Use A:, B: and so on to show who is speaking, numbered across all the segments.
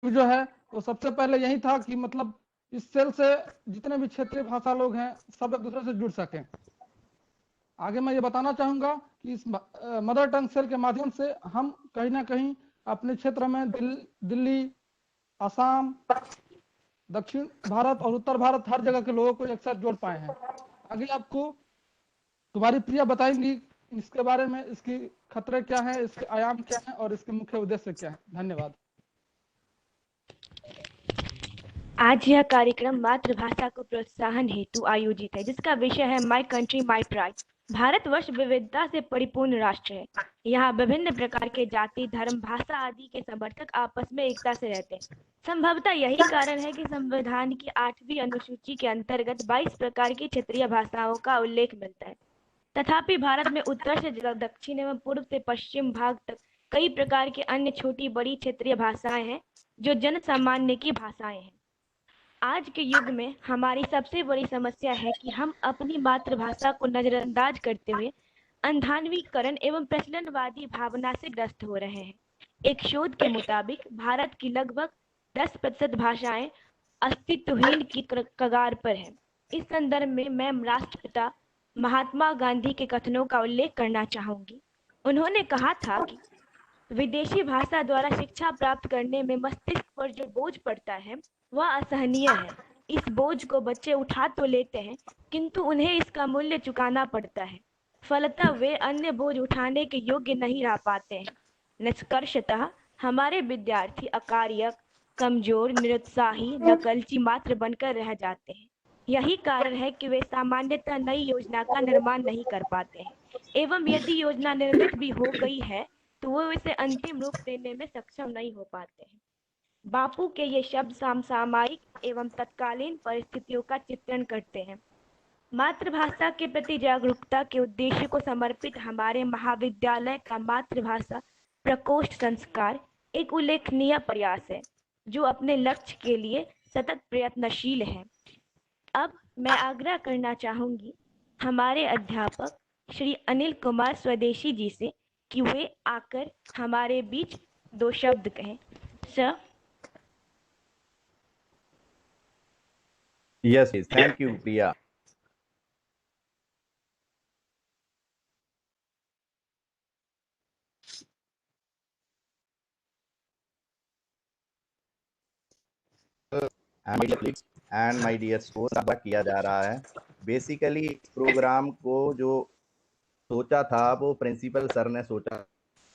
A: जो है वो सबसे पहले यही था कि मतलब इस सेल से जितने भी क्षेत्रीय भाषा लोग हैं सब एक दूसरे से जुड़ सकें। आगे मैं ये बताना चाहूँगा कि इस मदर टंग सेल के माध्यम से हम कहीं ना कहीं अपने क्षेत्र में दिल्ली, असम, दक्षिण भारत और उत्तर भारत हर जगह के लोगों को एक साथ जोड़ पाए हैं। आगे आपको तुम्हारी प्रिया बताएंगी इसके बारे में, इसकी खतरे क्या हैं, इसके आयाम क्या हैं और इसके मुख्य उद्देश्य क्या हैं। धन्यवाद।
B: आज यह कार्यक्रम मातृभाषा को प्रोत्साहन हेतु आयोजित है, जिसका विषय है my country my pride. Bharatvarsh विविधता से परिपूर्ण राष्ट्र है। यहाँ विभिन्न प्रकार के जाति, धर्म, भाषा आदि के समर्थक आपस में एकता से रहते हैं। संभवतः यही कारण है कि संविधान की 8वीं अनुसूची के अंतर्गत 22 प्रकार की क्षेत्रीय भाषाओं का उल्लेख मिलता है। तथापि भारत में उत्तर से दक्षिण एवं पूर्व से पश्चिम भाग तक कई प्रकार की अन्य छोटी बड़ी क्षेत्रीय भाषाएं हैं, जो जन सामान्य की भाषाएं हैं। आज के युग में हमारी सबसे बड़ी समस्या है कि हम अपनी मातृभाषा को नजरअंदाज करते हुए अंधान्वीकरण एवं प्रचलनवादी भावना से ग्रस्त हो रहे हैं। एक शोध के मुताबिक भारत की लगभग 10% भाषाएं अस्तित्वहीन की कगार पर है। इस संदर्भ में मैं राष्ट्रपिता महात्मा गांधी के कथनों का उल्लेख करना चाहूंगी। उन्होंने कहा था कि विदेशी भाषा द्वारा शिक्षा प्राप्त करने में मस्तिष्क पर जो बोझ पड़ता है वह असहनीय है। इस बोझ को बच्चे उठा तो लेते हैं, किंतु उन्हें इसका मूल्य चुकाना पड़ता है। फलतः वे अन्य बोझ उठाने के योग्य नहीं रह पाते हैं। निष्कर्षतः हमारे विद्यार्थी अकार्यक, कमजोर, निरुत्साही, नकलची मात्र बनकर रह जाते हैं। यही कारण है कि वे सामान्यतः नई योजना का निर्माण नहीं कर पाते हैं, एवं यदि योजना निर्मित भी हो गई है तो वो इसे अंतिम रूप देने में सक्षम नहीं हो पाते हैं। बापू के ये शब्द समसामयिक एवं तत्कालीन परिस्थितियों का चित्रण करते हैं। मातृभाषा के प्रति जागरूकता के उद्देश्य को समर्पित हमारे महाविद्यालय का मातृभाषा प्रकोष्ठ संस्कार एक उल्लेखनीय प्रयास है, जो अपने लक्ष्य के लिए सतत प्रयत्नशील है। अब मैं आग्रह करना चाहूंगी हमारे अध्यापक श्री अनिल कुमार स्वदेशी जी से कि वे आकर हमारे बीच 2 शब्द कहें। Sir.
C: Yes, yes. Thank you, Priya. And my dear colleagues and my dear score किया जा रहा है। बेसिकली इस प्रोग्राम को जो सोचा था वो प्रिंसिपल सर ने सोचा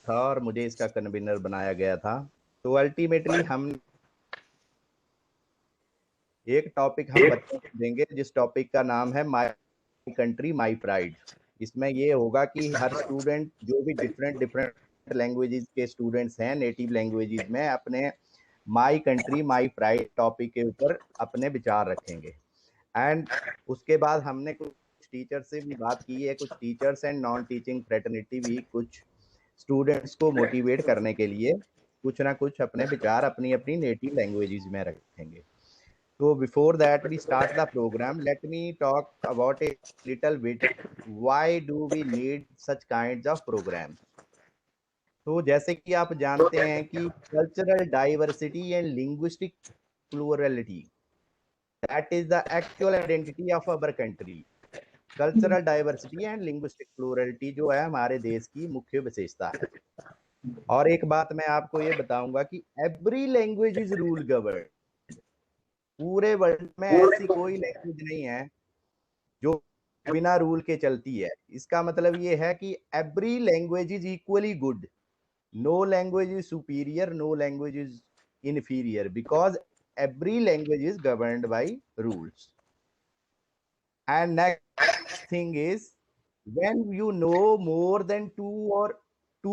C: था और मुझे इसका कन्वीनर बनाया गया था। तो अल्टीमेटली हम एक टॉपिक हम बच्चों को देंगे जिस टॉपिक का नाम है माई कंट्री माई प्राइड। इसमें ये होगा कि हर स्टूडेंट जो भी डिफरेंट लैंग्वेजेस के स्टूडेंट्स हैं नेटिव लैंग्वेजेस में अपने my country my pride topic के ऊपर अपने विचार रखेंगे। एंड उसके बाद हमने कुछ टीचर से भी बात की है, कुछ teachers and non teaching fraternity भी कुछ स्टूडेंट्स को मोटिवेट करने के लिए कुछ ना कुछ अपने विचार अपनी अपनी नेटिव लैंग्वेजेस में रखेंगे। So before that we start the program, let me talk about a little bit why do we need such kinds of programs. तो जैसे कि आप जानते हैं कि cultural diversity and linguistic plurality that is the actual identity of our country. Cultural diversity and linguistic plurality जो है हमारे देश की मुख्य विशेषता है। और एक बात मैं आपको ये बताऊंगा कि every language is rule govern. पूरे वर्ल्ड में ऐसी कोई लैंग्वेज नहीं है जो बिना रूल के चलती है। इसका मतलब ये है कि every language is equally good, no language is superior, no language is inferior because every language is governed by rules. And next thing is when you know more than two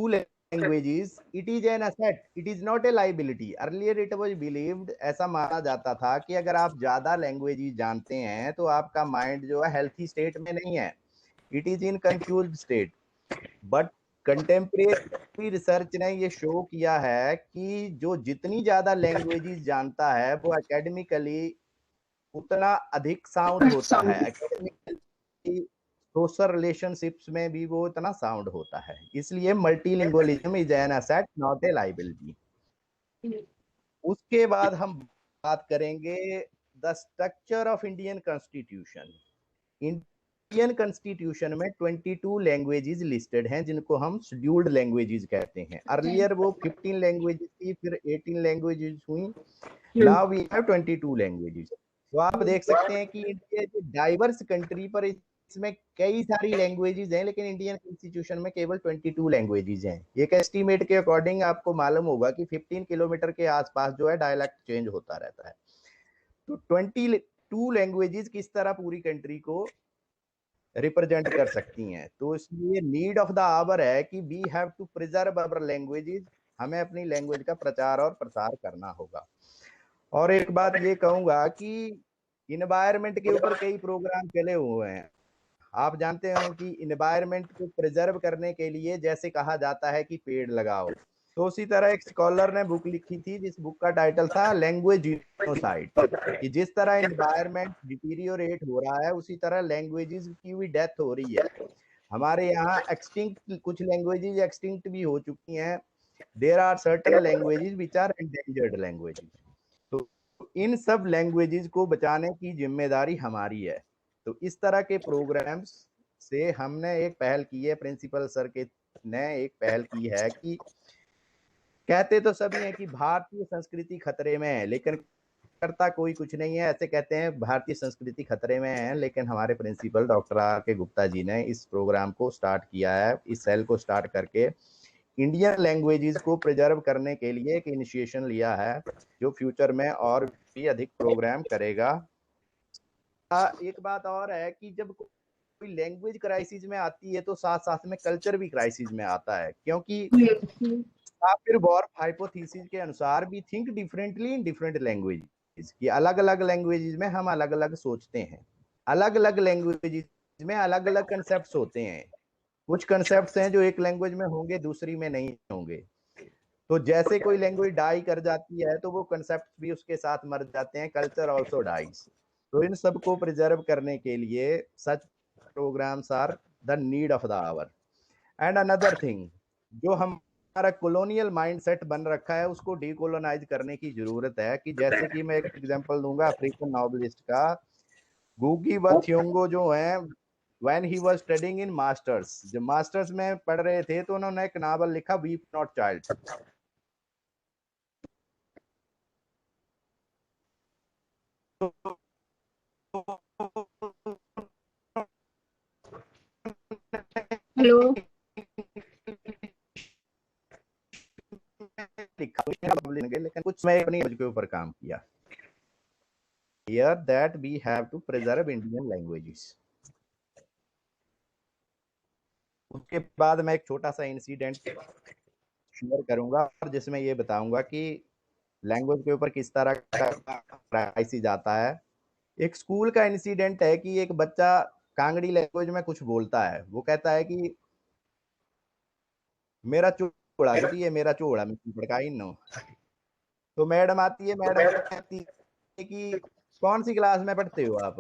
C: languages, it is an asset, it is not a liability. Earlier it was believed, ऐसा माना जाता था कि अगर आप ज्यादा languages जानते हैं तो आपका माइंड जो है हेल्थी स्टेट में नहीं है, it is in confused state. But contemporary research ने ये शो किया है कि जो जितनी ज्यादा लैंग्वेजेस जानता है वो एकेडमिकली उतना अधिक साउंड होता है, एकेडमिकली सोशल रिलेशनशिप्स में भी वो इतना साउंड होता है। इसलिए multilingualism is an asset not a liability. उसके बाद हम बात करेंगे the structure of Indian constitution. Indian constitution में 22 लैंग्वेजेस लिस्टेड हैं जिनको हम शेड्यूल्ड लैंग्वेजेस कहते हैं। अर्लियर वो 15 लैंग्वेजेस थी, फिर 18 लैंग्वेजेस हुई, नाउ वी हैव 22 लैंग्वेजेस। तो आप देख सकते हैं कि इंडिया जो डाइवर्स कंट्री पर इसमें कई सारी लैंग्वेजेस हैं, लेकिन इंडियन कॉन्स्टिट्यूशन में केवल 22 लैंग्वेजेस हैं। एक एस्टीमेट के अकॉर्डिंग आपको मालूम होगा कि 15 किलोमीटर के आसपास जो है डायलेक्ट चेंज होता रहता है। तो 22 लैंग्वेजेस किस तरह पूरी कंट्री को रिप्रेजेंट कर सकती हैं। तो इसलिए नीड ऑफ द आवर है कि we have to preserve our languages, हमें अपनी लैंग्वेज का प्रचार और प्रसार करना होगा। और एक बात ये कहूंगा कि इन्वायरमेंट के ऊपर कई प्रोग्राम चले हुए हैं। आप जानते हो कि इन्वायरमेंट को प्रिजर्व करने के लिए जैसे कहा जाता है कि पेड़ लगाओ, तो उसी तरह एक स्कॉलर ने बुक लिखी थी जिस बुक का टाइटल था लैंग्वेज जीनोसाइड, कि जिस तरह इन्वायरमेंट डिटीरियोरेट हो रहा है उसी तरह लैंग्वेजेस की भी डेथ हो रही है। हमारे यहाँ एक्सटिंक्ट कुछ लैंग्वेजेस एक्सटिंक्ट भी हो चुकी हैं। There are certain languages which are endangered languages. तो इन सब लैंग्वेजेस को बचाने की जिम्मेदारी हमारी है। तो इस तरह के प्रोग्राम्स से हमने एक पहल की है, प्रिंसिपल सर के ने एक पहल की है कि कहते तो सभी हैं कि भारतीय संस्कृति खतरे में है, लेकिन करता कोई कुछ नहीं है। ऐसे कहते हैं भारतीय संस्कृति खतरे में है, लेकिन हमारे प्रिंसिपल डॉक्टर आर के गुप्ता जी ने इस प्रोग्राम को स्टार्ट किया है, इस सेल को स्टार्ट करके इंडियन लैंग्वेजेस को प्रिजर्व करने के लिए एक इनिशिएशन लिया है, जो फ्यूचर में और भी अधिक प्रोग्राम करेगा। एक बात और है कि जब कोई लैंग्वेज क्राइसिस में आती है तो साथ साथ में कल्चर भी क्राइसिस में आता है, क्योंकि सापिर-बोर्फ हाइपोथेसिस के अनुसार we think differently in different languages, कि अलग अलग लैंग्वेजेस में हम अलग अलग सोचते हैं, अलग अलग लैंग्वेजेस में अलग अलग कंसेप्ट होते हैं। कुछ कंसेप्ट हैं जो एक लैंग्वेज में होंगे दूसरी में नहीं होंगे। तो जैसे कोई लैंग्वेज डाई कर जाती है तो वो कंसेप्ट भी उसके साथ मर जाते हैं, कल्चर ऑल्सो डाइज। तो इन सबको प्रिजर्व करने के लिए such programmes are the need of the hour. And another thing, जो हमारा कॉलोनियल माइंडसेट बन रखा है उसको डीकोलोनाइज करने की जरूरत है। कि जैसे कि मैं एक एग्जांपल दूंगा अफ्रीकन नॉवलिस्ट का, गुगी व थियोंगो जो है, when he was studying in masters, जब मास्टर्स में पढ़ रहे थे तो उन्होंने एक नावल लिखा वीप नॉट चाइल्ड।
D: हेलो,
C: लेकिन कुछ मैं अपनी के ऊपर काम किया। Here that we have to preserve Indian languages। उसके बाद मैं एक छोटा सा इंसिडेंट शेयर करूंगा और जिसमें ये बताऊंगा कि लैंग्वेज के ऊपर किस तरह का क्राइसिस आता है। एक स्कूल का इंसिडेंट है कि एक बच्चा कांगड़ी लैंग्वेज में कुछ बोलता है। वो कहता है कि मेरा चोड़ा छुटी है, मेरा चोड़ा मैं पड़काई नो। तो मैडम आती है, मैडम कहती है कि कौन सी क्लास में पढ़ते हो आप?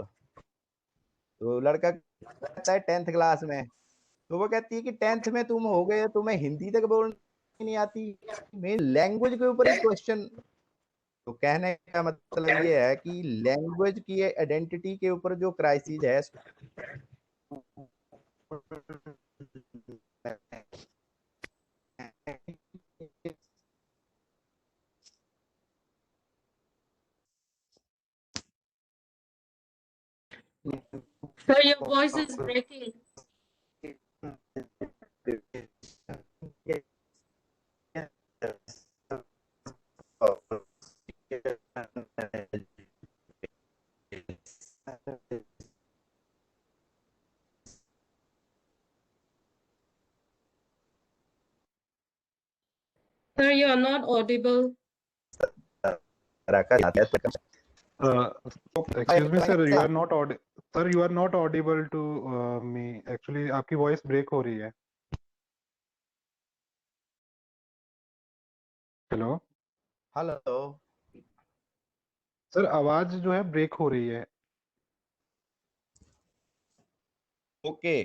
C: तो लड़का कहता है 10th क्लास में। तो वो कहती है कि 10th में तुम हो गए, तुम्हें हिंदी तक बोलनी नहीं आती, मेरी लैंग्वेज के ऊपर ही क्वेश्चन। तो कहने का मतलब ये है कि लैंग्वेज की आइडेंटिटी के ऊपर जो क्राइसिस है,
D: sir, your voice is breaking. Sir, you are not audible.
E: Excuse me, sir. You are not Sir, you are not audible to me. Actually, आपकी voice break हो रही है. Hello.
C: हेलो
E: सर, आवाज जो है ब्रेक हो रही है.
C: Okay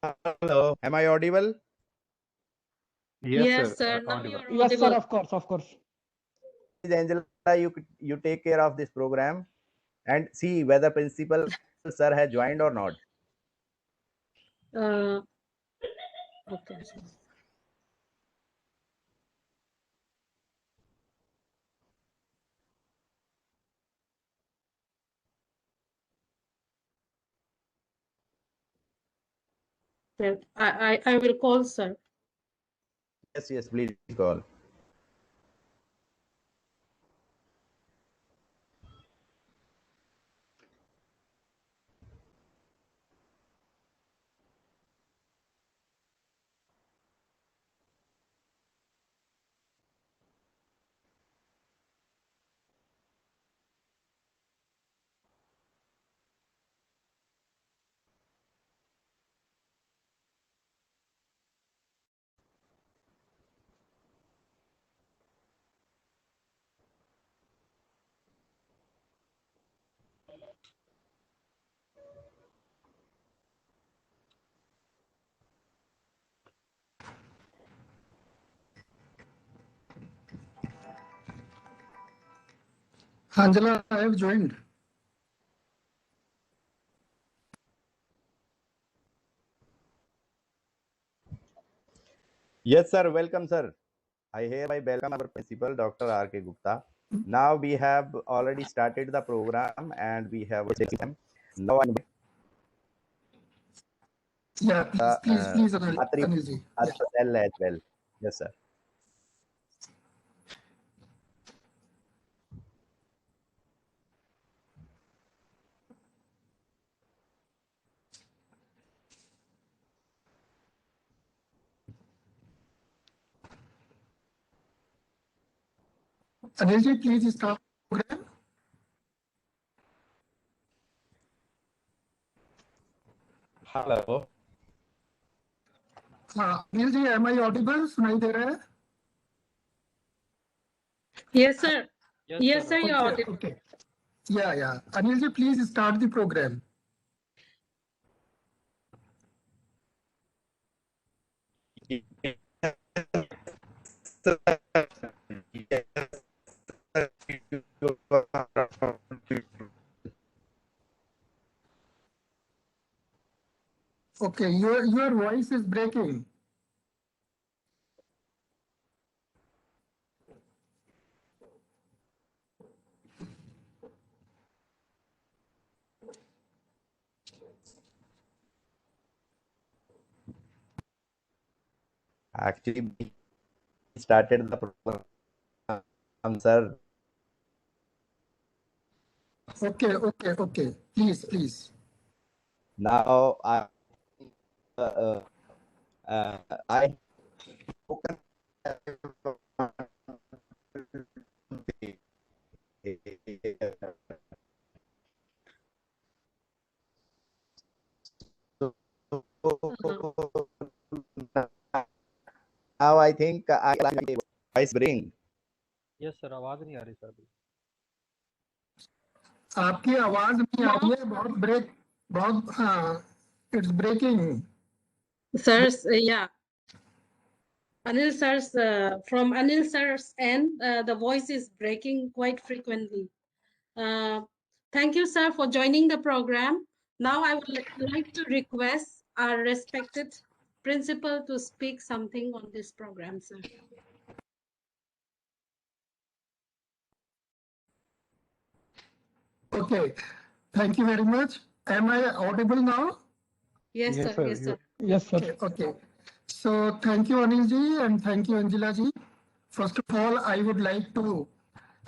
C: Hello, am I audible?
D: Yes, sir.
E: sir.
D: Now
E: Audible.
D: you're
A: Yes, sir.
D: audible.
A: Of course, of course.
C: Please, Angela, you take care of this program and see whether principal sir has joined or not.
D: Okay. Then I will call, sir.
C: Yes, please call.
F: Angela, I have joined.
C: Yes, sir. Welcome, sir. I hereby welcome our principal, Dr. R.K. Gupta. Now we have already started the program and we have now I
F: Yeah, please,
C: Matri
F: Anilji. Yeah.
C: Patel as well. Yes, sir.
F: Anilji, please start program.
C: Hello.
F: Anilji, am I audible? सुनाई दे रहा है?
D: Yes, sir. Yes, sir. You're
F: Okay,
D: audible.
F: okay. Yeah. Anilji, please start the program. Okay, your voice is breaking.
C: Actually, we started the program, sir.
F: Okay. Please.
C: Now I now I think I voice bring.
G: Yes sir आवाज नहीं आ रही sir
F: आपकी आवाज नहीं आ रही है बहुत हाँ it's breaking.
D: Sirs, yeah. Anil sirs, from Anil sirs end, the voice is breaking quite frequently. Thank you, sir, for joining the program. Now I would like to request our respected principal to speak something on this program, sir.
F: Okay, thank you very much. Am I audible now?
D: Yes,
E: Yes,
D: sir.
E: sir.
D: Yes, sir.
A: Yes, sir.
F: Okay. So thank you, Anil ji, and thank you, Angela ji. First of all, I would like to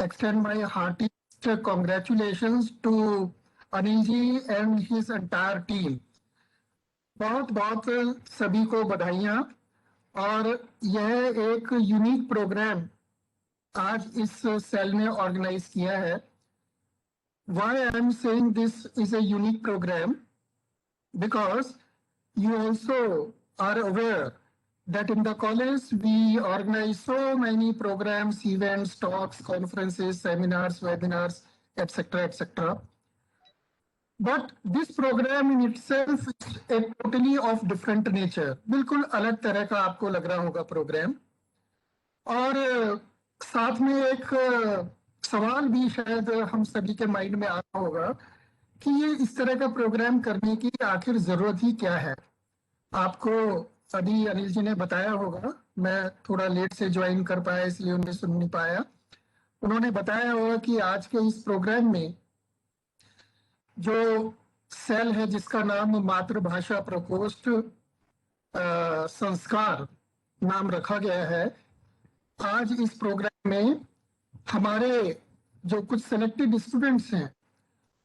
F: extend my heartiest congratulations to Anil ji and his entire team. बहुत सभी को बधाइयाँ और यह एक unique programme आज इस cell ने ऑर्गेनाइज किया है. Why I am saying this is a unique program? Because you also are aware that in the college we organize so many programs, events, talks, conferences, seminars, webinars, etc. But this programme in itself a totally of different nature, बिल्कुल अलग तरह का आपको लग रहा होगा programme. और साथ में एक सवाल भी शायद हम सभी के माइंड में आ रहा होगा कि ये इस तरह का प्रोग्राम करने की आखिर जरूरत ही क्या है। आपको अभी अनिल जी ने बताया होगा, मैं थोड़ा लेट से ज्वाइन कर पाया इसलिए उन्हें सुन नहीं पाया। उन्होंने बताया होगा कि आज के इस प्रोग्राम में जो सेल है जिसका नाम मातृभाषा प्रकोष्ठ संस्कार नाम रखा गया है, आज इस प्रोग्राम में हमारे जो कुछ सिलेक्टेड स्टूडेंट्स हैं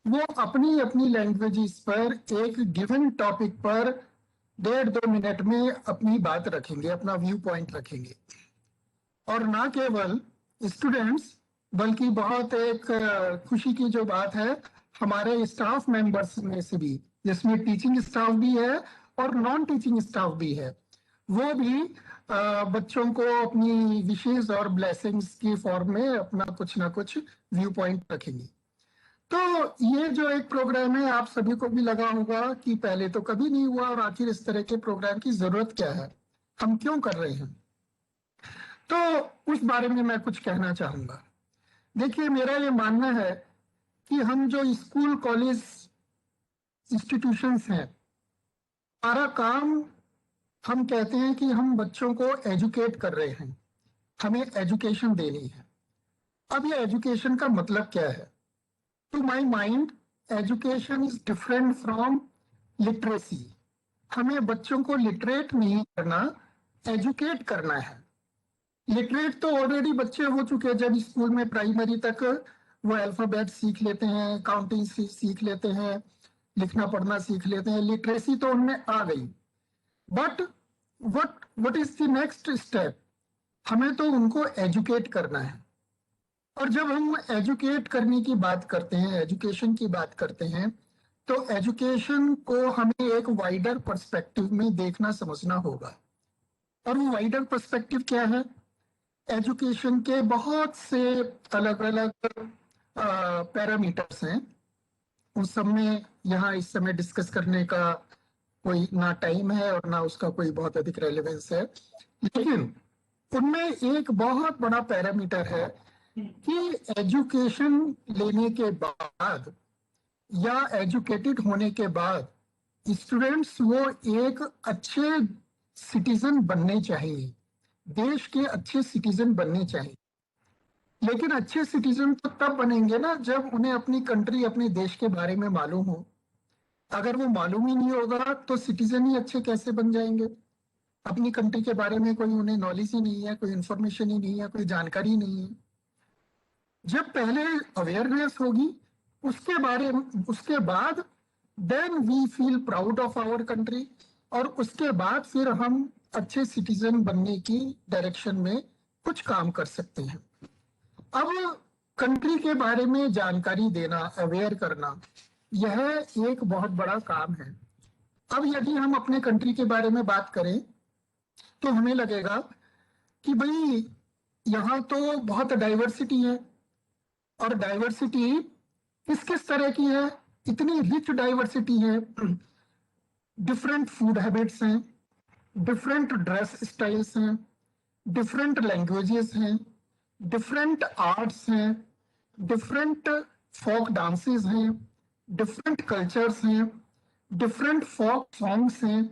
F: वो अपनी अपनी लैंग्वेजेस पर एक गिवन टॉपिक पर 1.5-2 मिनट में अपनी बात रखेंगे, अपना व्यू पॉइंट रखेंगे। और ना केवल स्टूडेंट्स बल्कि बहुत एक खुशी की जो बात है, हमारे स्टाफ मेंबर्स में से भी, जिसमें टीचिंग स्टाफ भी है और नॉन टीचिंग स्टाफ भी है, वो भी बच्चों को अपनी विशेष और ब्लेसिंग्स की फॉर्म में अपना कुछ ना कुछ व्यू पॉइंट रखेंगे। तो ये जो एक प्रोग्राम है, आप सभी को भी लगा होगा कि पहले तो कभी नहीं हुआ और आखिर इस तरह के प्रोग्राम की जरूरत क्या है, हम क्यों कर रहे हैं। तो उस बारे में मैं कुछ कहना चाहूंगा। देखिए, मेरा ये मानना है कि हम जो स्कूल कॉलेज इंस्टीट्यूशंस हैं, हमारा काम, हम कहते हैं कि हम बच्चों को एजुकेट कर रहे हैं, हमें एजुकेशन देनी है। अब ये एजुकेशन का मतलब क्या है? To my mind education is different from literacy. हमें बच्चों को लिटरेट नहीं करना, एजुकेट करना है। लिटरेट तो ऑलरेडी बच्चे हो चुके हैं, जब स्कूल में प्राइमरी तक वो अल्फाबेट सीख लेते हैं, काउंटिंग सीख लेते हैं, लिखना पढ़ना सीख लेते हैं, लिटरेसी तो उनमें आ गई। But what is the next step? हमें तो उनको एजुकेट करना है। और जब हम एजुकेट करने की बात करते हैं, एजुकेशन की बात करते हैं, तो एजुकेशन को हमें एक वाइडर पर्सपेक्टिव में देखना समझना होगा। और वो वाइडर पर्सपेक्टिव क्या है? एजुकेशन के बहुत से अलग अलग पैरामीटर्स हैं, उस सब में यहाँ इस समय डिस्कस करने का कोई ना टाइम है और ना उसका कोई बहुत अधिक रेलेवेंस है। लेकिन उनमें एक बहुत बड़ा पैरामीटर है कि एजुकेशन लेने के बाद या एजुकेटेड होने के बाद स्टूडेंट्स वो एक अच्छे सिटीजन बनने चाहिए, देश के अच्छे सिटीजन बनने चाहिए। लेकिन अच्छे सिटीजन तो तब बनेंगे ना जब उन्हें अपनी कंट्री, अपने देश के बारे में मालूम हो। अगर वो मालूम ही नहीं होगा तो सिटीजन ही अच्छे कैसे बन जाएंगे? अपनी कंट्री के बारे में कोई उन्हें नॉलेज ही नहीं है, कोई इंफॉर्मेशन ही नहीं है, कोई जानकारी ही नहीं है। जब पहले अवेयरनेस होगी, उसके बाद then we feel proud of our country, और उसके बाद फिर हम अच्छे सिटीजन बनने की डायरेक्शन में कुछ काम कर सकते हैं। अब कंट्री के बारे में जानकारी देना, अवेयर करना, यह एक बहुत बड़ा काम है। अब यदि हम अपने कंट्री के बारे में बात करें तो हमें लगेगा कि भाई यहाँ तो बहुत डाइवर्सिटी है, और डाइवर्सिटी किस किस तरह की है? इतनी रिच डाइवर्सिटी है। डिफरेंट फूड हैबिट्स हैं, डिफरेंट ड्रेस स्टाइल्स हैं, डिफरेंट लैंग्वेजेस हैं, डिफरेंट आर्ट्स हैं, डिफरेंट फोक डांसेस हैं, डिफरेंट कल्चर्स हैं, डिफरेंट फोक सॉन्ग्स हैं।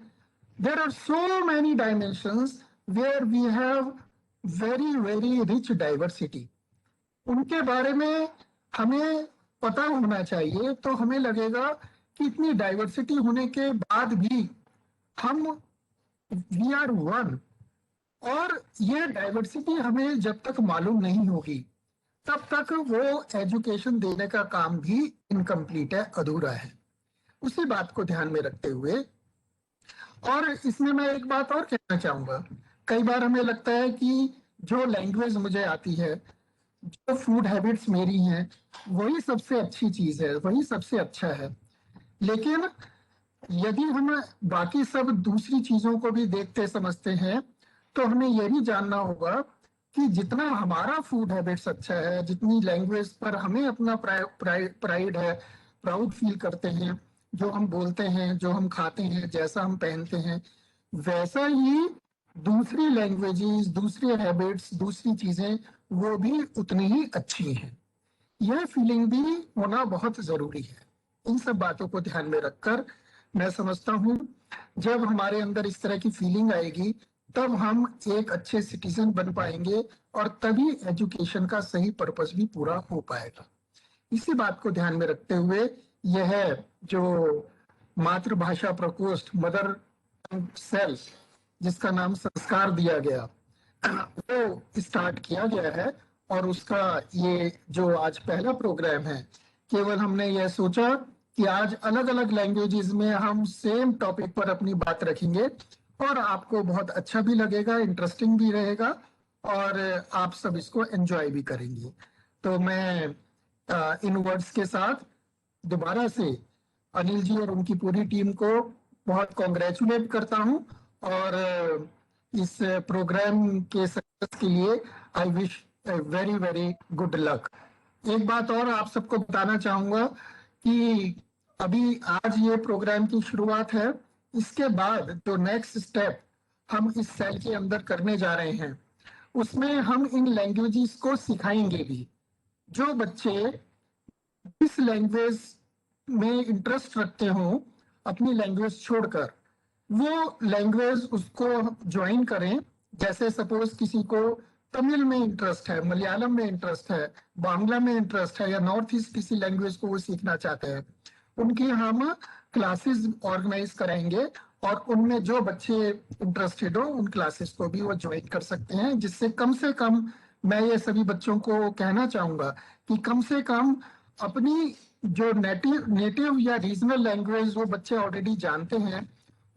F: There are so many dimensions where we have very very rich diversity. उनके बारे में हमें पता होना चाहिए। तो हमें लगेगा कि इतनी डाइवर्सिटी होने के बाद भी हम वी आर वन, और ये डाइवर्सिटी हमें जब तक मालूम नहीं होगी तब तक वो एजुकेशन देने का काम भी इनकम्प्लीट है, अधूरा है। उसी बात को ध्यान में रखते हुए, और इसमें मैं एक बात और कहना चाहूंगा, कई बार हमें लगता है कि जो लैंग्वेज मुझे आती है, जो फूड हैबिट्स मेरी हैं, वही सबसे अच्छी चीज है, वही सबसे अच्छा है। लेकिन यदि हम बाकी सब दूसरी चीजों को भी देखते समझते हैं तो हमें यह भी जानना होगा कि जितना हमारा फूड हैबिट्स अच्छा है, जितनी लैंग्वेज पर हमें अपना प्राइड है, प्राउड फील करते हैं, जो हम बोलते हैं, जो हम खाते हैं, जैसा हम पहनते हैं, वैसा ही दूसरी लैंग्वेजेस, दूसरी हैबिट्स, दूसरी चीजें वो भी उतनी ही अच्छी हैं। यह फीलिंग भी होना बहुत जरूरी है। इन सब बातों को ध्यान में रखकर मैं समझता हूँ जब हमारे अंदर इस तरह की फीलिंग आएगी तब हम एक अच्छे सिटीजन बन पाएंगे और तभी एजुकेशन का सही पर्पस भी पूरा हो पाएगा। इसी बात को ध्यान में रखते हुए यह जो मातृभाषा प्रकोष्ठ, मदर सेल, जिसका नाम संस्कार दिया गया, वो स्टार्ट किया गया है। और उसका ये जो आज पहला प्रोग्राम है, केवल हमने यह सोचा कि आज अलग अलग लैंग्वेजेस में हम सेम टॉपिक पर अपनी बात रखेंगे और आपको बहुत अच्छा भी लगेगा, इंटरेस्टिंग भी रहेगा और आप सब इसको एंजॉय भी करेंगे। तो मैं इन वर्ड्स के साथ दोबारा से अनिल जी और उनकी पूरी टीम को बहुत कॉन्ग्रेचुलेट करता हूं और इस प्रोग्राम के सक्सेस के लिए I wish very very good luck. एक बात और आप सबको बताना चाहूंगा कि अभी आज ये प्रोग्राम की शुरुआत है, इसके बाद जो नेक्स्ट स्टेप हम इस सेल के अंदर करने जा रहे हैं उसमें हम इन लैंग्वेजेस को सिखाएंगे भी। जो बच्चे इस लैंग्वेज में इंटरेस्ट रखते हो अपनी लैंग्वेज छोड़कर, वो लैंग्वेज उसको ज्वाइन करें। जैसे सपोज किसी को तमिल में इंटरेस्ट है, मलयालम में इंटरेस्ट है, बांग्ला में इंटरेस्ट है या नॉर्थ ईस्ट किसी लैंग्वेज को वो सीखना चाहते हैं, उनकी हम क्लासेस ऑर्गेनाइज कराएंगे और उनमें जो बच्चे इंटरेस्टेड हो उन क्लासेस को भी वो ज्वाइन कर सकते हैं, जिससे कम से कम मैं ये सभी बच्चों को कहना चाहूंगा कि कम से कम अपनी जो नेटिव या रीजनल लैंग्वेज वो बच्चे ऑलरेडी जानते हैं,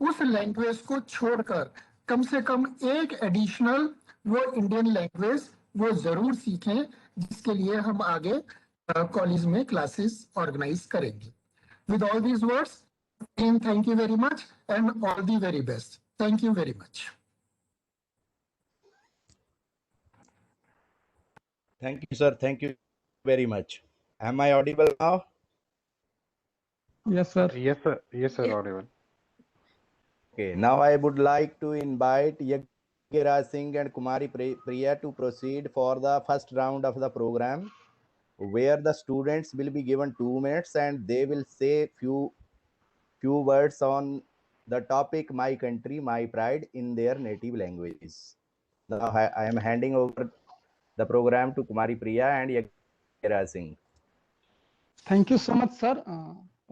F: उस लैंग्वेज को छोड़कर कम से कम एक एडिशनल वो इंडियन लैंग्वेज वो जरूर सीखें, जिसके लिए हम आगे कॉलेज में क्लासेस ऑर्गेनाइज करेंगे। With all these words, thank you very much and all the very best. Thank you very much.
C: Thank you, sir. Thank you very much. Am I audible now?
A: Yes, sir.
E: Yes, sir. Yes, sir. Audible.
C: Okay. Now I would like to invite Yagiraj Singh and Kumari Priya to proceed for the first round of the program, where the students will be given 2 minutes and they will say few words on the topic "My Country, My Pride" in their native languages. Now I am handing over the program to Kumari Priya and Yagiraj Singh.
A: Thank you so much, sir,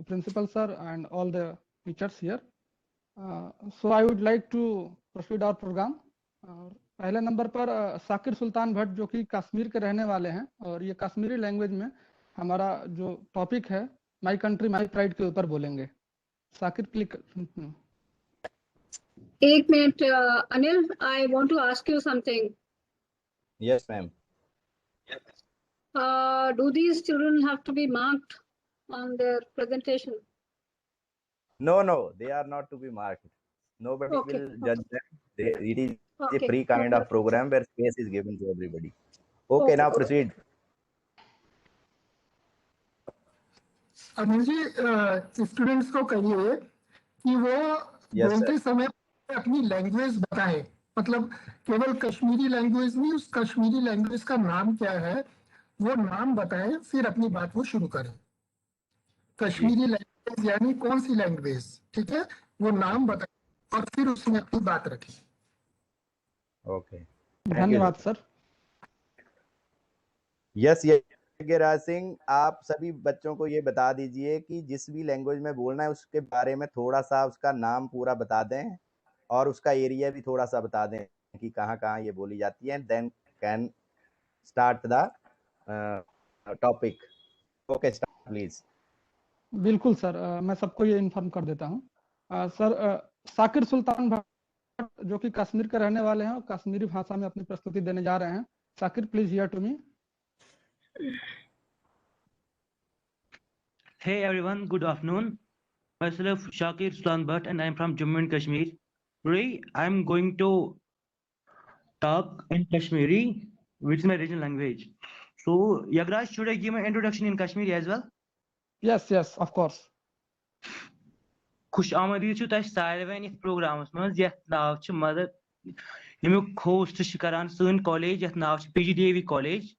A: principal sir, and all the teachers here. So I would like to proceed our program. पहले number पर साकिर सुल्तान भट्ट, जो कि कश्मीर के रहने वाले हैं और ये कश्मीरी लैंग्वेज में हमारा जो टॉपिक है माई कंट्री माई प्राइड के ऊपर बोलेंगे। साकिर क्लिक।
H: एक minute Anil, I want to ask you something.
C: Yes, ma'am.
H: Do these children have to be marked on their presentation?
C: No, they are not to be marked. Nobody
H: Okay.
C: will judge them. It is
H: Okay.
C: a free kind of program where space is given to everybody. Okay, now proceed.
F: Anil ji, students को कहिए कि वो
C: Yes,
F: बोलते
C: sir.
F: समय अपनी language बताएं, मतलब केवल कश्मीरी लैंग्वेज नहीं, उस कश्मीरी लैंग्वेज का नाम क्या है वो नाम बताएं, फिर अपनी बात वो शुरू करें। कश्मीरी लैंग्वेज यानी कौन सी लैंग्वेज, ठीक है, वो नाम बताएं और फिर उसमें अपनी बात रखें।
C: Okay.
A: धन्यवाद सर।
C: यस, यज्ञराज सिंह, आप सभी बच्चों को ये बता दीजिए कि जिस भी लैंग्वेज में बोलना है उसके बारे में थोड़ा सा उसका नाम पूरा बता दें और उसका एरिया भी थोड़ा सा बता दें कि कहाँ कहाँ ये बोली जाती है। Then can start the topic. Okay, start please.
A: बिल्कुल सर, मैं सबको ये इन्फॉर्म कर देता हूँ। सर, साकिर सुल्तान भट्ट जो कि कश्मीर के रहने वाले हैं और कश्मीरी भाषा में अपनी प्रस्तुति देने जा रहे हैं। Sakir, please hear to me.
I: Hey everyone, good afternoon. Myself Shakir Sultan Bhatt and I am from Jammu and Kashmir. Today I am going to talk in Kashmiri, which is my regional language. So Yagraj, should I give my introduction in Kashmiri as well?
A: Yes, of course.
I: खुश आमदीद छु तश सारवेन इत programmes मज यथ नाव छु mother यमुक host छु करान सन कॉलेज यथ नाव छु PGDAV कॉलेज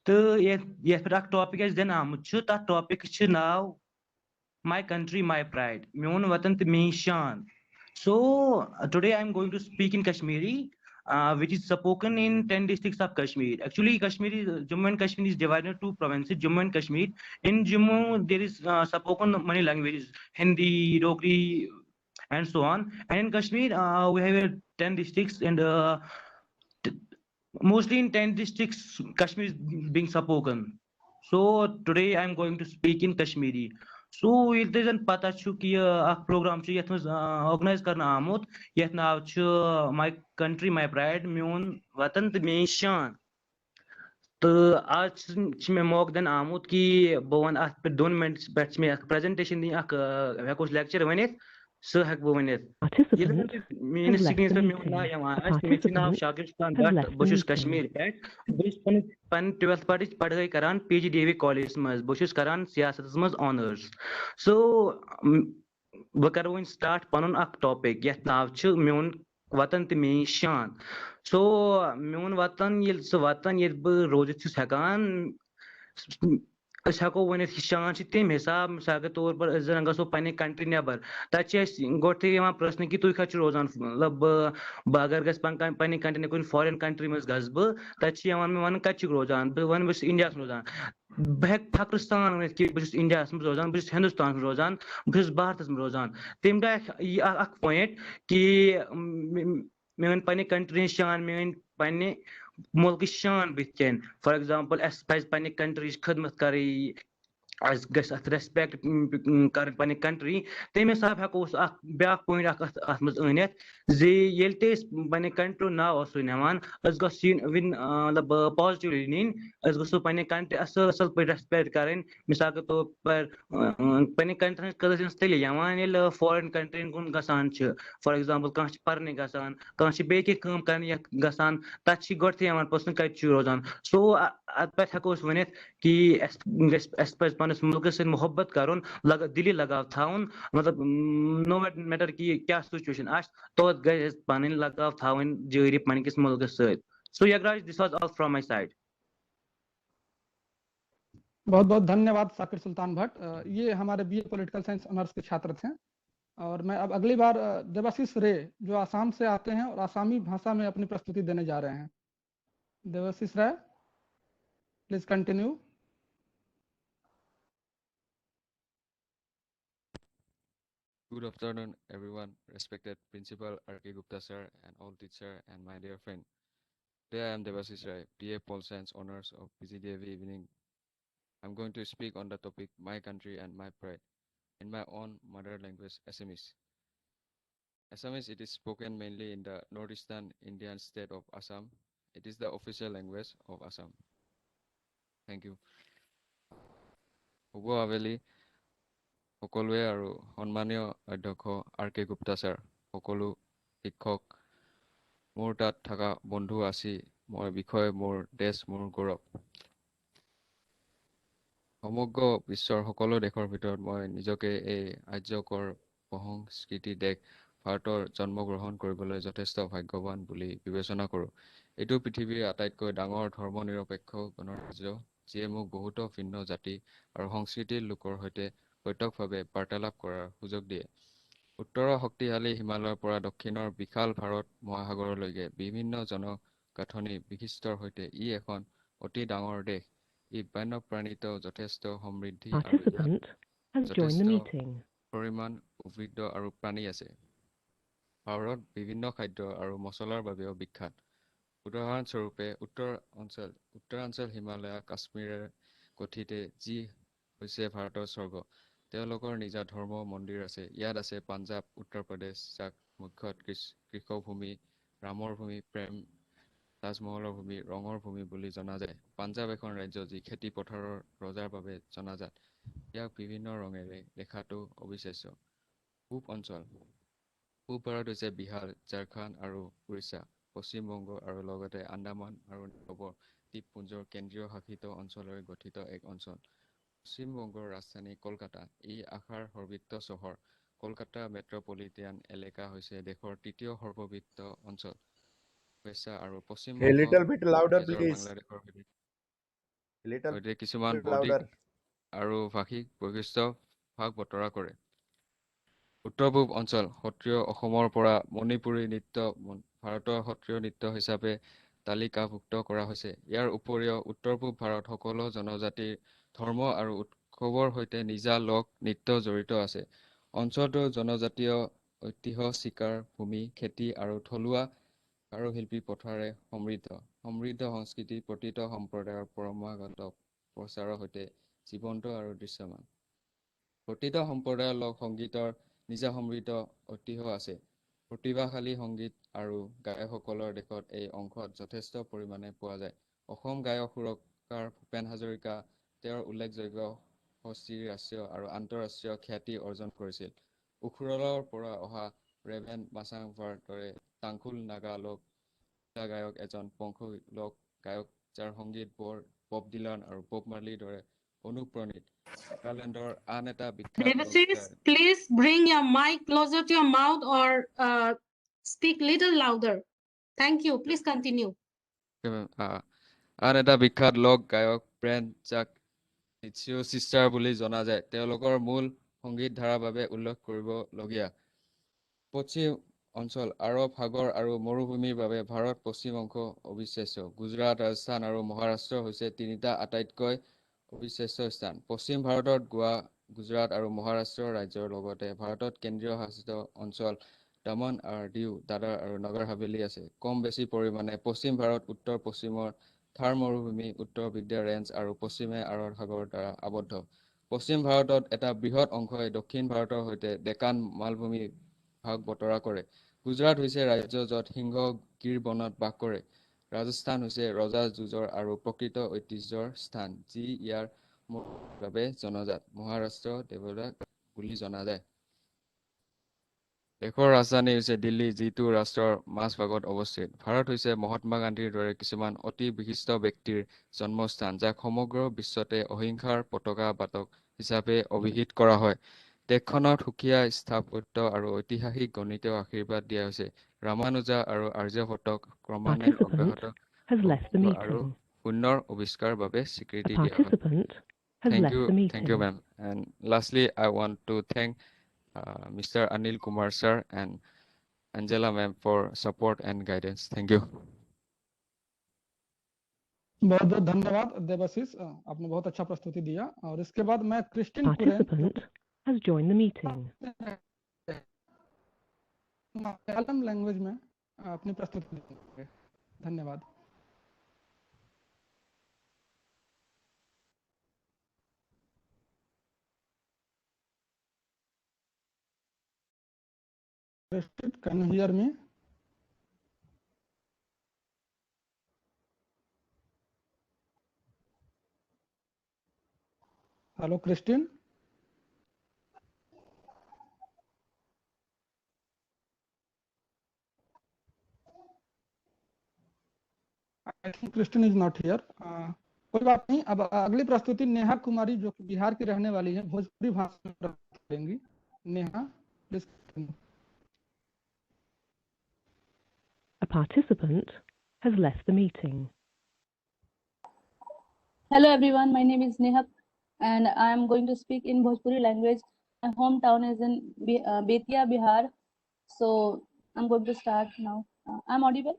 I: तो यथ पर टॉपिक अस दिन आमुत छु ता टॉपिक छु नाव My country, my pride. Meon watan te mein shan. So today I am going to speak in Kashmiri, which is spoken in 10 districts of Kashmir. Actually, Jammu and Kashmir is divided into two provinces, Jammu and Kashmir. In Jammu, there is spoken many languages, Hindi, Dogri, and so on. And in Kashmir, we have 10 districts, and t- mostly in 10 districts, Kashmir is being spoken. So today I am going to speak in Kashmiri. So it is पता छु कि अख programme छु यथ मज organise करना आमुत यथ नाव छु माय कंट्री माय प्राइड म्यून वतन त मे शान तो आज छु मे मौक दिन आमुत कि बवन अथ पे 2 मिनट पे मे अख प्रेजेंटेशन दी अख हेको लेक्चर वनित सो हेक बो वनित मेन स्क्रीन पे मे ना यवान मे छु नाव शाकिर खान भट्ट बशुस कश्मीर पे बस पन 12th पढ़ाई करान PGDAV कॉलेज मज बशुस करान सियासत मज ऑनर्स सो बह कर वन स्टार्ट पनुन अख टॉपिक यथ नाव छु मेन वतन त मे शान सो मेन वतन ये सो वतन ये बह रोजित छुस हेकान हको वन शान तम हिसाब मिसाल के तौर पर जन गो पे कंट्री नबर तक गोटे प्रश्न कि तुम कत रोजान मतलब बह अगर गस पे कंट्री कुन फॉरेन कंट्री मज गस बह तक मे वन कत रोजान बह वन बस इंडिया रोजान बह हेक फख्र सान वन कि बस इंडिया मज रोजान बस हिंदुस्तान रोजान बस भारत मज रोजान तम गई अख पॉइंट कि मे वन पे कंट्री शान मे वन पे मुल्क शान बुथ कन फॉर एग्जांपल अस पज पे कंट्री खदमत कर रेस्पेक्ट कर पे कंट्री तम हिसाब हेको ब्या पॉइंट अत मज अनित जे पे कंट्री नाव नान विन मतलब पॉजिटिवली नीन गो पे कंट्री असल असल पे रेस्पेक्ट कर मिसाल के तौर पर पे कंट्री कदर तेल फॉरेन कंट्रीन कुन गसान फॉर एग्जांपल कह पर्ने गसान कह बे कर गसान तथ गोडे प्रश्न कत रोजान सो अत पे हेको वनित कि पस मुल्क से मोहब्बत कर दिली लगाव थवन मतलब नो मैटर कि क्या सिचुएशन आ तोत गई पन लगाव थवन जारी पनकिस मुल्क सो यगराज this was all from my side
A: बहुत बहुत धन्यवाद साकिर सुल्तान भट्ट। ये हमारे BA पॉलिटिकल साइंस ऑनर्स के छात्र थे। और मैं अब अगली बार देवाशीष रे जो आसाम से आते हैं और आसामी भाषा में अपनी प्रस्तुति देने जा रहे हैं। देवाशीष रे, please continue.
J: Good afternoon, everyone. Respected Principal R.K. Gupta sir and all teacher and my dear friend. Today I am Devashish Rai, BA Pol Science Honors of PGDAV Evening. I'm going to speak on the topic My Country and My Pride in my own mother language, Assamese. Assamese, it is spoken mainly in the northeastern Indian state of Assam. It is the official language of Assam. Thank you. Hubo Aveli. সকলোৱে আৰু সন্মানীয় অধ্যক্ষ R.K. Gupta sir সকলো শিক্ষক মোৰ তাত থকা বন্ধু আছি মোৰ বিষয় মোৰ দেশ মোৰ গৌৰৱ সমগ্ৰ বিশ্বৰ সকলো দেশৰ ভিতৰত মই নিজকে এই আৰ্যকৰ সংস্কৃতি দেশ ভাৰতৰ জন্মগ্ৰহণ কৰিবলৈ যথেষ্ট ভাগ্যৱান বুলি বিবেচনা কৰোঁ এইটো পৃথিৱীৰ আটাইতকৈ ডাঙৰ ধৰ্মনিৰপেক্ষ গণৰাজ্য যিয়ে মোক বহুতো ভিন্ন জাতি আৰু সংস্কৃতিৰ লোকৰ সৈতে প্ৰত্যক্ষভাৱে বাৰ্তালাপ কৰাৰ সুযোগ দিয়ে উত্তৰৰ শক্তিশালী হিমালয়ৰ পৰা দক্ষিণৰ বিশাল ভাৰত মহাসাগৰলৈকে বিভিন্ন জনগাঁথনি বিশিষ্টৰ সৈতে ই এখন অতি ডাঙৰ দেশ ই বন্যপ্ৰাণীত যথেষ্ট সমৃদ্ধি আৰু যথেষ্ট পৰিমাণ উদ্ভিদ আৰু প্ৰাণী আছে ভাৰত বিভিন্ন খাদ্য আৰু মছলাৰ বাবেও বিখ্যাত উদাহৰণস্বৰূপে উত্তৰাঞ্চল হিমালয় কাশ্মীৰৰ গঠিতে যি হৈছে ভাৰতৰ স্বৰ্গ তেওঁলোকৰ নিজা ধৰ্ম মন্দিৰ আছে ইয়াত আছে পাঞ্জাব উত্তৰ প্ৰদেশ যাক মুখ্যত কৃষকভূমি ৰামৰ ভূমি প্ৰেম তাজমহলৰ ভূমি ৰঙৰ ভূমি বুলি জনা যায় পাঞ্জাব এখন ৰাজ্য যি খেতি পথাৰৰ ৰজাৰ বাবে জনাজাত ইয়াক বিভিন্ন ৰঙেৰে দেখাটো অবিশ্বাস্য পূব অঞ্চল পূব ভাৰত হৈছে বিহাৰ ঝাৰখণ্ড আৰু উৰিষ্যা পশ্চিম বংগ আৰু লগতে আন্দামান আৰু নিকোবৰ দ্বীপপুঞ্জৰ কেন্দ্ৰীয় শাসিত অঞ্চলৰে গঠিত এক অঞ্চল পশ্চিমবংগৰ ৰাজধানী কলকাতা। ই আশাৰ সৰ্ববৃহৎ চহৰ। কলকাতা মেট্ৰপলিটান এলেকা হৈছে দেশৰ তৃতীয় সৰ্ববৃহৎ অঞ্চল। পেছা আৰু
C: A
J: Paschimbanga
C: little bit louder,
J: ৰাজ্যৰ
C: please.
J: বাংলাদেশৰ
C: A little
J: সৈতে কিছুমান
C: bit
J: বৌদ্ধিক
C: louder.
J: আৰু ভাষিক বৈশিষ্ট্য ভাগ বতৰা কৰে। উত্তৰ-পূব অঞ্চল সত্ৰীয় অসমৰ পৰা মণিপুৰী নৃত্য ভাৰতৰ সত্ৰীয় নৃত্য হিচাপে তালিকাভুক্ত কৰা হৈছে। ইয়াৰ উপৰিও উত্তৰ-পূব ভাৰত সকলো জনজাতিৰ ধৰ্ম আৰু উৎসৱৰ সৈতে নিজা লোক নৃত্য জড়িত আছে। অঞ্চলটোৰ জনজাতীয় ঐতিহ্য চিকাৰ ভূমি খেতি আৰু থলুৱা কাৰুশিল্পী পথাৰে সমৃদ্ধ। সমৃদ্ধ সংস্কৃতি প্ৰতিটো সম্প্ৰদায়ৰ পৰম্পৰাগত প্ৰচাৰৰ সৈতে জীৱন্ত আৰু দৃশ্যমান। প্ৰতিটো সম্প্ৰদায়ৰ লোক সংগীতৰ নিজা সমৃদ্ধ ঐতিহ্য আছে। প্ৰতিভাশালী সংগীত আৰু গায়কসকলৰ দেশত এই অংশত যথেষ্ট পৰিমাণে পোৱা যায়। অসম গায়ক সুৰকাৰ ভূপেন হাজৰিকা তেওঁৰ উল্লেখযোগ্য হস্তীৰ ৰাষ্ট্ৰীয় আৰু আন্তঃৰাষ্ট্ৰীয় খ্যাতি অৰ্জন কৰিছিল। উখৰুলৰ পৰা অহা ৰেভেন মাছাংভাৰ দৰে তাংখুল নাগা লোক গায়ক এজন পংখু লোক গায়ক যাৰ সংগীত বব ডিলান আৰু বব মাৰ্লিৰ দৰে অনুপ্ৰাণিত। নাগালেণ্ডৰ আন এটা বিখ্যাত লোক
D: Devasis, please bring your mic closer to your mouth or speak little louder. Thank you. Please continue.
J: আন এটা বিখ্যাত লোক গায়ক ব্ৰেণ্ড যাক নিচিও চিষ্টাৰ বুলি জনা যায়। তেওঁলোকৰ মূল সংগীত ধাৰাৰ বাবে উল্লেখ কৰিবলগীয়া পশ্চিম অঞ্চল আৰৱ সাগৰ আৰু মৰুভূমিৰ বাবে ভাৰত পশ্চিম অংশ অবিশ্বাস্য। গুজৰাট ৰাজস্থান আৰু মহাৰাষ্ট্ৰ হৈছে তিনিটা আটাইতকৈ অবিশ্বাস্য স্থান। পশ্চিম ভাৰতত গোৱা গুজৰাট আৰু মহাৰাষ্ট্ৰ ৰাজ্যৰ লগতে ভাৰতত কেন্দ্ৰীয় শাসিত অঞ্চল দমন আৰু দিউ দাদৰ আৰু নগৰ হাভেলী আছে। কম বেছি পৰিমাণে পশ্চিম ভাৰত উত্তৰ পশ্চিমৰ থাৰ মৰুভূমি উত্তৰ বিদ্যা ৰেঞ্জ আৰু পশ্চিমে আৰৱ সাগৰৰ দ্বাৰা আবদ্ধ। পশ্চিম ভাৰতত এটা বৃহৎ অংশই দক্ষিণ ভাৰতৰ সৈতে ডেকান মালভূমি ভাগ বতৰা কৰে। গুজৰাট হৈছে ৰাজ্য য'ত সিংহ গিৰ বনত বাস কৰে। ৰাজস্থান হৈছে ৰজা যুঁজৰ আৰু প্ৰকৃত ঐতিহ্যৰ স্থান যি ইয়াৰ বাবে জনাজাত। মহাৰাষ্ট্ৰ দেৱদাস বুলি জনা যায়। দেশৰ ৰাজধানী হৈছে দিল্লী যিটো ৰাষ্ট্ৰৰ মাজভাগত অৱস্থিত। ভাৰত হৈছে মহাত্মা গান্ধীৰ দৰে কিছুমান অতি বিশিষ্ট ব্যক্তিৰ জন্মস্থান যাক সমগ্ৰ বিশ্বতে অহিংসাৰ পতাকা বাতক হিচাপে অভিহিত কৰা হয়। দেশখনত সুকীয়া স্থাপত্য আৰু ঐতিহাসিক গণিতীয় আশীৰ্বাদ দিয়া হৈছে। ৰামানুজা আৰু আৰ্যভট্টক ক্ৰমান্বয়ে অব্যাহত আৰু শূন্যৰ আৱিষ্কাৰ বাবে স্বীকৃতি দিয়া হয়। Thank you, ma'am. And lastly, I want to thank Mr. Anil Kumar sir and Angela ma'am for support and guidance. Thank you.
A: बहुत बहुत धन्यवाद देवाशीष, आपने बहुत अच्छा प्रस्तुति दिया। और इसके बाद मैं क्रिस्टिन मलयालम लैंग्वेज में अपनी प्रस्तुति देंगे। धन्यवाद। Can you hear me? Hello, Christine. I think Christine is not here. कोई बात नहीं। अब अगली प्रस्तुति नेहा कुमारी जो कि बिहार की रहने वाली है भोजपुरी भाषा में देंगी। Neha, please.
K: A participant has left the meeting.
L: Hello everyone, my name is Neha and I am going to speak in Bhojpuri language. My hometown is in Betia, Bihar. So I'm going to start now. I'm audible?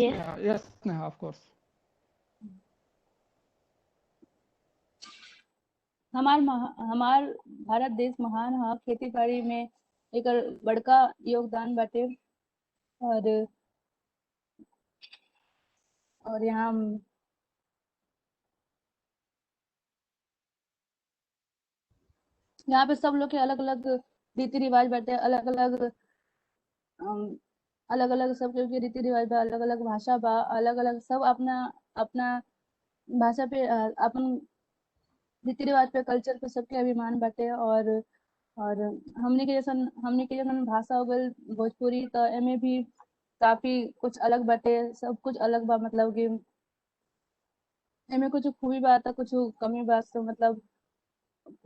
A: Yes. Yes, Neha, of course.
L: हमार भारत देश महान है, खेती बाड़ी में एक बड़का योगदान बाटे और यहाँ पे सब लोग के अलग अलग रीति रिवाज बाटे, अलग अलग सब के रीति रिवाज बा, अलग अलग भाषा बा, अलग अलग सब अपना अपना भाषा पे अपन रीति रिवाज पे कल्चर पे सबके अभिमान बाटे। और हमने के जैसन भाषा हो गई भोजपुरी, तो एमे भी काफी कुछ अलग बाटे, सब कुछ अलग बा। मतलब कि एमे कुछ खूबी बात है, कुछ कमी बात, तो मतलब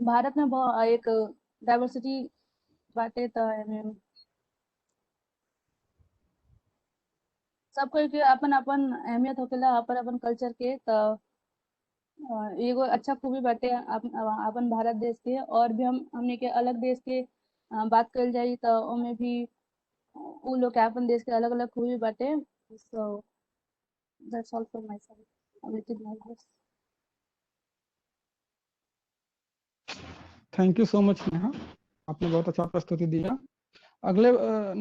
L: भारत में बहुत एक डाइवर्सिटी बाटे, तो एमे सब कोई के अपन अपन अहमियत होकेला, अपन अपन कल्चर के, तो एगो अच्छा खूबी बाटे अपन भारत देश के। और भी हमने के अलग देश के बात कल जाई तो ओमे भी उ लोग के अपन देश के अलग अलग खूबी बाटे। So that's all for my side. I will take my bus.
A: Thank you so much Neha, आपने बहुत अच्छा प्रस्तुति दिया। अगले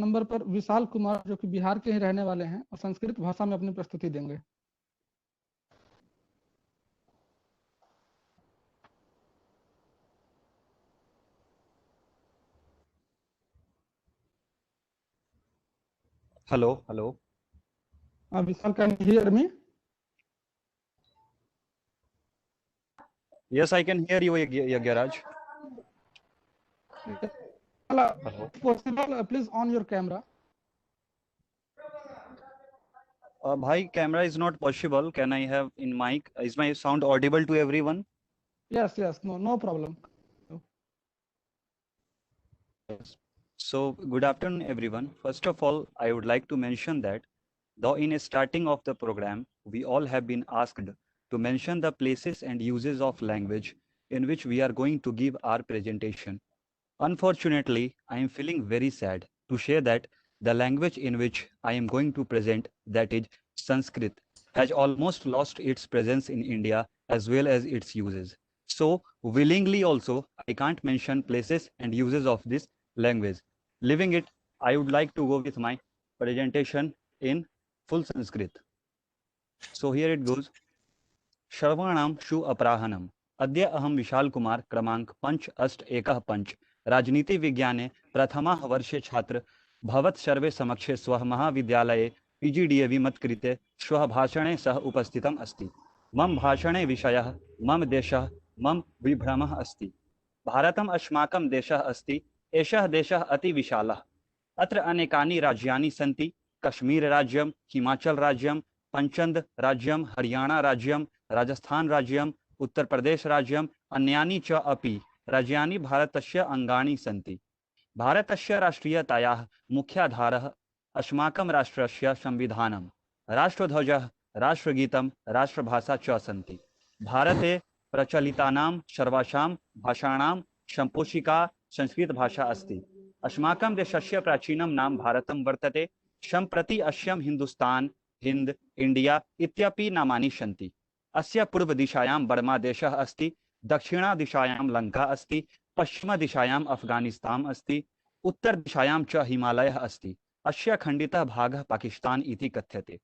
A: नंबर पर विशाल कुमार, जो कि बिहार के ही रहने वाले हैं और संस्कृत भाषा में अपनी प्रस्तुति देंगे।
M: Hello, hello.
A: Vishal, can you hear me?
M: Yes, I can hear you, Yagyaraj.
A: Hello. Possible, please on your camera.
M: Bhai, camera is not possible. Can I have in mic? Is my sound audible to everyone?
A: Yes, no problem.
M: Yes. So, good afternoon, everyone. First of all, I would like to mention that though in a starting of the program, we all have been asked to mention the places and uses of language in which we are going to give our presentation. Unfortunately, I am feeling very sad to share that the language in which I am going to present, that is Sanskrit, has almost lost its presence in India as well as its uses. So willingly also, I can't mention places and uses of this language. Leaving it, I would like to go with my presentation in full Sanskrit. So here it goes. Shravanam Shu Aprahanam. अद्य अहम विशाल कुमार क्रमांक 581 राजनीति विज्ञाने प्रथमः वर्षे छात्र भवत् सर्वे समक्षे स्वः महाविद्यालये PGDAV मत्कृते श्वः भाषणे सह उपस्थितम् अस्ति। मम भाषणे विषयः मम देशः मम विभ्रमः अस्ति। भारतम् अस्माकं देशः अस्ति। एषः देशः अति विशालः। अत्र अनेकानि राज्यानि सन्ति। कश्मीर राज्यं, हिमाचल राज्यं, पंचंद राज्यं, हरियाणा राज्यं, राजस्थान राज्यं, उत्तर प्रदेश राज्यं, अन्यानि च अपि राज्यानि भारतस्य अंगानि सन्ति। भारतस्य राष्ट्रीयतायाः मुख्याधारः अस्माकं राष्ट्रस्य संविधानं, राष्ट्रध्वजः, राष्ट्रगीतं, राष्ट्रभाषा च सन्ति। भारते प्रचलितानां सर्वासां भाषाणां सम्पोषिका संस्कृत भाषा अस्ति। अस्माकं देशस्य प्राचीनं नाम भारतं वर्तते। सम्प्रति अस्यां हिंदुस्तान, हिंद, इंडिया इत्यपि नामानि सन्ति। अस्य पूर्वदिशायां बर्मा देशः अस्ति, दक्षिणदिशायां लंका अस्ति, पश्चिमदिशायां अफगानिस्तान अस्ति, उत्तरदिशायां च हिमालयः अस्ति। अस्य खण्डितः भागः पाकिस्तान इति कथ्यते।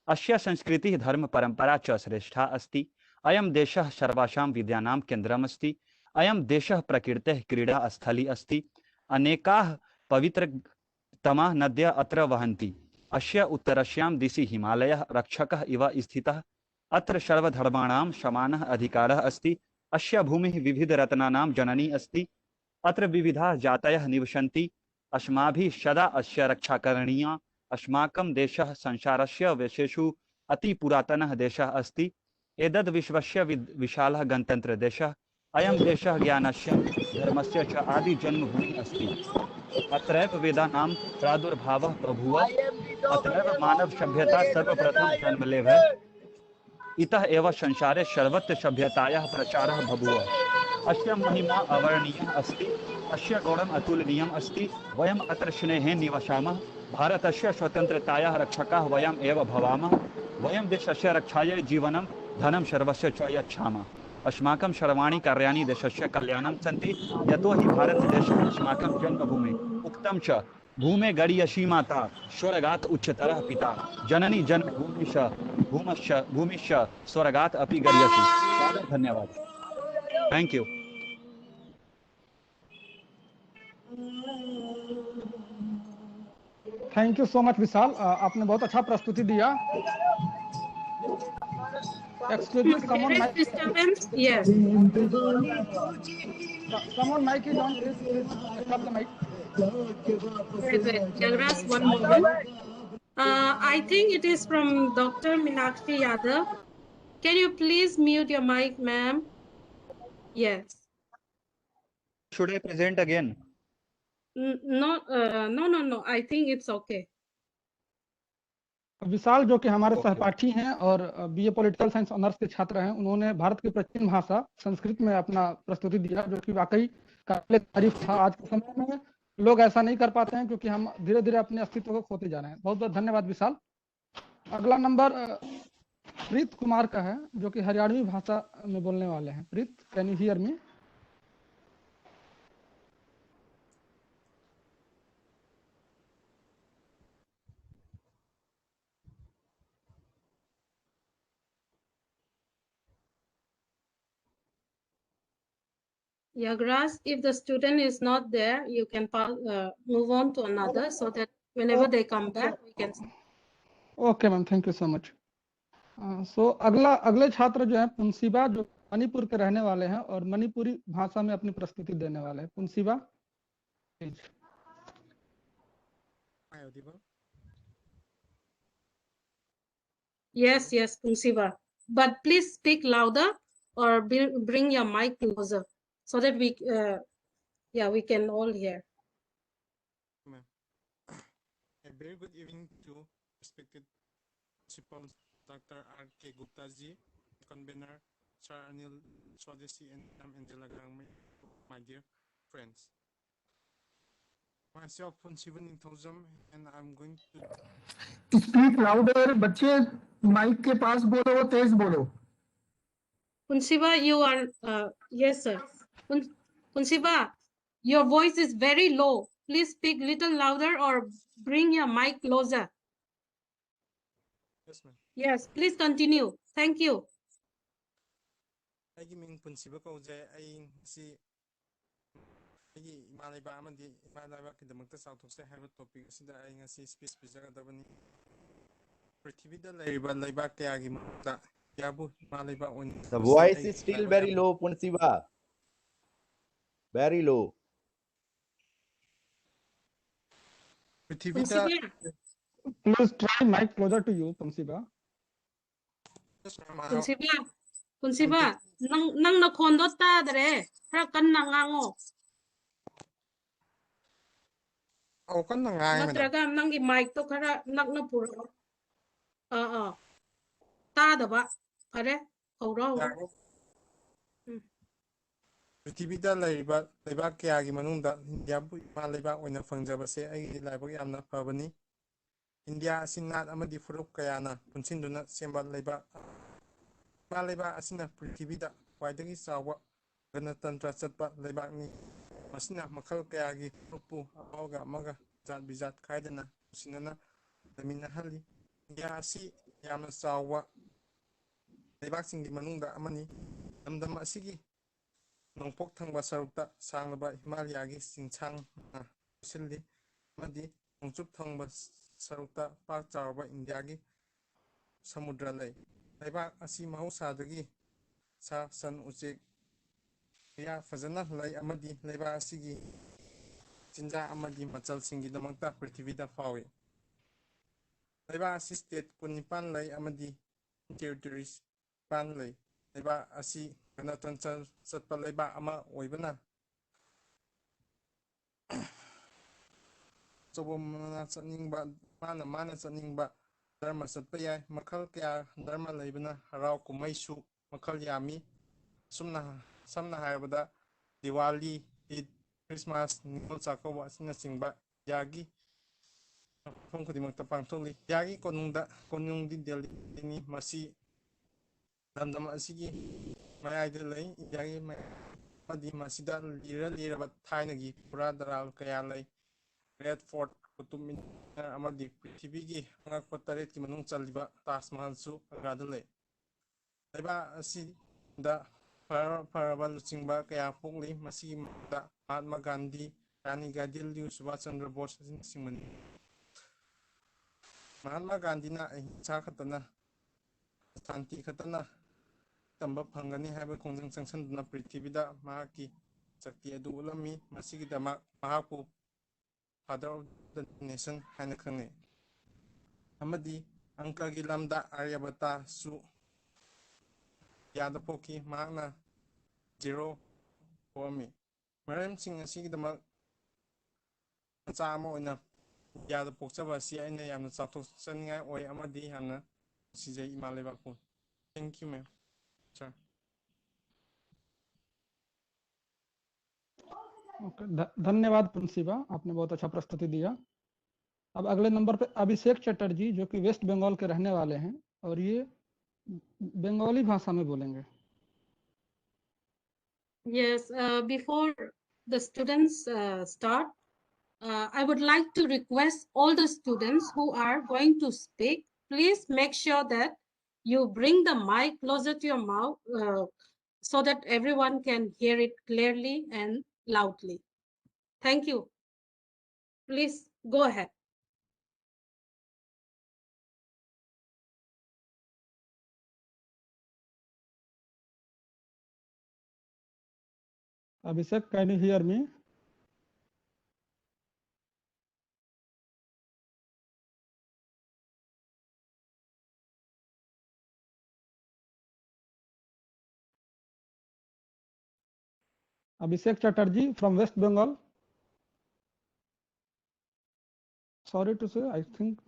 M: अस्य संस्कृतिः धर्म परंपरा च श्रेष्ठा अस्ति। अयं देशः सर्वासां विद्यानां केन्द्रम् अस्ति। अयं देशः प्रकृतेः क्रीडा स्थली अस्ति। अनेकाः पवित्रतमाः नद्यः अत्र वहन्ति। अस्य उत्तरस्यां दिशि हिमालयः रक्षकः इव स्थितः। अत्र सर्वधर्माणां समानः अधिकारः अस्ति। अस्य भूमिः विविधरत्नानां जननी अस्ति। अत्र विविधाः जातयः निवसन्ति। अस्माभिः सदा अस्य रक्षा करणीया। अस्माकं देशः संसारस्य विशेषु अति पुरातनः देशः अस्ति। एतद् विश्वस्य विशालः गणतन्त्रदेशः। अयं देशः ज्ञानस्य, धर्मस्य च आदि जन्मभूमिः अस्ति। अत्रैव वेदानां प्रादुर्भावः बभूव। अत्रैव मानव सभ्यता सर्वप्रथम जन्म लेभे। इतः एव संसारे सर्वत्र सभ्यतायाः प्रचारः बभूव। अस्य महिमा अवर्णीयः अस्ति। अस्य गौरवम् अतुलनीयम् अस्ति। वयम् अत्र स्नेहेन निवसामः। भारतस्य स्वतन्त्रतायाः रक्षकाः वयम् एव भवामः। वयं देशस्य रक्षायै जीवनं, धनं सर्वस्य च यच्छामः। अस्माकं सर्वाणि कार्याणि देशस्य कल्याणं सन्ति। यतो हि भारतदेशः अस्माकं जन्मभूमिः। उक्तं च भूमे गरीयसी माता, स्वर्गात् उच्चतरः पिता। जननी भूमिश्च स्वर्गात् अपि गरीयसी। धन्यवाद। Thank you.
A: Thank you so much Vishal, आपने बहुत अच्छा प्रस्तुति दिया। Excuse me, someone mic.
D: Yes.
A: Someone mic is on, please stop the mic.
D: Wait, Yagraj, one moment. I think it is from Dr. Meenakshi Yadav. Can you please mute your mic, ma'am? Yes.
M: Should I present again?
D: No. I think it's okay.
A: विशाल जो कि हमारे
M: Okay.
A: सहपाठी हैं और BA political science honours के छात्र हैं, उन्होंने भारत की प्राचीन भाषा संस्कृत में अपना प्रस्तुति दिया, जो कि वाकई काबिल तारीफ था। आज के समय में लोग ऐसा नहीं कर पाते हैं क्योंकि हम धीरे धीरे अपने अस्तित्व को खोते जा रहे हैं। बहुत बहुत धन्यवाद विशाल। अगला नंबर प्रीत कुमार का है, जो कि हरियाणवी भाषा में बोलने वाले हैं। Preet, can you hear me?
D: Yagras, if the student is not there, you can move on to another so that whenever they come back, we can.
A: Okay ma'am, thank you so much. So अगले छात्र जो है पुंसीबा, जो मणिपुर के रहने वाले हैं और मणिपुरी भाषा में अपनी प्रस्तुति देने वाले हैं। पुंसीबा, please.
D: Yes, Pungsiba. But please speak louder or bring your mic closer so that we can all hear.
N: A very good evening to respected principal Dr. R.K. Gupta ji, convener Sir Anil Swadesi, and Angela Grangme, my dear friends. Myself, Punsivan Inthozam, and I'm going to
F: speak louder. बच्चे mic के पास बोलो, तेज बोलो।
D: Punsiba, you are yes sir. Punsiba, your voice is very low. Please speak little louder or bring your mic closer.
N: Yes, ma'am.
D: Yes, please continue. Thank you.
N: I mean Punsiba ko jay ay si Malay ba amandi Malay ba kidamagta sa autos have a topic sida ay nga si space pizza dabani Prithivida layba layba kaya gimata yabu Malay ba on.
C: The voice is still very low, Punsiba. Very low.
N: Prithivida.
A: Please try mic closer to you, Punsiba.
D: Punsiba, nang nakondo ta dere, hara kan nangango.
N: Oh, kan nangango.
D: Natraga nang gi mic to kara nak na puro. Ta da ba, are, oro.
N: Prithivida layba kaya gi manungda yabu Malay oina fangjabase ay laibag yamna pabani. India asinat amadi furuk kayana punsinduna sembal layba Malay asina Prithivida waidagi sawa ganatantra chatpa laybakni masina makhal kayagi rupu awga maga zat bizat kaidana sinana lamina hali India asi yamna sawa laybak singgi manungda amani lamdam asigi nongpok thangba sarukta sanglaba Himalayagi sinchang silli amadi nongchup thangba sarukta pak chawba Indiagi samudra lay laybak asi mahausadagi sa san uchek ya fazana lay amadi laybak asigi chinja amadi machal singi damakta Prithivida fawi laybak asi state kunipan lay amadi territories pan lay laybak asi ganatantra satpa laybak ama oibana mana satningba mana satningba dharma satpa yai makhal kaya dharma laybana harau kumaisu makhal yami samna haibada Diwali, Eid, Christmas, Ningol Chakwa asina singba yagi phong khudimangta pangtholi yagi konungdi Delhi ni masi lamdam asigi mayai lay yagi madi masida lira thainagi pura daral kaya lay Red Fort Kutub Minar amadi Prithivigi angakpa taret ki manung chaliba Taj Mahal su agada lay layba asi da paraba luchingba kaya pokli masi da Mahatma Gandhi, Rani Gadil, Subhash Chandra Bose singmani Mahatma Gandhi na ahimsa khatana shanti khatana tamba phangani haiba khongjang changsanduna Prithivida mahaki shakti adu ulami masigi dama mahaku Father of the Nation haina khangai amadi angka gi lamda Aryabhata su ꯏꯟꯗꯤꯌꯥꯗ ꯄꯣꯛꯈꯤ ꯃꯍꯥꯛꯅ 0 ꯄꯣꯛꯑꯝꯃꯤ ꯃꯔꯝꯁꯤꯡ ꯑꯁꯤꯒꯤꯗꯃꯛ ꯃꯆꯥ ꯑꯃ ꯑꯣꯏꯅ ꯏꯟꯗꯤꯌꯥꯗ ꯄꯣꯛꯆꯕ ꯑꯁꯤ ꯑꯩꯅ ꯌꯥꯝꯅ ꯆꯥꯎꯊꯣꯛꯆꯅꯤꯡꯉꯥꯏ ꯑꯣꯏ ꯑꯃꯗꯤ ꯌꯥꯝꯅ ꯅꯨꯡꯁꯤꯖꯩ ꯏꯃꯥ ꯂꯩꯕꯥꯛꯄꯨ थैंक यू मैम सर
A: धन्यवाद प्रिंसिपा, आपने बहुत अच्छा प्रस्तुति दिया। अब अगले नंबर पे अभिषेक चटर्जी जो कि वेस्ट बंगाल के रहने वाले हैं और ये बंगाली भाषा में बोलेंगे।
D: Yes, before the students start, I would like to request all the students who are going to speak, please make sure that you bring the mic closer to your mouth so that everyone can hear it clearly and loudly. Thank you. Please go ahead.
A: Abhishek, can you hear me? Abhishek Chatterjee from West Bengal. Sorry to say, I think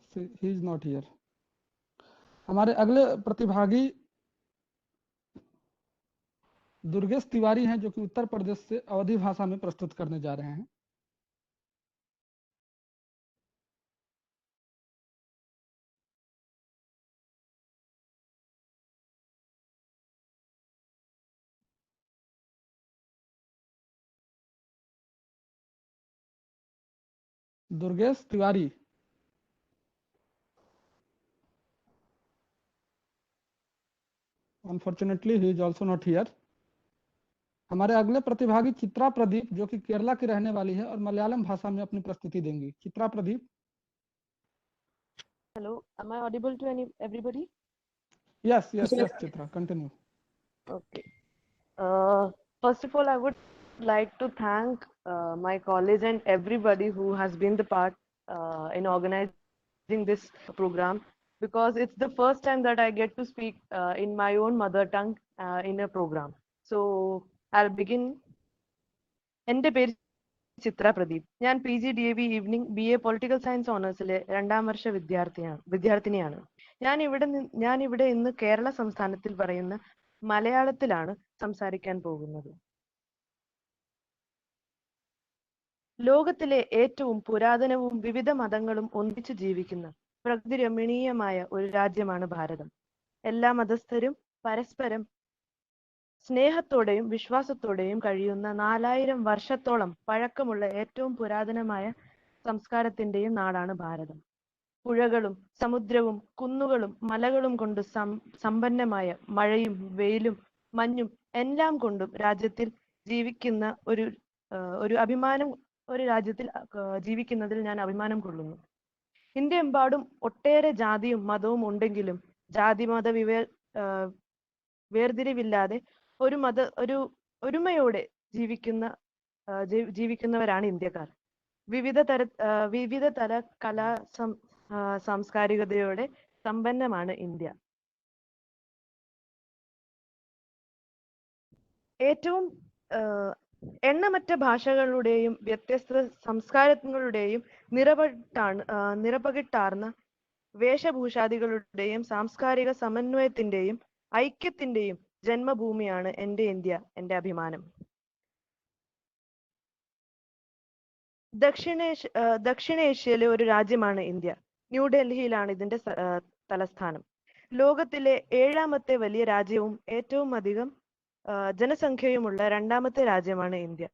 A: he is not here. हमारे अगले प्रतिभागी दुर्गेश तिवारी हैं जो कि उत्तर प्रदेश से अवधी भाषा में प्रस्तुत करने जा रहे हैं। Durgesh Tiwari. Unfortunately, he is also not here. हमारे अगले प्रतिभागी चित्रा प्रदीप जो कि केरला की रहने वाली है और मलयालम भाषा में अपनी प्रस्तुति देंगी। Chitra Pradeep.
O: Hello, am I audible to everybody?
A: Yes, Chitra, continue.
O: Okay. First of all, I would like to thank my college and everybody who has been the part in organizing this program, because it's the first time that I get to speak in my own mother tongue in a program. So I'll begin. എൻ്റെ പേര് ചിത്ര പ്രദീപ്. ഞാൻ PGDAV evening BA political science ഓണേഴ്സിലെ 2ാം വർഷ വിദ്യാർത്ഥിനിയാണ്. ഞാൻ ഇവിടെ ഇന്ന് കേരള സംസ്ഥാനത്തിൽ പറയുന്ന മലയാളത്തിലാണ് സംസാരിക്കാൻ പോകുന്നത്. ലോകത്തിലെ ഏറ്റവും പുരാതനവും വിവിധ മതങ്ങളും ഒന്നിച്ചു ജീവിക്കുന്ന പ്രകൃതി രമണീയമായ ഒരു രാജ്യമാണ് ഭാരതം. എല്ലാ മതസ്ഥരും പരസ്പരം സ്നേഹത്തോടെയും വിശ്വാസത്തോടെയും കഴിയുന്ന 4000 വർഷത്തോളം പഴക്കമുള്ള ഏറ്റവും പുരാതനമായ സംസ്കാരത്തിന്റെയും നാടാണ് ഭാരതം. പുഴകളും സമുദ്രവും കുന്നുകളും മലകളും കൊണ്ട് സമ്പന്നമായ മഴയും വെയിലും മഞ്ഞും എല്ലാം കൊണ്ടും രാജ്യത്തിൽ ജീവിക്കുന്ന ഒരു രാജ്യത്തിൽ ജീവിക്കുന്നതിൽ ഞാൻ അഭിമാനം കൊള്ളുന്നു. ഇന്ത്യയെമ്പാടും ഒട്ടേറെ ജാതിയും മതവും ഉണ്ടെങ്കിലും ജാതി മത വേർതിരിവില്ലാതെ ഒരുമയോടെ ജീവിക്കുന്നവരാണ് ഇന്ത്യക്കാർ. വിവിധ തര കലാ സാംസ്കാരികതയോടെ സമ്പന്നമാണ് ഇന്ത്യ. ഏറ്റവും എണ്ണമറ്റ ഭാഷകളുടെയും വ്യത്യസ്ത സംസ്കാരങ്ങളുടെയും നിറപകിട്ടാർന്ന വേഷഭൂഷാദികളുടെയും സാംസ്കാരിക സമന്വയത്തിന്റെയും ഐക്യത്തിന്റെയും ജന്മഭൂമിയാണ് എൻ്റെ ഇന്ത്യ, എൻ്റെ അഭിമാനം. ദക്ഷിണേഷ്യയിലെ ഒരു രാജ്യമാണ് ഇന്ത്യ. ന്യൂഡൽഹിയിലാണ് ഇതിന്റെ തലസ്ഥാനം. ലോകത്തിലെ 7ാമത്തെ വലിയ രാജ്യവും ഏറ്റവും അധികം ജനസംഖ്യയുമുള്ള 2ാമത്തെ രാജ്യമാണ് ഇന്ത്യ.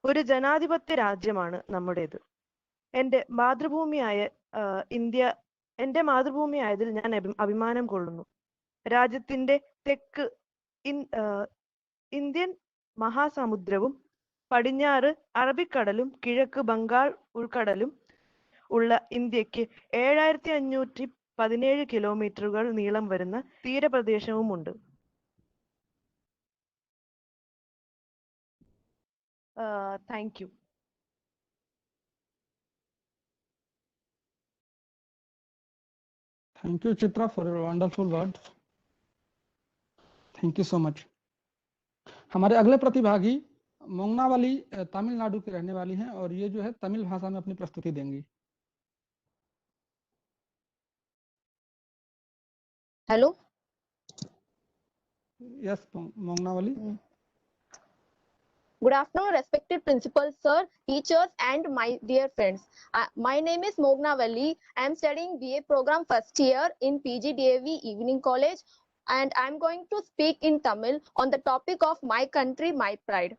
O: ഒരു ജനാധിപത്യ രാജ്യമാണ് നമ്മുടേത്. എൻ്റെ മാതൃഭൂമിയായതിൽ ഞാൻ അഭിമാനം കൊള്ളുന്നു. രാജ്യത്തിന്റെ തെക്ക് ഇന്ത്യൻ മഹാസമുദ്രവും പടിഞ്ഞാറ് അറബിക്കടലും കിഴക്ക് ബംഗാൾ ഉൾക്കടലും ഉള്ള ഇന്ത്യക്ക് 7517 കിലോമീറ്ററുകൾ നീളം വരുന്ന തീരപ്രദേശവുമുണ്ട്. Thank you.
A: Thank you, Chitra, for your wonderful words. Thank you so much. हमारे अगले प्रतिभागी मोंगनावली तमिलनाडु की रहने वाली हैं और ये जो है तमिल भाषा में अपनी प्रस्तुति देंगी।
P: हेलो,
A: यस मोंगनावली।
P: good afternoon, respected principal, sir, teachers, and my dear friends. My name is Mogna Valli. I am studying BA program first year in PGDAV Evening College, and I am going to speak in Tamil on the topic of my country, my pride.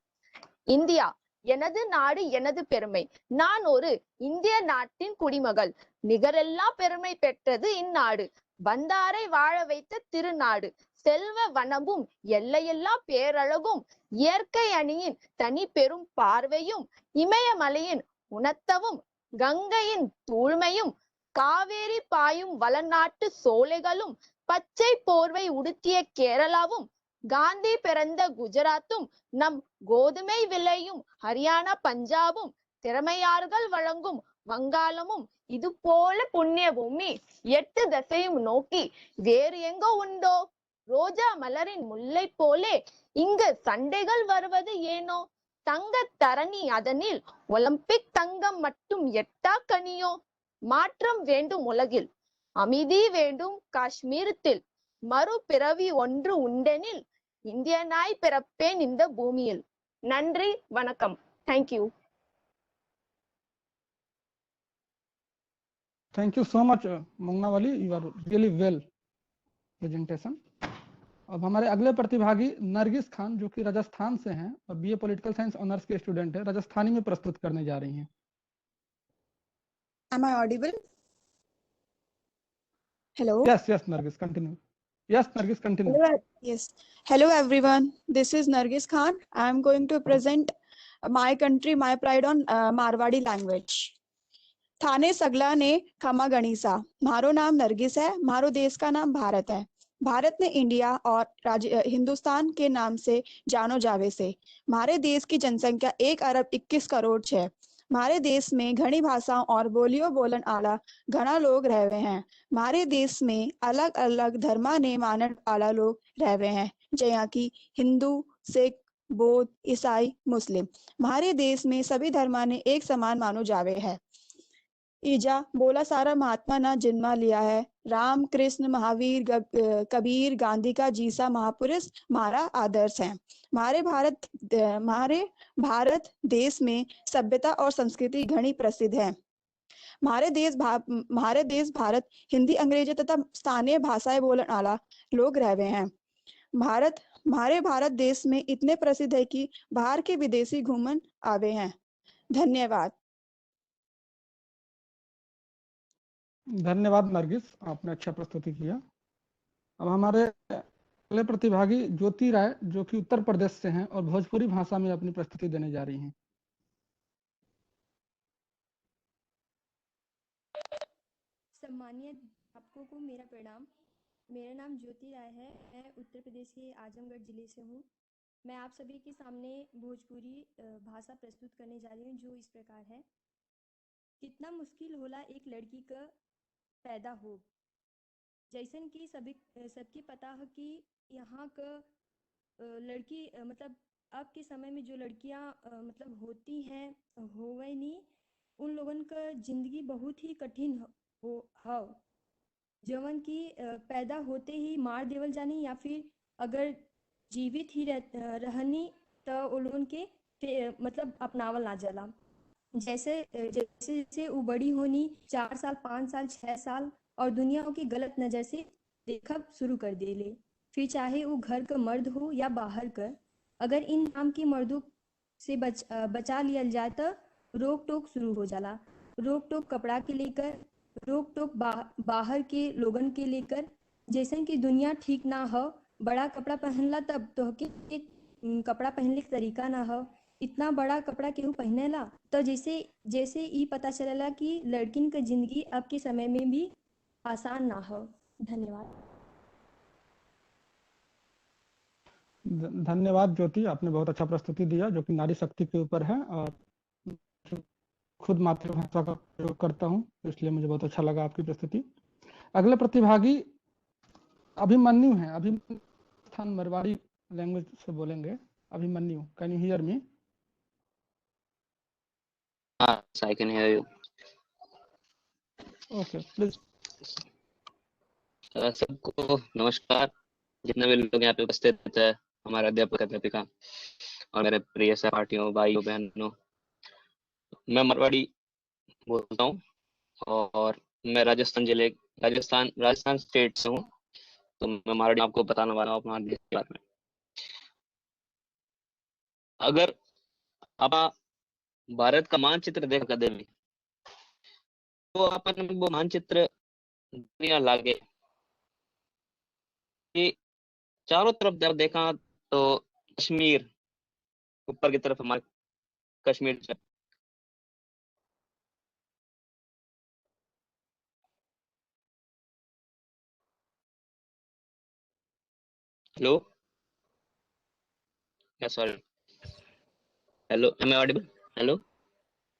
P: India எனது நாடு எனது பெருமை. நான் ஒரு இந்திய நாட்டின் குடிமகள். நிகரெல்லா பெருமை பெற்றது இந்நாடு. வந்தாரை வாழ வைத்த திருநாடு. செல்வ வனமும் எல்லையெல்லா பேரழகும் இயற்கை அணியின் தனி பெரும் பார்வையும் இமயமலையின் உணர்த்தவும் கங்கையின் தூய்மையும் காவேரி பாயும் வளநாட்டு சோலைகளும் பச்சை போர்வை உடுத்திய கேரளாவும் காந்தி பிறந்த குஜராத்தும் நம் கோதுமை விளையும் ஹரியானா பஞ்சாபும் திறமையார்கள் வழங்கும் வங்காளமும் இது போல புண்ணிய பூமி 8 திசையும் நோக்கி வேறு எங்கோ உண்டோ? ரோஜா மலரின் முல்லை போலே இங்கு சண்டைகள் வருவது ஏனோ? தங்க தரணி அதனில் ஒலிம்பிக் தங்கம் மட்டும் எட்டா கனியோ? மாற்றம் வேண்டும் உலகில், அமைதி வேண்டும் காஷ்மீரத்தில், மறுபிறவி ஒன்று உண்டெனில் இந்தியனாய் பிறப்பேன் இந்த பூமியில். நன்றி, வணக்கம். Thank you.
A: Thank you so much मोंगनावली, you are really well presentation. अब हमारे अगले प्रतिभागी नरगिस खान जो कि राजस्थान से हैं और बीए पॉलिटिकल साइंस ऑनर्स के स्टूडेंट है, राजस्थानी में प्रस्तुत करने जा रही हैं।
Q: Am I audible? Hello.
A: Yes, Nargis, continue. Yes, Nargis, continue.
Q: Hello, yes. Hello, everyone. This is Nargis Khan. I am going to present my country, my pride on Marwadi language. थाने सगला ने खमा गणिसा। मारो नाम नरगिस है, मारो देश का नाम भारत है। भारत ने इंडिया और हिंदुस्तान के नाम से जानो जावे से। हमारे देश की जनसंख्या 1 अरब 21 करोड़ है। हमारे देश में घनी भाषाओं और बोलियों बोलन आला घना लोग रहवे हैं। हमारे देश में अलग अलग धर्मा ने मानन आला लोग रहवे हैं, जैसे कि हिंदू, सिख, बौद्ध, ईसाई, मुस्लिम। हमारे देश में सभी धर्मा ने एक समान मानो जावे है। ईजा बोला सारा महात्मा ना जन्मा लिया है। राम, कृष्ण, महावीर, कबीर, गांधी का जीसा महापुरुष हमारा आदर्श है। हमारे भारत देश में सभ्यता और संस्कृति घनी प्रसिद्ध है। हमारे देश भारत हिंदी, अंग्रेजी तथा स्थानीय भाषाएं बोलने वाला लोग रहवे हैं। हमारे भारत देश में इतने प्रसिद्ध है कि बाहर के विदेशी घूमन आवे हैं। धन्यवाद।
A: धन्यवाद नरगिस, आपने अच्छा प्रस्तुति किया। अब हमारे अगले प्रतिभागी ज्योति राय जो कि उत्तर प्रदेश से हैं और भोजपुरी भाषा में अपनी प्रस्तुति देने जा रही हैं।
R: सम्मानीय अध्यापकों को मेरा प्रणाम। मेरा नाम ज्योति राय है। मैं उत्तर प्रदेश के आजमगढ़ जिले से हूँ। मैं आप सभी के सामने भोजपुरी भाषा प्रस्तुत करने जा रही हूँ, जो इस प्रकार है। कितना मुश्किल होला एक लड़की का पैदा हो। जैसन कि सबकी पता है कि यहाँ का लड़की मतलब अब के समय में जो लड़कियाँ मतलब होती हैं होवे नहीं, उन लोगन का जिंदगी बहुत ही कठिन हो जवन की पैदा होते ही मार देवल जानी या फिर अगर जीवित ही रहनी तो उन लोगन के मतलब अपनावल ना जाला। जैसे जैसे वो बड़ी होनी 4 साल 5 साल 6 साल और दुनिया की गलत नज़र से देखा शुरू कर दे ले। फिर चाहे वो घर का मर्द हो या बाहर का, अगर इन नाम की मर्दों से बचा लिया जाए तो रोक टोक शुरू हो जाला। रोक टोक कपड़ा के लेकर, रोक टोक बाहर के लोगन के लेकर। जैसे कि दुनिया ठीक ना हो, बड़ा कपड़ा पहनला तब तो के कपड़ा पहनने का तरीका ना हो। इतना बड़ा कपड़ा केहू पहनेला तो जैसे ये पता चलेला कि लड़किन का जिंदगी अब के समय में भी आसान ना हो। धन्यवाद।
A: धन्यवाद ज्योति, आपने बहुत अच्छा प्रस्तुति दिया जो कि नारी शक्ति के ऊपर है और खुद मातृभाषा का प्रयोग करता हूँ, इसलिए मुझे बहुत अच्छा लगा आपकी प्रस्तुति। अगले प्रतिभागी अभिमन्यु हैं। अभिमन्यु राजस्थान मरवाड़ी लैंग्वेज से बोलेंगे। Abhimanyu, can you hear me?
S: Yes, I can hear you.
A: Okay please.
S: सबको नमस्कार, जितने भी लोग यहाँ पे उपस्थित है, हमारे अध्यापक अध्यापिका और मेरे प्रिय सहपाठियों, भाइयों बहनों। मैं मरवाड़ी बोलता हूँ और मैं राजस्थान स्टेट से हूँ। तो मैं मराठी आपको बताने वाला हूँ अपना देश के बारे में। अगर आप भारत का मानचित्र देख कदे भी, तो अपन वो मानचित्र दुनिया लागे कि चारों तरफ जब देखा तो कश्मीर ऊपर की तरफ, हमारे कश्मीर से hello, sorry, hello, am I audible? Hello?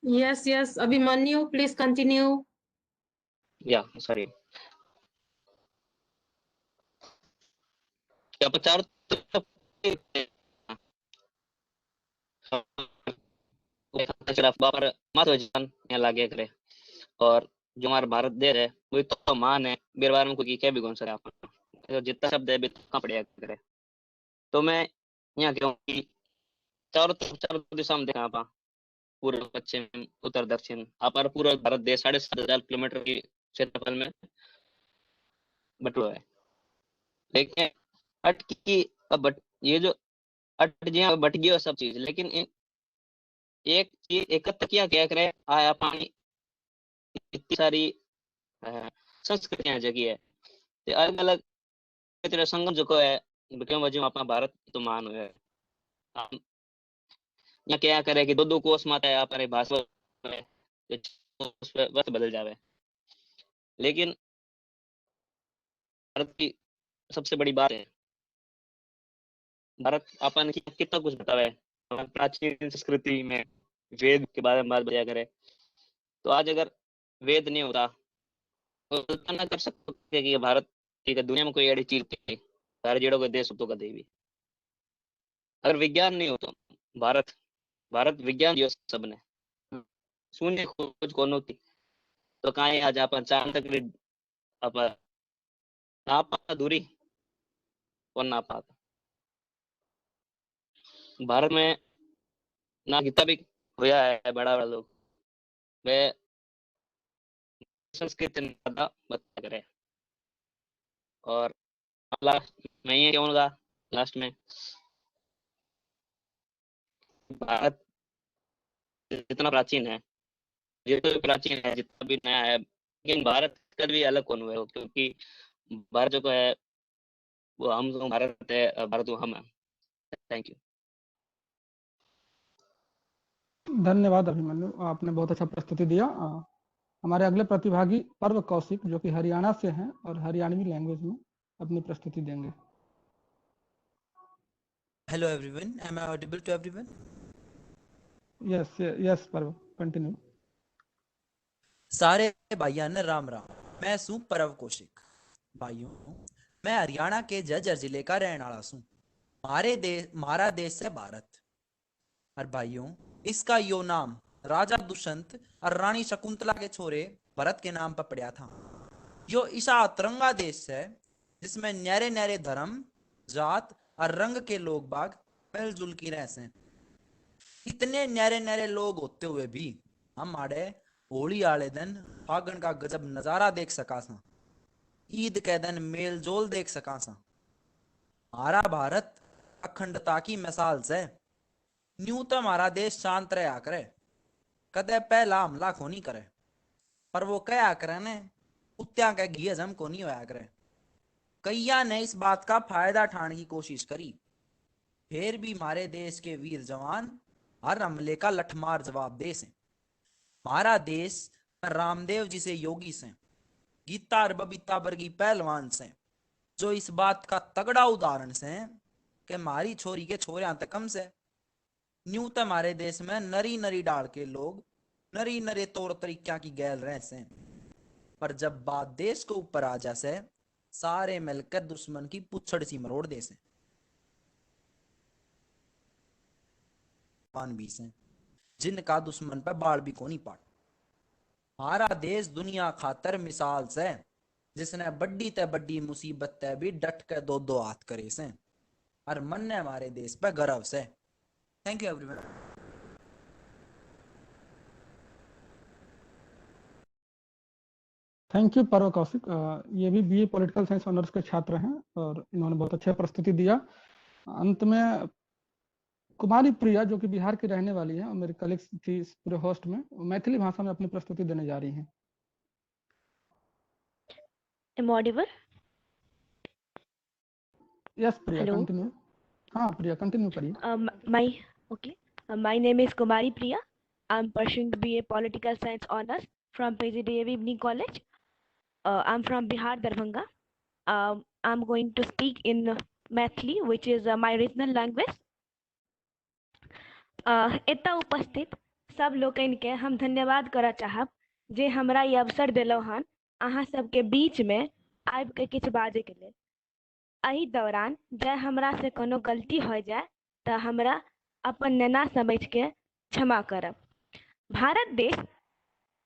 D: Yes, yes, Abhimanyu, please continue.
S: Yeah, sorry. क्या चारों तरफ पर मात्र यहाँ लागे करे, और जो हमारा भारत देश है वो तो मान है, मेरे बारे में कोई क्या भी कौन सा आप तो जितना शब्द है कहाँ पड़िया करे। तो मैं यहाँ कहूँ कि चारों दिशा में देखा आप, पूर्व पश्चिम उत्तर दक्षिण, हमारा पूरा भारत देश 7,500 किलोमीटर की क्षेत्रफल में बटा है। लेकिन अटकी अब ये जो अट गया बट गया सब चीज, लेकिन एक चीज एकत्र किया क्या करे आया पानी, इतनी सारी संस्कृतियां जगी है, अलग अलग तेरा संगम जो है क्यों वजह अपना भारत तो मान हुआ है। यहाँ क्या करे कि दो कोस माता है हमारे भाषा वक्त बदल जावे। लेकिन भारत की सबसे बड़ी बात है, भारत अपन कितना कुछ बतावे है, प्राचीन संस्कृति में वेद के बारे में बात बताया करे। तो आज अगर वेद नहीं होता तो कल्पना कर सकते कि भारत की दुनिया में कोई ऐसी चीज थी सारे जेड़ों के देश तो कदे भी। अगर विज्ञान नहीं हो तो भारत विज्ञान दियो सबने, शून्य खोज कौन होती तो कहीं आज अपन चांद तक अपन ना दूरी कौन ना पाता। भारत में ना कितना भी होया है बड़ा बड़ा लोग वे संस्कृति बता करे। और लास्ट मैं ये कहूँगा लास्ट में, भारत जितना प्राचीन है, जितना प्राचीन है, जितना भी नया है, लेकिन भारत का भी अलग कौन हुआ है, क्योंकि भारत जो है वो हम जो भारत है, भारत वो हम है। Thank you.
A: धन्यवाद अभिमन्यु, आपने बहुत अच्छा प्रस्तुति दिया। हमारे अगले प्रतिभागी पर्व कौशिक जो कि हरियाणा से हैं और हरियाणवी लैंग्वेज में अपनी प्रस्तुति देंगे।
T: Hello everyone, am I audible to everyone?
A: Yes, पर्व, कंटिन्यू।
T: सारे भाइयों ने राम राम, मैं सूं पर्व कौशिक। भाइयों, मैं हरियाणा के झज्जर जिले का रहने वाला सूं। मारा देश है भारत। और भाइयों, इसका यो नाम राजा दुष्यंत और रानी शकुंतला के छोरे भरत के नाम पर पड़ा था। यो ईसा तिरंगा देश है जिसमें न्यारे न्यारे धर्म, जात और रंग के लोग बाग मिलजुल की रहते हैं। इतने न्यारे न्यारे लोग होते हुए भी हमारे होली वाले दिन फागण का गजब नजारा देख सका सा, ईद के दिन मेल जोल देख सका सा। हमारा भारत अखंडता की मिसाल से न्यूनतम हमारा देश शांत रहा करे, कदे पहला हमला को नहीं करे, पर वो क्या करे ने कुत्तियां के घी हजम को नहीं होया करे। कईया ने इस बात का फायदा उठाने की कोशिश करी, फिर भी हमारे देश के वीर जवान हर हमले का लठमार जवाब दे से। हमारा देश रामदेव जी से योगी से, गीता और बबीता वर्गी पहलवान से, जो इस बात का तगड़ा उदाहरण से कि हमारी छोरी के छोरे तक कम से न्यूनतम हमारे देश में नरी नरी डाल के लोग नरी नरे तौर तरीका की गैल रहे से। पर जब बात देश को ऊपर आ जासे सारे मिलकर दुश्मन की पुछड़ सी मरोड़ दे से। जवान भी से जिनका दुश्मन पे बाढ़ भी कोनी पाट। हमारा देश दुनिया खातर मिसाल से जिसने बड्डी ते बड्डी मुसीबत ते भी डट के दो दो हाथ करे से और मन ने हमारे देश पे गर्व से। Thank you everyone.
A: Thank you पर्व कौशिक। ये भी बीए पॉलिटिकल साइंस ऑनर्स के छात्र हैं और इन्होंने बहुत अच्छा प्रस्तुति दिया। अंत में कुमारी प्रिया जो कि बिहार की रहने वाली है और मेरी कलीग्स थी इस पूरे होस्ट में, मैथिली भाषा में अपनी प्रस्तुति देने जा रही हैं।
B: Am I audible?
A: Yes Priya,
B: Hello.
A: Continue. हाँ प्रिया, कंटिन्यू करिए।
B: My name is Kumari Priya. I'm pursuing BA Political Science Honors from PGDAV Evening College. I'm from Bihar, Darbhanga. I'm going to speak in Maithili, which is my regional language. एतऽ उपस्थित सब लोकनि के हम धन्यवाद करऽ चाहब जे हमरा ई अवसर देलौ हन अहाँ सबके बीच में आबि के किछु बाजे के लेल। एहि दौरान जँ हमरा से कोनो गलती हो जाए तऽ हमरा अपन नेना समझ के क्षमा करब। भारत देश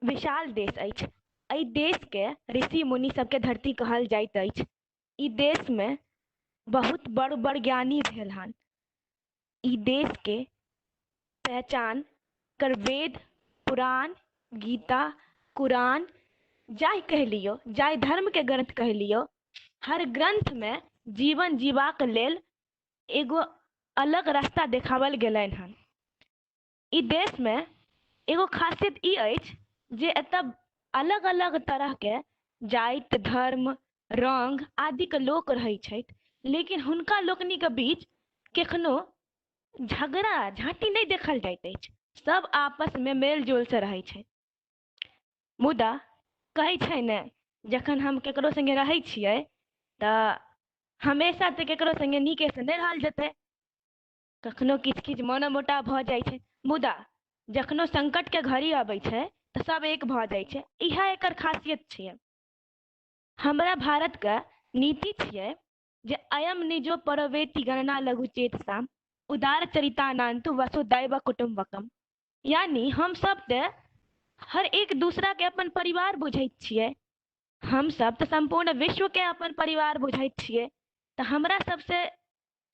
B: विशाल देश अछि। एहि देश के ऋषि मुनि सबके धरती कहल जाइत अछि। ई देश में बहुत बड़ बड़ ज्ञानी भेल हन। ई देश के पहचान कर वेद, पुराण, गीता, कुरान जाहि कह लियो, जाहि धर्म के ग्रंथ कह लियो, हर ग्रंथ में जीवन जीवाक लेल एगो अलग रास्ता देखावल गेलनि हन। ई देश में एगो खासियत ई अछि जे एतऽ अलग अलग तरह के जाति, धर्म, रंग आदि के लोक रहै छथि, लेकिन हुनका लोकनि के बीच केखनो झगड़ा झाँटी नहीं देखल जाइत अछि। सब आपस में मेल जोल से रहै छै। मुदा कहै छै ने, जखन हम केकरो संगे रहै छियै तऽ हमेशा तऽ केकरो संगे नीके से नहीं रहल जेतै, कखनो किछ किछ मनोमोटाव भऽ जाइ छै। मुदा जखनो संकट के घड़ी अबै छै तऽ सब एक भऽ जाइ छै। इएह एकर खासियत छियै। हमरा भारत का नीति छियै जे अयम निजो परवेति गणना लघु चेतसाम उदार चरितानांतु वसुदैव कुटुम्बकम। यानी हम सब ते हर एक दूसरा के अपन परिवार बुझैत छियै। हम सब तो संपूर्ण विश्व के अपन परिवार बुझैत छियै। तऽ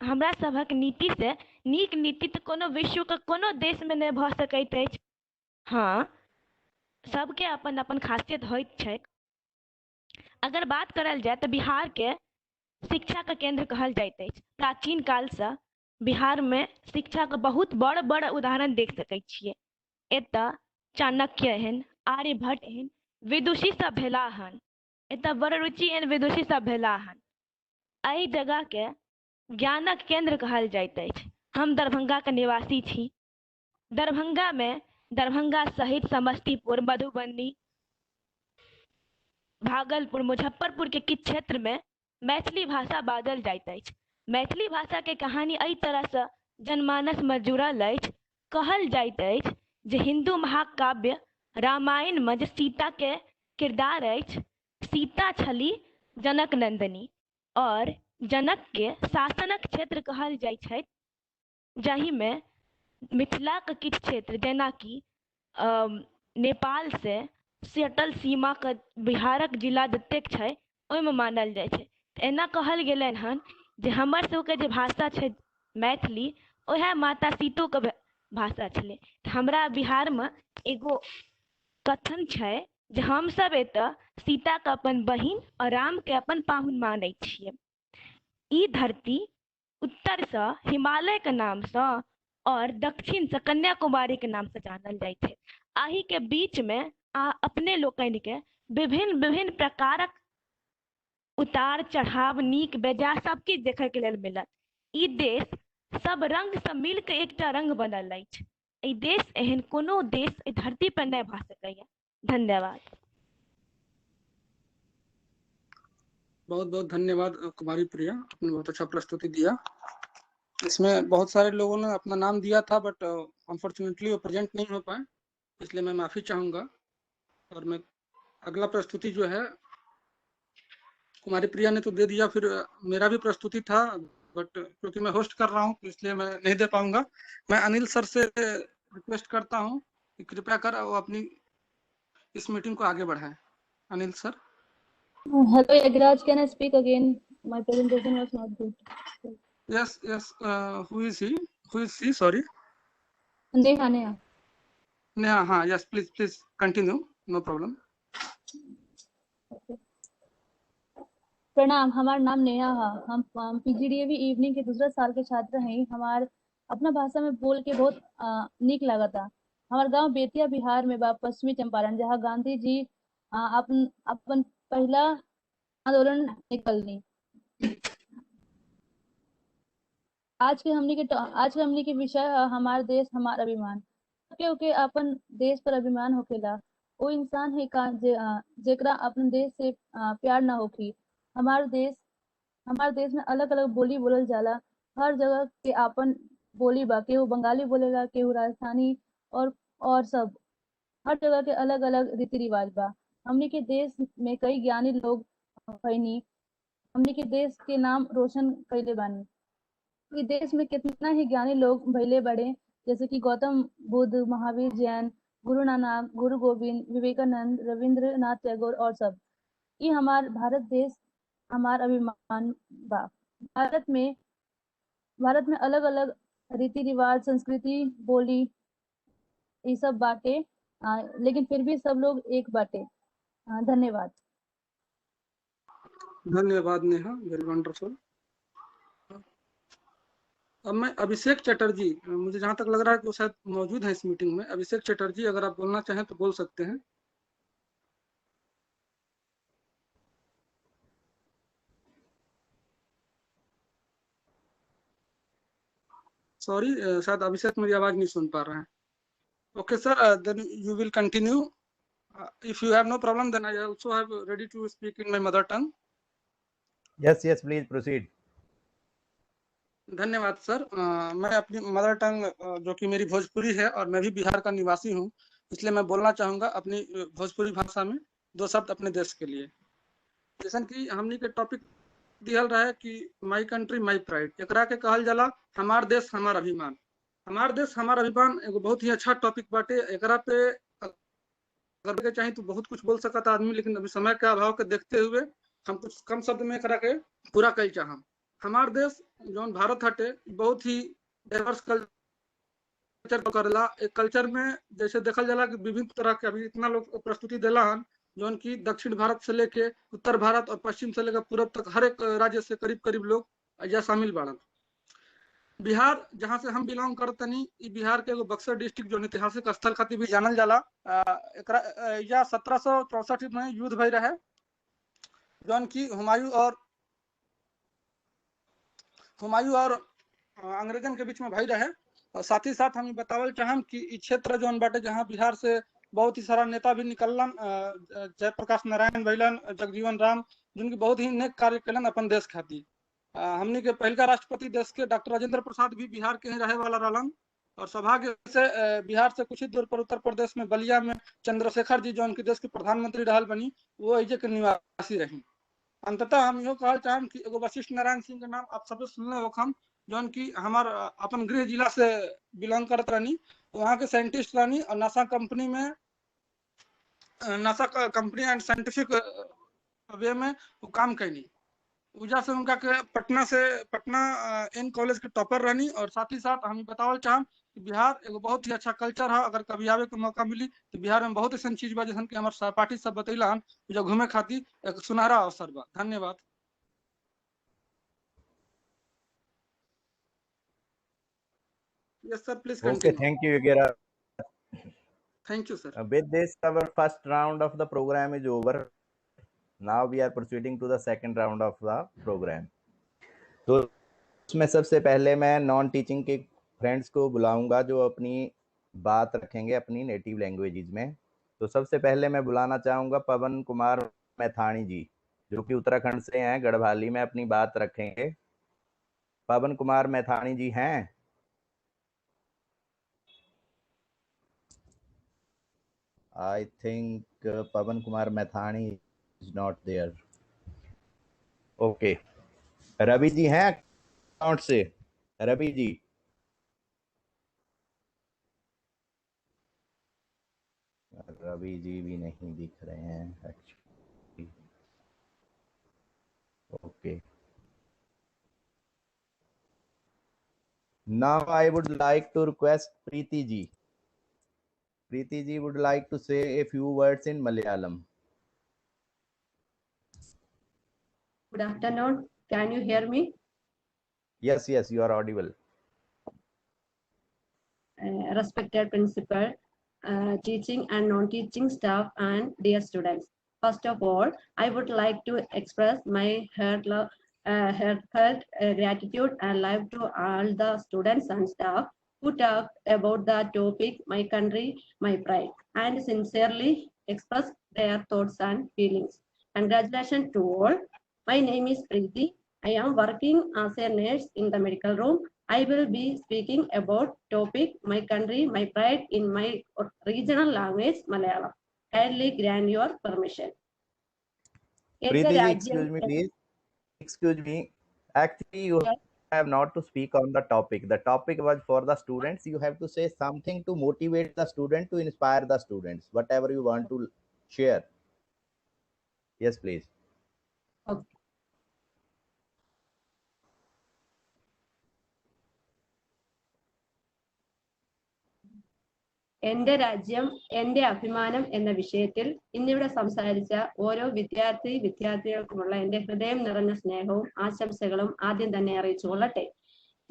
B: हमरा सभक नीति से नीक नीति तऽ कोनो विश्व के कोनो देश में नहीं भऽ सकैत अछि। हाँ, सबके अपन अपन खासियत होइत छैक। अगर बात करल जाए तऽ बिहार के शिक्षा का केंद्र कहल जाइत अछि। प्राचीन काल से बिहार में शिक्षा के बहुत बड़ बड़ उदाहरण देख सकै छियै। एतऽ चाणक्य एहन, आर्यभट्ट एहन विदुषी सब भेला हन। एतऽ वररुचि एहन विदुषी सब भेला हन। एहि जगह के ज्ञानक केंद्र कहल जाइत अछि। हम दरभंगा के निवासी छी। दरभंगा में दरभंगा सहित समस्तीपुर, मधुबनी, भागलपुर, मुजफ्फरपुर के किछु क्षेत्र में मैथिली भाषा बाजल जाइत अछि। मैथिली भाषा के कहानी एहि तरह से जनमानस में जुड़ल अछि। कहल जाइत अछि जे हिंदू महाकाव्य रामायण में जे सीता के किरदार अछि, सीता छली जनक नंदिनी और जनक के शासनक क्षेत्र कहल जाइत छै, जाहि में मिथिला के किछु क्षेत्र जेना कि नेपाल से सटल सीमा के बिहारक जिला जतेक छै ओहिमे मानल जाइ छै। एना कहल गेलनि हन जे हमर सबके जे भाषा छै मैथिली, ओहे माता सीतो के भाषा छलै। तऽ हमरा बिहार में एगो कथन छै जे हम सब एतऽ सीता के अपन बहिन और राम के अपन पाहुन मानै छियै। ई धरती उत्तर से हिमालय के नाम से और दक्षिण से कन्याकुमारी के नाम से जानल जाइ छै। आही के बीच में अपने लोकनि के विभिन्न विभिन्न प्रकारक उतार चढ़ाव, नीक बेजाय सब किछु देखे के लेल मिलत। ई देश सब रंग से मिल के एकटा रंग बनल अछि। ई देश एहन कोनो देश ई धरती पर नहीं भऽ सकैया। धन्यवाद।
A: बहुत बहुत धन्यवाद कुमारी प्रिया, आपने बहुत अच्छा प्रस्तुति दिया। इसमें बहुत सारे लोगों ने अपना नाम दिया था बट अनफॉर्चुनेटली वो प्रेजेंट नहीं हो पाए, इसलिए मैं माफी चाहूंगा। और मैं अगला प्रस्तुति जो है कुमारी प्रिया ने तो दे दिया, फिर मेरा भी प्रस्तुति था बट क्योंकि मैं होस्ट कर रहा हूँ तो इसलिए मैं नहीं दे पाऊंगा। मैं अनिल सर से रिक्वेस्ट करता हूँ कि कृपया कर वो अपनी इस मीटिंग को आगे बढ़ाएं। Anil sir.
L: Hello, Yagraj. Can I speak again? My presentation was not good.
A: Yes, yes. Who is he? Who is she? Sorry.
L: Neha, Neha.
A: Neha. हाँ. Yes, please continue. No problem.
L: प्रणाम, हमारा नाम नेहा है। हम पीजीडीएवी इवनिंग के दूसरा साल के छात्र हैं। हमार अपना भाषा में बोल के बहुत नीक लगा था। हमार गांव बेतिया बिहार में बा, पश्चिमी चंपारण, जहाँ गांधी जी अपन पहला आंदोलन निकलनी। आज के हमनी के विषय है हमार देश हमार अभिमान। क्योंकि अपन देश पर अभिमान होखेला वो इंसान है का जेकरा अपन देश से प्यार ना होखी। हमार देश में अलग अलग बोली बोलल जाला। हर जगह के आपन बोली बा, केहू बंगाली बोलेला, केहू राजस्थानी और सब हर जगह के अलग अलग रीति रिवाज बा। हमनी के देश में कई ज्ञानी लोग भइनी, हमनी के देश के नाम रोशन कैले बानी। ये देश में कितना ही ज्ञानी लोग भइले बड़े, जैसे कि गौतम बुद्ध, महावीर जैन, गुरु नानक, गुरु गोविंद, विवेकानंद, रविंद्रनाथ टैगोर और सब। ये हमार भारत देश हमार अभिमान बा। भारत में अलग अलग रीति रिवाज, संस्कृति, बोली ये सब बाटे, लेकिन फिर भी सब लोग एक बाटे। धन्यवाद।
A: धन्यवाद नेहा, वेरी वंडरफुल। अब मैं अभिषेक चटर्जी, मुझे जहां तक लग रहा है कि वो शायद मौजूद है इस मीटिंग में। अभिषेक चटर्जी, अगर आप बोलना चाहें तो बोल सकते हैं। सॉरी, शायद अभिषेक मेरी आवाज नहीं सुन पा रहे हैं। Okay sir, then you will continue. If you have no problem, then I also have ready to speak in my mother tongue.
C: Yes, please proceed.
A: धन्यवाद सर। मैं अपनी मदर टंग जो कि मेरी भोजपुरी है और मैं भी बिहार का निवासी हूँ, इसलिए मैं बोलना चाहूँगा अपनी भोजपुरी भाषा में दो शब्द अपने देश के लिए। जैसा कि हमने के टॉपिक दिहल रहा है कि माई कंट्री माई प्राइड, एकरा के कहल जाला हमार देश हमार अभिमान। हमार देश हमार अभिमान एगो बहुत ही अच्छा टॉपिक बाटे। एकरा पे अगर के चाहे तो बहुत कुछ बोल सकता आदमी, लेकिन अभी समय के अभाव के देखते हुए हम कुछ कम शब्द में करा के पूरा कल चाहम। हमार देश जौन भारत हटे बहुत ही डाइवर्स कल्चर करेला। एक कल्चर में जैसे देखल जाला कि विभिन्न तरह के अभी इतना लोग प्रस्तुति देला हन, जौन की दक्षिण भारत से लेके उत्तर भारत और पश्चिम से लेकर पूर्व तक हर एक राज्य से करीब करीब लोग या शामिल बाड़न। बिहार जहाँ से हम बिलोंग करतनी, बिहार के एगो बक्सर डिस्ट्रिक्ट जो ऐतिहासिक स्थल खातिर भी जानल जाला। या 1764 में युद्ध भई रहे, जौन की हुमायूं और अंग्रेजन के बीच में भई रहे। और साथ ही साथ हम बतावल चाहम कि इस क्षेत्र जौन बाटे जहाँ बिहार से बहुत ही सारा नेता भी निकलन, जयप्रकाश नारायण भइलन, जगजीवन राम, जिनकी बहुत ही नेक कार्य कलन अपन देश खातिर। हमने के पहल का राष्ट्रपति देश के डॉक्टर राजेंद्र प्रसाद भी बिहार के ही रहे वाला रहलन। और सौभाग्य से बिहार से कुछ ही दूर पर उत्तर प्रदेश में बलिया में चंद्रशेखर जी, जो उनके देश के प्रधानमंत्री रहल बनी, वो ऐजे के निवासी रही। अंततः हम यो कहल चाहम कि एगो वशिष्ठ नारायण सिंह के नाम आप सब सुनले होखम, जौन की हमार अपन गृह जिला से बिलोंग करत रहनी। वहाँ के साइंटिस्ट रहनी और NASA company and scientific way में वो काम कैनी। वजह से उनका के पटना इन कॉलेज के टॉपर रहनी। और साथ ही साथ हम बतावल चाहम कि बिहार एगो बहुत ही अच्छा कल्चर है। अगर कभी आवे के मौका मिली तो बिहार में बहुत ऐसा चीज बा जैसे कि हमारे सहपाठी सब बतैला हन, जो घूमे खातिर एक सुनहरा अवसर बा। धन्यवाद। Yes sir, please continue.
C: Okay, thank you Yagira.
A: Thank you sir.
C: With this, our first round of the program is over. Now we are proceeding to the second round of the program. तो उसमें सबसे पहले मैं non teaching के friends को बुलाऊंगा जो अपनी बात रखेंगे अपनी नेटिव लैंग्वेजेस में। तो सबसे पहले मैं बुलाना चाहूँगा पवन कुमार मैथानी जी, जो कि उत्तराखंड से हैं, गढ़वाली में अपनी बात रखेंगे। पवन कुमार मैथानी जी हैं? I think Pavan Kumar Mathani is not there. Okay. Ravi ji हैं? अकाउंट से रवि जी। रवि जी भी नहीं दिख रहे हैं actually. Okay, now I would like to request Preeti ji. Preeti ji would like to say a few words in Malayalam.
U: Good afternoon. Can you hear me?
C: Yes, yes, you are audible.
U: Respected principal, teaching and non-teaching staff, and dear students. First of all, I would like to express my heartfelt gratitude and love to all the students and staff who talked about the topic "My Country, My Pride" and sincerely expressed their thoughts and feelings. Congratulations to all. My name is Preeti. I am working as a nurse in the medical room. I will be speaking about topic "My Country, My Pride" in my regional language, Malayalam. Kindly grant your permission.
C: Preeti ji, excuse me, please. Excuse me. Actually, you have not to speak on the topic. The topic was for the students. You have to say something to motivate the student, to inspire the students, whatever you want to share. Yes, please.
U: Okay. എന്റെ രാജ്യം എന്റെ അഭിമാനം എന്ന വിഷയത്തിൽ ഇന്നിവിടെ സംസാരിച്ച ഓരോ വിദ്യാർത്ഥികൾക്കുമുള്ള എന്റെ ഹൃദയം നിറഞ്ഞ സ്നേഹവും ആശംസകളും ആദ്യം തന്നെ അറിയിച്ചു കൊള്ളട്ടെ.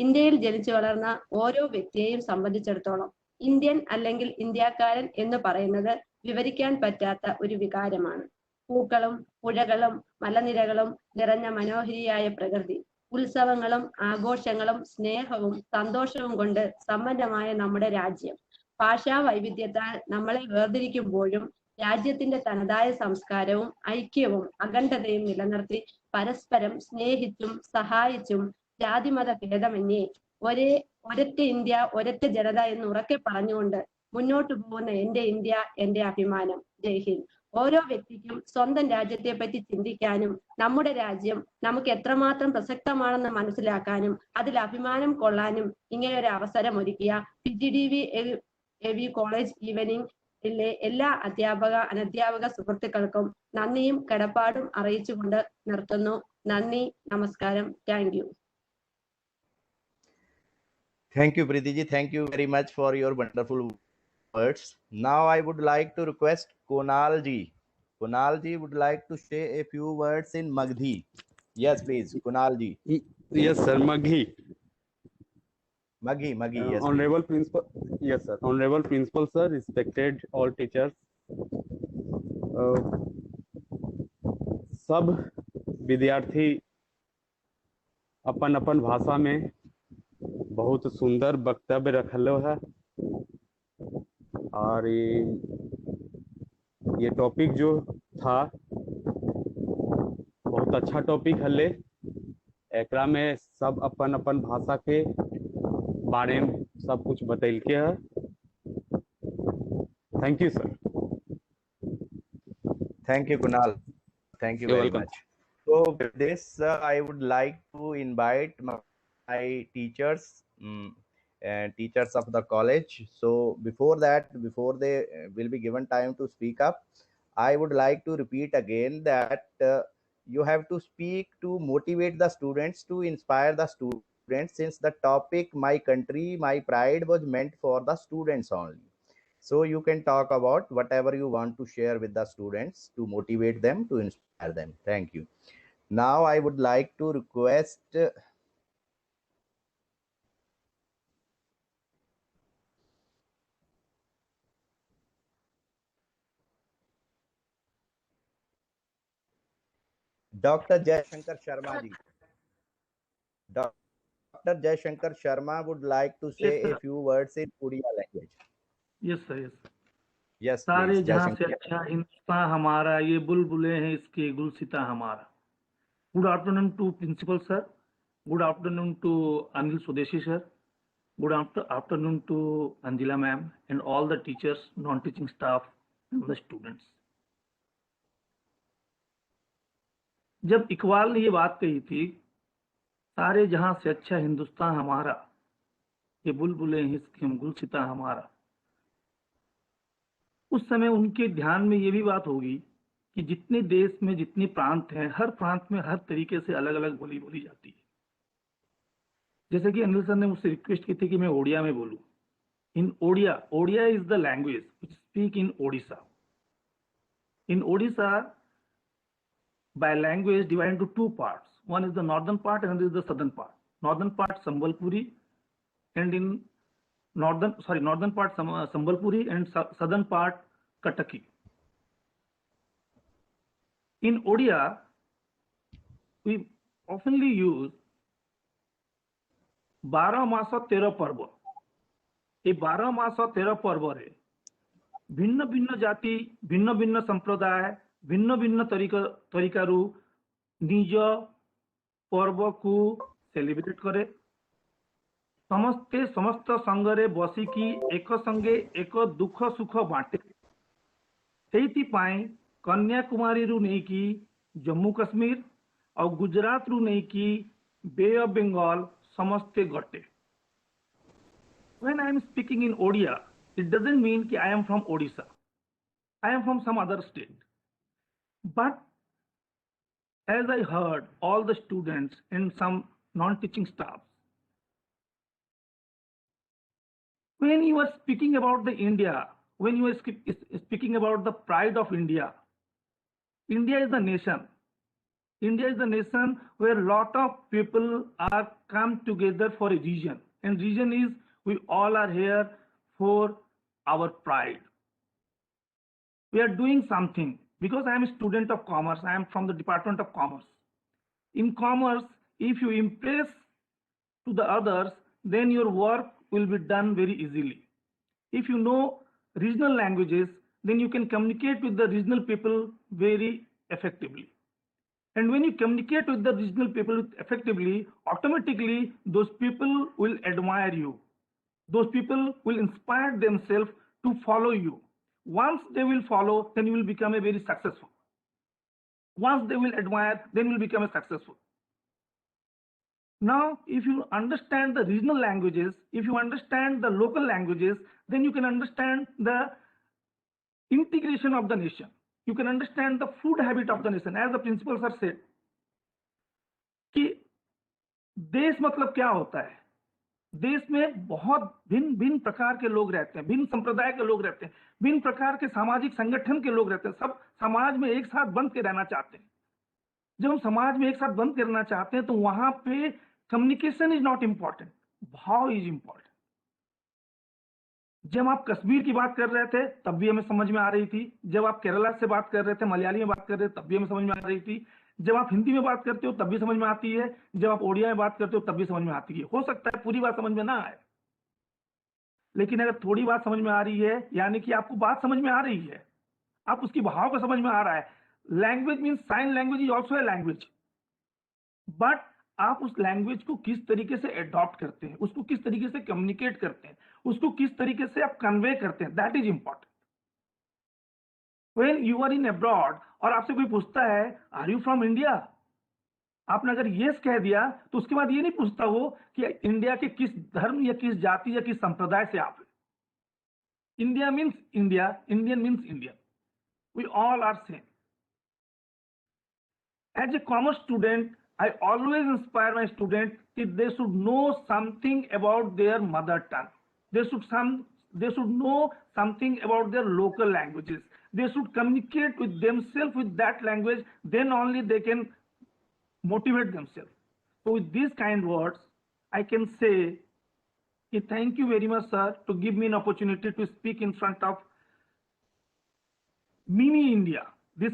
U: ഇന്ത്യയിൽ ജനിച്ചു വളർന്ന ഓരോ വ്യക്തിയെയും സംബന്ധിച്ചിടത്തോളം ഇന്ത്യൻ അല്ലെങ്കിൽ ഇന്ത്യക്കാരൻ എന്ന് പറയുന്നത് വിവരിക്കാൻ പറ്റാത്ത ഒരു വികാരമാണ്. പൂക്കളും പുഴകളും മലനിരകളും നിറഞ്ഞ മനോഹരിയായ പ്രകൃതി, ഉത്സവങ്ങളും ആഘോഷങ്ങളും സ്നേഹവും സന്തോഷവും കൊണ്ട് സമ്പന്നമായ നമ്മുടെ രാജ്യം, ഭാഷാ വൈവിധ്യത്താൽ നമ്മളെ വേർതിരിക്കുമ്പോഴും രാജ്യത്തിന്റെ തനതായ സംസ്കാരവും ഐക്യവും അഖണ്ഡതയും നിലനിർത്തി പരസ്പരം സ്നേഹിച്ചും സഹായിച്ചും ജാതിമത ഭേദമന്യേ ഒരൊറ്റ ഇന്ത്യ ഒരൊറ്റ ജനത എന്ന് ഉറക്കെ പറഞ്ഞുകൊണ്ട് മുന്നോട്ട് പോകുന്ന എന്റെ ഇന്ത്യ എന്റെ അഭിമാനം. ജയ് ഹിന്ദ്. ഓരോ വ്യക്തിക്കും സ്വന്തം രാജ്യത്തെ പറ്റി ചിന്തിക്കാനും നമ്മുടെ രാജ്യം നമുക്ക് എത്രമാത്രം പ്രസക്തമാണെന്ന് മനസ്സിലാക്കാനും അതിൽ അഭിമാനം കൊള്ളാനും ഇങ്ങനെ ഒരു അവസരം ഒരുക്കിയ PGDV കോളേജ് ഈവനിംഗിലെ എല്ലാ അനധ്യാപക സുഹൃത്തുക്കൾക്കും നന്ദിയും കടപ്പാടും അറിയിച്ചുകൊണ്ട് നിർത്തുന്നു. നന്ദി, നമസ്കാരം. Thank you.
C: Thank you, Preeti ji. Thank you very much for your wonderful words. Now I would like to request Kunal ji. Kunal ji would like to say a few words in Maghi. Yes, please, Kunal ji.
V: Yes, sir. Maghi.
C: Maghi, yes.
V: Honorable Principal. Yes, sir. Honorable Principal, sir. Respected all teachers. सब विद्यार्थी अपन अपन भाषा में बहुत सुंदर वक्तव्य रखलो है और ये टॉपिक जो था बहुत अच्छा टॉपिक हले। एकरा में सब अपन अपन भाषा के बारे में सब कुछ बतैल के है। Thank you sir.
C: Thank you, Kunal. Thank you
V: You're
C: very
V: welcome.
C: much. So with this, I would like to invite my teachers and teachers of the college. So before they will be given time to speak up, I would like to repeat again that you have to speak to motivate the students, to inspire the students, since the topic "My Country, My Pride" was meant for the students only. So you can talk about whatever you want to share with the students to motivate them, to inspire them. Thank you. Now I would like to request Dr. Jaishankar Sharma ji. Dr. Jaishankar Sharma would like to say
W: Yes,
C: a
W: sir.
C: few words in Odia language.
W: Yes sir, yes.
C: Yes,
W: सारे
C: please,
W: जहां से
C: Jaishankar.
W: अच्छा हिंदुस्तान हमारा, ये बुलबुलें हैं इसके गुलसिता हमारा। Good afternoon to principal sir, good afternoon to Anil Swadeshi sir, good afternoon to Angela ma'am and all the teachers, non teaching staff and the students. जब इकबाल ने ये बात कही थी सारे जहां से अच्छा हिंदुस्तान हमारा, ये बुलबुलें हैं इसकी हम गुलसिता हमारा। उस समय उनके ध्यान में ये भी बात होगी कि जितने देश में जितने प्रांत हैं, हर प्रांत में हर तरीके से अलग अलग बोली बोली जाती है। जैसे कि अनिल सर ने मुझसे रिक्वेस्ट की थी कि मैं ओडिया में बोलूं। In Odia is the language which speak in Odisha. In Odisha, by language divided into two parts. One is the northern part and another is the southern part. Northern part Sambalpuri, and in northern part Sambalpuri and southern part Kataki. In Odia, we oftenly use 12 मास 13 पर्व। ये 12 मास 13 पर्व रे भिन्न भिन्न जाति, भिन्न भिन्न संप्रदाय, भिन्न भिन्न तरीकारू निज पर्व को सेलिब्रेट करे। समस्ते समस्त संगरे बसिकी एक संगे एक दुख सुख बांटे। सेइति पाई कन्याकुमारी रु नेकी जम्मू कश्मीर और गुजरात रु नेकी बे ऑफ बंगाल समस्ते गटे। When I am speaking in Odia, it doesn't mean कि I am from Odisha. I am from some other state. But as I heard all the students and some non-teaching staff, when you are speaking about the India, when you are speaking about the pride of India, India is the nation. India is the nation where a lot of people are come together for a region, and region is we all are here for our pride. We are doing something. Because I am a student of commerce, I am from the Department of Commerce. In commerce, if you impress to the others, then your work will be done very easily. If you know regional languages, then you can communicate with the regional people very effectively. And when you communicate with the regional people effectively, automatically those people will admire you. Those people will inspire themselves to follow you. Once they will follow, then you will become a very successful. Once they will admire, then you will become a successful. Now, if you understand the regional languages, if you understand the local languages, then you can understand the integration of the nation. You can understand the food habit of the nation. As the principal sir said, कि देश मतलब क्या होता है? देश में बहुत भिन्न भिन्न प्रकार के लोग रहते हैं, भिन्न संप्रदाय के लोग रहते हैं, भिन्न प्रकार के सामाजिक संगठन के लोग रहते हैं। सब समाज में एक साथ बंध के रहना चाहते हैं। जब हम समाज में एक साथ बंध के रहना चाहते हैं तो वहां पे कम्युनिकेशन इज नॉट इम्पॉर्टेंट, भाव इज इम्पॉर्टेंट। जब आप कश्मीर की बात कर रहे थे तब भी हमें समझ में आ रही थी, जब आप केरला से बात कर रहे थे, मलयाली में बात कर रहे थे तब भी हमें समझ में आ रही थी, जब आप हिंदी में बात करते हो तब भी समझ में आती है, जब आप ओडिया में बात करते हो तब भी समझ में आती है। हो सकता है पूरी बात समझ में ना आए, लेकिन अगर थोड़ी बात समझ में आ रही है, यानी कि आपको बात समझ में आ रही है, आप उसकी भाव को समझ में आ रहा है। Language means sign language is also a language, but आप उस लैंग्वेज को किस तरीके से एडॉप्ट करते हैं, उसको किस तरीके से कम्युनिकेट करते हैं, उसको किस तरीके से आप कन्वे करते हैं, that is important. When you are in abroad और आपसे कोई पूछता है आर यू फ्रॉम इंडिया, आपने अगर यस कह दिया तो उसके बाद ये नहीं पूछता वो कि इंडिया के किस धर्म या किस जाति या किस संप्रदाय से आप हैं। India means India, Indian means Indian, we all are same. As a commerce student, I always inspire my students that they should know something about their mother tongue. They should know something about their local languages. They should communicate with themselves with that language. Then only they can motivate themselves. So with these kind words, I can say, thank you very much, sir, to give me an opportunity to speak in front of Mini India. This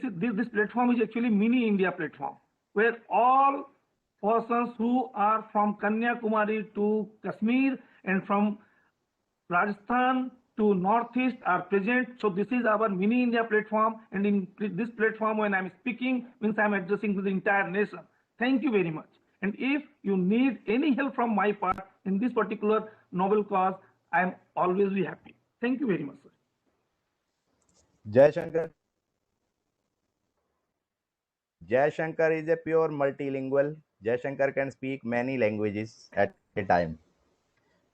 W: platform is actually Mini India platform, where all persons who are from Kanyakumari to Kashmir and from Rajasthan to Northeast are present. So this is our Mini India platform, and in this platform when I'm speaking means I'm addressing to the entire nation. Thank you very much. And if you need any help from my part in this particular noble cause, I'm always be happy. Thank you very much, sir.
C: Jai Shankar. Jai Shankar is a pure multilingual. Jaishankar can speak many languages at a time.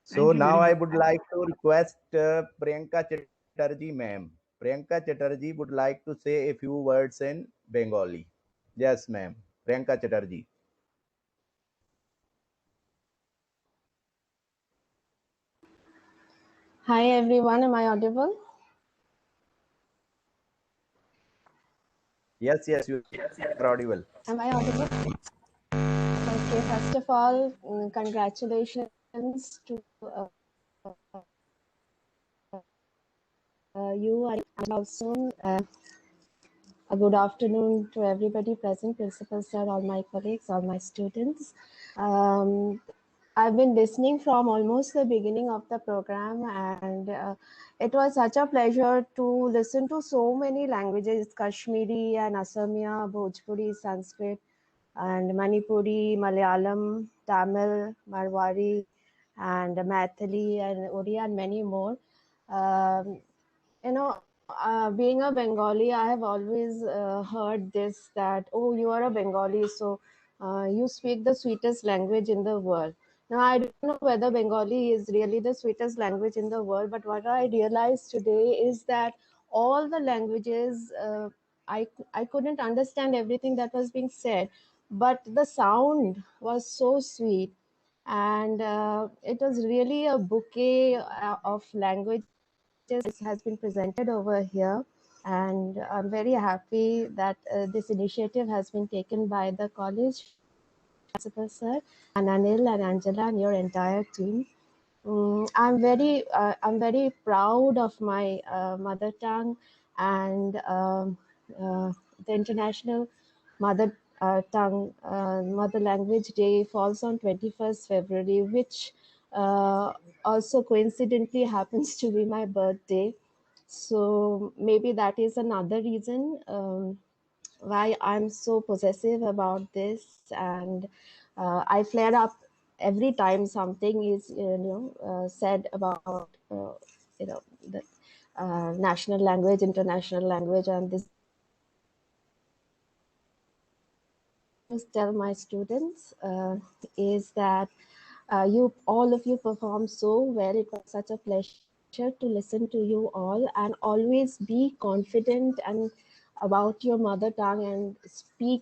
C: So
W: Thank you
C: now
W: very
C: I
W: much.
C: would like to request Priyanka Chatterjee ma'am. Priyanka Chatterjee would like to say a few words in Bengali. Yes, ma'am. Priyanka Chatterjee.
U: Hi everyone, am I audible?
C: Yes, you are audible.
U: Am I audible? Okay, first of all, congratulations to you and also a good afternoon to everybody present, principal sir, all my colleagues, all my students. I've been listening from almost the beginning of the program, and it was such a pleasure to listen to so many languages, Kashmiri and Assamia, Bhojpuri, Sanskrit, and Manipuri, Malayalam, Tamil, Marwari, and Maithili, and Odia, and many more. You know, being a Bengali, I have always heard this, that, oh, you are a Bengali, so you speak the sweetest language in the world. Now, I don't know whether Bengali is really the sweetest language in the world, but what I realized today is that all the languages, I couldn't understand everything that was being said, but the sound was so sweet. And it was really a bouquet of languages has been presented over here. And I'm very happy that this initiative has been taken by the college, Principal Sir, and Anil and Angela and your entire team. I'm very proud of my mother tongue, and the International Mother Mother Language Day falls on 21st February, which also coincidentally happens to be my birthday. So maybe that is another reason why I'm so possessive about this, and I flare up every time something is said about the national language, international language, and this. Tell my students is that you all of you perform so well. It was such a pleasure to listen to you all, and always be confident and about your mother tongue, and speak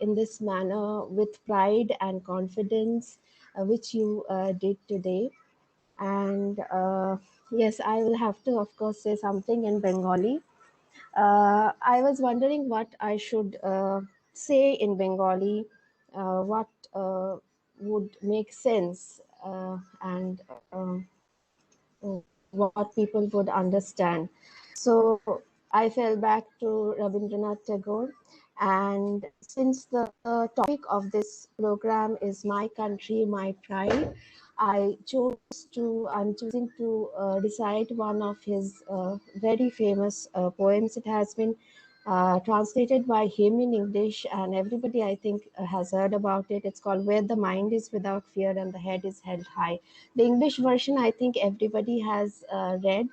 U: in this manner with pride and confidence, which you did today. And yes, I will have to, of course, say something in Bengali. I was wondering what I should say in Bengali, what would make sense, and what people would understand. So I fell back to Rabindranath Tagore. And since the topic of this program is My Country, My Pride, I'm choosing to recite one of his very famous poems. It has been translated by him in English, and everybody, I think, has heard about it. It's called Where the Mind is Without Fear and the Head is Held High. The English version, I think everybody has read,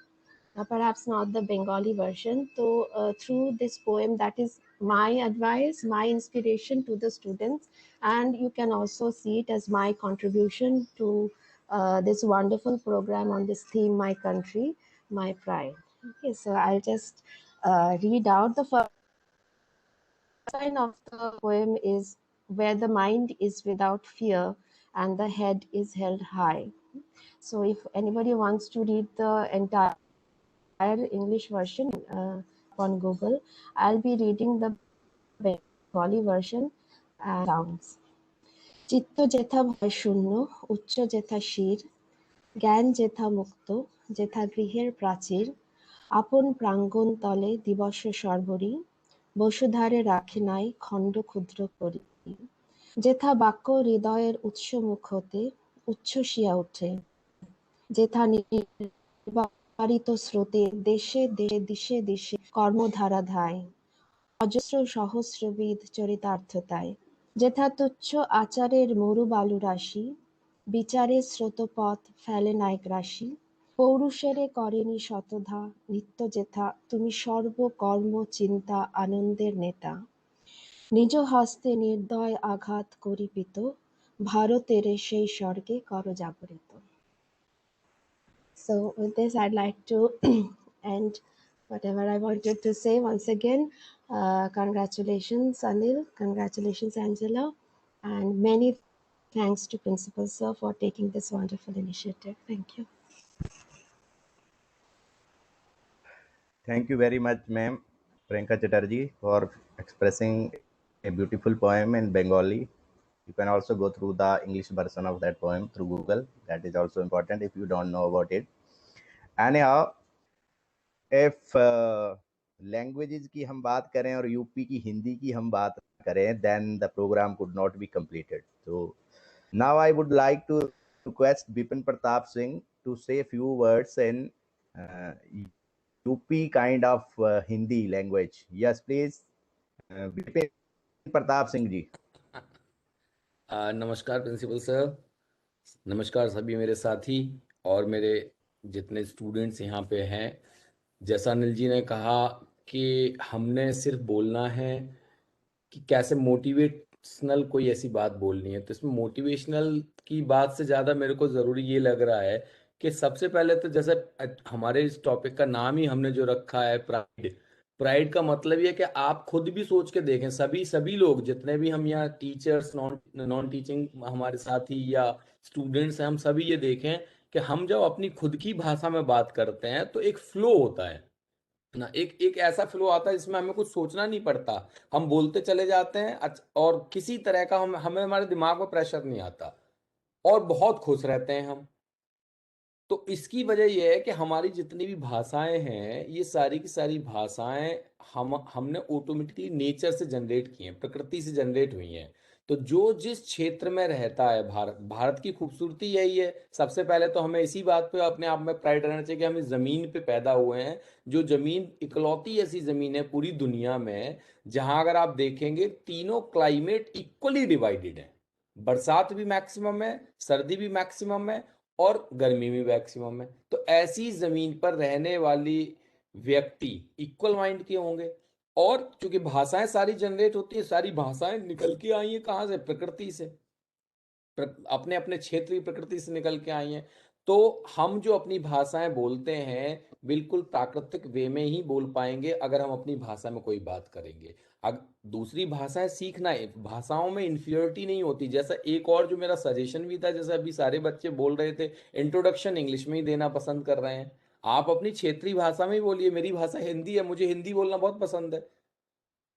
U: perhaps not the Bengali version. So through this poem, that is my advice, my inspiration to the students, and you can also see it as my contribution to this wonderful program on this theme, My Country, My Pride. Okay, so I'll just read out. The first line of the poem is, where the mind is without fear and the head is held high. So if anybody wants to read the entire English version on Google, I'll be reading the Bengali version. Sounds. চিত্ত যেথা ভয় শূন্য, উচ্চ যেথা শির, জ্ঞান যেথা মুক্ত, যেথা গৃহের প্রাচীর, আপন প্রাঙ্গণ তলে দিবস সর্বরি, বসুধারে রাখে নাই খণ্ড ক্ষুদ্র করি, যেথা বাক্য হৃদয়ের উৎস মুখ হতে উচ্ছ্বসিয়া ওঠে, যেথা নির্বারিত স্রোতে দেশে দেশে দিশে দিশে কর্মধারা ধায়, অজস্র সহস্রবিধ চরিতার্থতায়, যেথা তুচ্ছ আচারের মরু বালু রাশি, বিচারের স্রোতপথ ফেলে নাই গ্রাসী, পৌরুষেরে করেনি শতধা, নিত্য যেথা তুমি সর্বকর্ম চিন্তা আনন্দের নেতা,
E: নিজ হস্তে নির্দয় আঘাত করিপিত ভারতের সেই স্বর্গে কর জাগরিত. So with this, I'd like to end whatever I wanted to say. Once again, congratulations, Anil. Congratulations, Angela. And many thanks to Principal Sir for taking this wonderful initiative. Thank you.
C: Thank you very much, ma'am, Priyanka Chatterjee, for expressing a beautiful poem in Bengali. You can also go through the English version of that poem through Google. That is also important if you don't know about it. Anyhow, if languages की हम बात करें और UP की हिंदी की हम बात करें, then the program could not be completed. So now I would like to request Bipin Pratap Singh to say a few words in UP kind of Hindi language. Yes, please. Bipin Pratap Singh ji.
G: नमस्कार principal sir, नमस्कार सभी मेरे साथी और मेरे जितने students यहाँ पे हैं. जैसा अनिल जी ने कहा कि हमने सिर्फ बोलना है कि कैसे मोटिवेशनल कोई ऐसी बात बोलनी है, तो इसमें मोटिवेशनल की बात से ज़्यादा मेरे को ज़रूरी ये लग रहा है कि सबसे पहले तो जैसे हमारे इस टॉपिक का नाम ही हमने जो रखा है प्राइड. प्राइड का मतलब ये है कि आप खुद भी सोच के देखें, सभी लोग जितने भी हम यहाँ टीचर्स, नॉन टीचिंग हमारे साथी या स्टूडेंट्स हैं, हम सभी ये देखें कि हम जब अपनी खुद की भाषा में बात करते हैं तो एक फ्लो होता है ना, एक ऐसा फ्लो आता है जिसमें हमें कुछ सोचना नहीं पड़ता, हम बोलते चले जाते हैं और किसी तरह का हमें हमारे दिमाग में प्रेशर नहीं आता और बहुत खुश रहते हैं हम. तो इसकी वजह यह है कि हमारी जितनी भी भाषाएं हैं, ये सारी की सारी भाषाएं हमने ऑटोमेटिकली नेचर से जनरेट की हैं, प्रकृति से जनरेट हुई हैं. तो जो जिस क्षेत्र में रहता है, भारत की खूबसूरती यही है. सबसे पहले तो हमें इसी बात पे अपने आप में प्राइड रहना चाहिए कि हम इस जमीन पे पैदा हुए हैं, जो जमीन इकलौती ऐसी जमीन है पूरी दुनिया में जहां अगर आप देखेंगे तीनों क्लाइमेट इक्वली डिवाइडेड है. बरसात भी मैक्सिमम है, सर्दी भी मैक्सिमम है और गर्मी भी मैक्सिमम है. तो ऐसी जमीन पर रहने वाली व्यक्ति इक्वल माइंड के होंगे. और चूंकि भाषाएं सारी जनरेट होती है, सारी भाषाएं निकल के आई हैं कहाँ से? प्रकृति से, अपने अपने क्षेत्र की प्रकृति से निकल के आई हैं. तो हम जो अपनी भाषाएं बोलते हैं बिल्कुल प्राकृतिक वे में ही बोल पाएंगे अगर हम अपनी भाषा में कोई बात करेंगे. अब दूसरी भाषाएं सीखना है, भाषाओं में इन्फीरियरिटी नहीं होती. जैसा एक और जो मेरा सजेशन भी था, जैसा अभी सारे बच्चे बोल रहे थे, इंट्रोडक्शन इंग्लिश में ही देना पसंद कर रहे हैं. आप अपनी क्षेत्रीय भाषा में ही बोलिए. मेरी भाषा हिंदी है, मुझे हिंदी बोलना बहुत पसंद है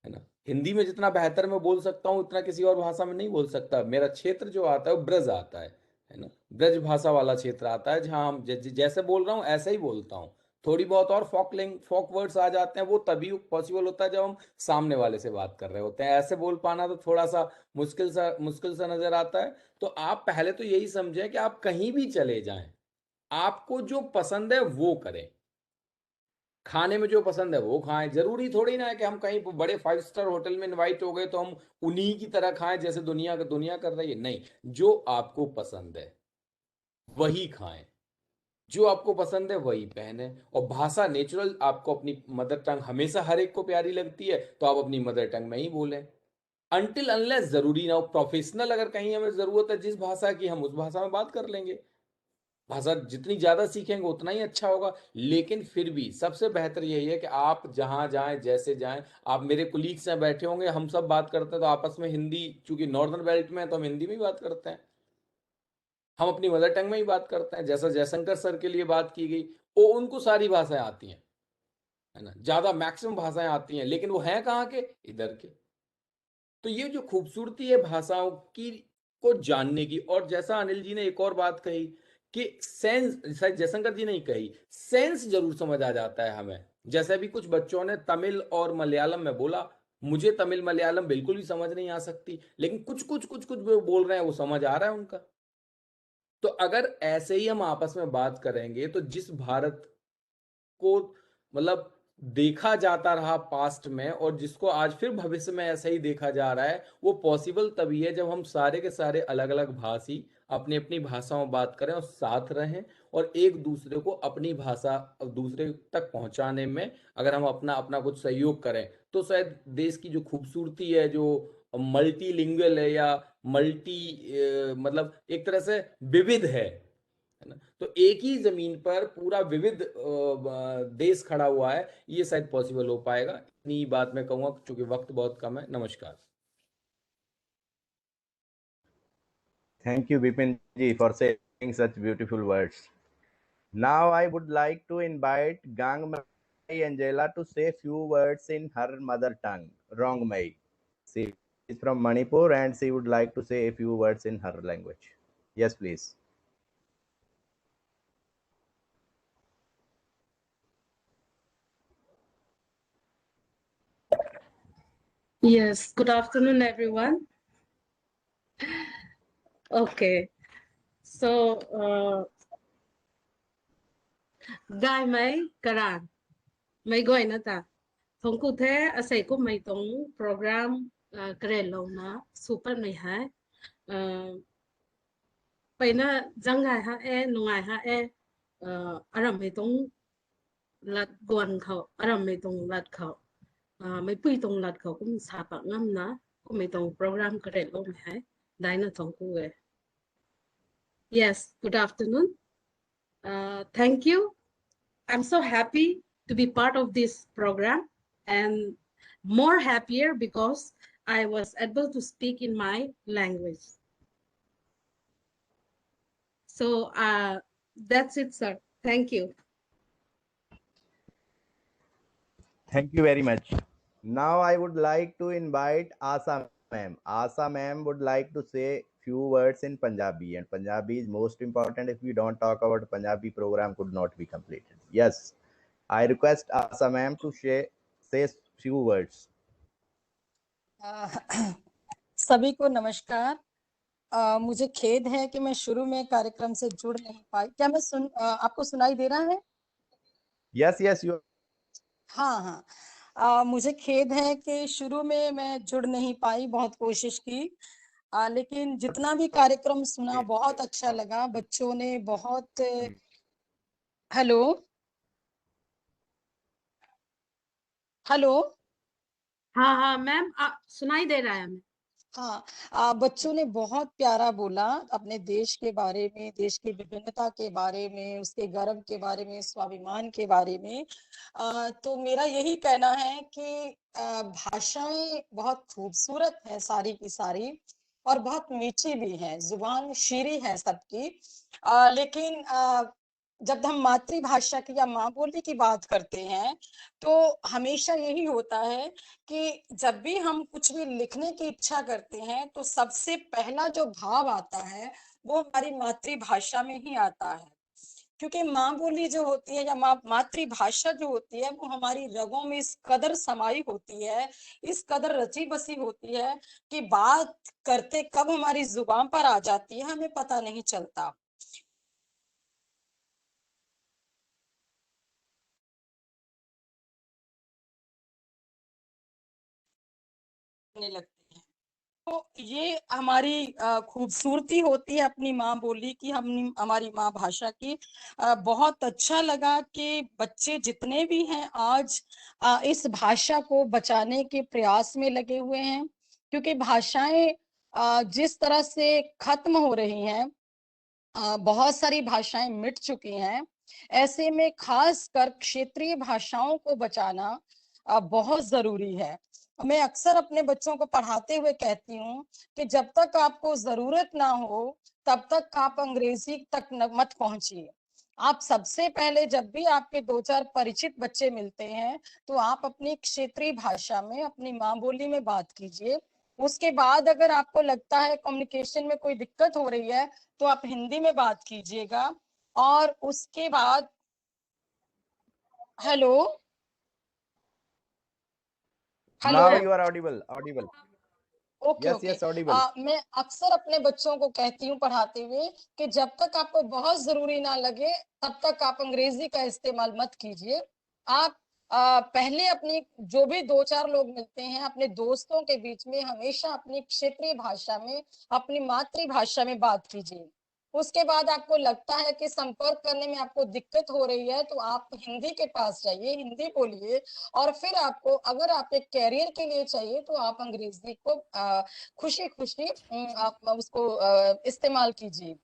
G: ना. हिंदी में जितना बेहतर मैं बोल सकता हूँ उतना किसी और भाषा में नहीं बोल सकता. मेरा क्षेत्र जो आता है वो ब्रज आता है ना, ब्रज भाषा वाला क्षेत्र आता है जहाँ हम जैसे बोल रहा हूँ ऐसे ही बोलता हूँ. थोड़ी बहुत और फोक वर्ड्स आ जाते हैं, वो तभी पॉसिबल होता है जब हम सामने वाले से बात कर रहे होते हैं. ऐसे बोल पाना तो थोड़ा सा मुश्किल सा नजर आता है. तो आप पहले तो यही समझें कि आप कहीं भी चले जाएं, आपको जो पसंद है वो करें. खाने में जो पसंद है वो खाएं. जरूरी थोड़ी ना है कि हम कहीं बड़े 5 स्टार होटल में इनवाइट हो गए तो हम उन्हीं की तरह खाएं जैसे दुनिया कर रही है. नहीं, जो आपको पसंद है वही खाएं, जो आपको पसंद है वही पहने. और भाषा नेचुरल, आपको अपनी मदर टंग हमेशा हर एक को प्यारी लगती है तो आप अपनी मदर टंग में ही बोलें. अनटिल अनलेस जरूरी ना हो, प्रोफेशनल अगर कहीं हमें जरूरत है जिस भाषा की, हम उस भाषा में बात कर लेंगे. भाषा जितनी ज्यादा सीखेंगे उतना ही अच्छा होगा. लेकिन फिर भी सबसे बेहतर यही है कि आप जहां जाएं, जैसे जाएं, आप मेरे कुलीग्स से बैठे होंगे, हम सब बात करते हैं तो आपस में हिंदी, चूंकि नॉर्दर्न बेल्ट में है तो हम हिंदी में ही बात करते हैं, हम अपनी मदर टंग में ही बात करते हैं. जैसा जयशंकर सर के लिए बात की गई, वो उनको सारी भाषाएं आती हैं, है ना, ज्यादा मैक्सिमम भाषाएं आती हैं, लेकिन वो हैं कहाँ के? इधर के. तो ये जो खूबसूरती है भाषाओं की को जानने की. और जैसा अनिल जी ने एक और बात कही कि सेंस, जयशंकर जी ने ही कही, सेंस जरूर समझ आ जाता है हमें. जैसे भी कुछ बच्चों ने तमिल और मलयालम में बोला, मुझे तमिल मलयालम बिल्कुल भी समझ नहीं आ सकती, लेकिन कुछ बोल रहे हैं वो समझ आ रहा है उनका. तो अगर ऐसे ही हम आपस में बात करेंगे तो जिस भारत को मतलब देखा जाता रहा पास्ट में और जिसको आज फिर भविष्य में ऐसा ही देखा जा रहा है, वो पॉसिबल तभी है जब हम सारे के सारे अलग अलग भाषी अपनी अपनी भाषाओं में बात करें और साथ रहें और एक दूसरे को अपनी भाषा दूसरे तक पहुंचाने में अगर हम अपना अपना कुछ सहयोग करें तो शायद देश की जो खूबसूरती है, जो मल्टीलिंगुअल है या मतलब एक तरह से विविध है ना, तो एक ही जमीन पर पूरा विविध देश खड़ा हुआ है, ये शायद पॉसिबल हो पाएगा। इतनी बात मैं कहूँगा क्योंकि वक्त बहुत कम है। नमस्कार।
C: Thank you, Bipin ji, for saying such beautiful words. Now I would like to invite Gangmai Angela to say few words in her mother tongue, Rongmai. She is from Manipur and she would like to say a few words in her language. Yes, please.
D: Yes, good afternoon, everyone. Okay, so Gai mấy karan mấy gọi nó ta thông cụ thế ở xây của mấy tổng program kare lâu na super mấy hai bây na giang gai ha e nungai ha e aram mấy tổng lạt guan khẩu aram mấy tổng lạt khẩu mấy pui tổng lạt khẩu cũng sạp ngâm na cũng mấy tổng program kare lâu mấy hai đại na thông cụ e. Yes, good afternoon. Thank you. I'm so happy to be part of this program and more happier because I was able to speak in my language. So that's it, sir. Thank you.
C: Thank you very much. Now I would like to invite Asa ma'am. Asa ma'am would like to say few words in Punjabi, and Punjabi is most important. If we don't talk about Punjabi, program could not be completed. Yes, I request Asa ma'am to say few words.
H: सभी को नमस्कार। मुझे खेद है कि मैं शुरू में कार्यक्रम से जुड़ नहीं पाई। क्या मैं आपको सुनाई दे रहा है?
C: Yes, yes, you.
H: हाँ, मुझे खेद है कि शुरू में मैं जुड़ नहीं पाई, बहुत कोशिश की, लेकिन जितना भी कार्यक्रम सुना बहुत अच्छा लगा। बच्चों ने बहुत हेलो
D: हाँ मैम सुनाई दे रहा है हमें।
H: हाँ, बच्चों ने बहुत प्यारा बोला अपने देश के बारे में, देश की विभिन्नता के बारे में, उसके गर्व के बारे में, स्वाभिमान के बारे में। तो मेरा यही कहना है कि भाषाएं बहुत खूबसूरत है सारी की सारी और बहुत मीठी भी है, जुबान शीरी है सबकी, लेकिन जब हम मातृभाषा की या माँ बोली की बात करते हैं तो हमेशा यही होता है कि जब भी हम कुछ भी लिखने की इच्छा करते हैं तो सबसे पहला जो भाव आता है वो हमारी मातृभाषा में ही आता है, क्योंकि माँ बोली जो होती है या मातृभाषा जो होती है वो हमारी रगों में इस कदर समाई होती है, इस कदर रची बसी होती है कि बात करते कब हमारी जुबान पर आ जाती है हमें पता नहीं चलता। लगती है तो ये हमारी खूबसूरती होती है अपनी माँ बोली की, हमारी माँ भाषा की। बहुत अच्छा लगा कि बच्चे जितने भी हैं आज इस भाषा को बचाने के प्रयास में लगे हुए हैं, क्योंकि भाषाएं जिस तरह से खत्म हो रही हैं, बहुत सारी भाषाएं मिट चुकी हैं, ऐसे में खासकर क्षेत्रीय भाषाओं को बचाना बहुत जरूरी है। मैं अक्सर अपने बच्चों को पढ़ाते हुए कहती हूँ कि जब तक आपको जरूरत ना हो तब तक आप अंग्रेजी तक मत पहुंचिए। आप सबसे पहले जब भी आपके 2-4 परिचित बच्चे मिलते हैं तो आप अपनी क्षेत्रीय भाषा में, अपनी माँ बोली में बात कीजिए। उसके बाद अगर आपको लगता है कम्युनिकेशन में कोई दिक्कत हो रही है तो आप हिंदी में बात कीजिएगा। और उसके बाद hello
C: Now you are audible.
H: Okay
C: Yes, yes, audible.
H: मैं अक्सर अपने बच्चों को कहती हूँ पढ़ाते हुए कि जब तक आपको बहुत जरूरी ना लगे तब तक आप अंग्रेजी का इस्तेमाल मत कीजिए। आप पहले अपनी जो भी 2-4 लोग मिलते हैं अपने दोस्तों के बीच में हमेशा अपनी क्षेत्रीय भाषा में, अपनी मातृभाषा में बात कीजिए। उसके बाद आपको लगता है कि संपर्क करने में आपको दिक्कत हो रही है, तो आप हिंदी के पास जाइए, हिंदी बोलिए, और फिर आपको अगर आप एक कैरियर के लिए चाहिए तो आप अंग्रेजी को खुशी खुशी आप उसको इस्तेमाल कीजिए।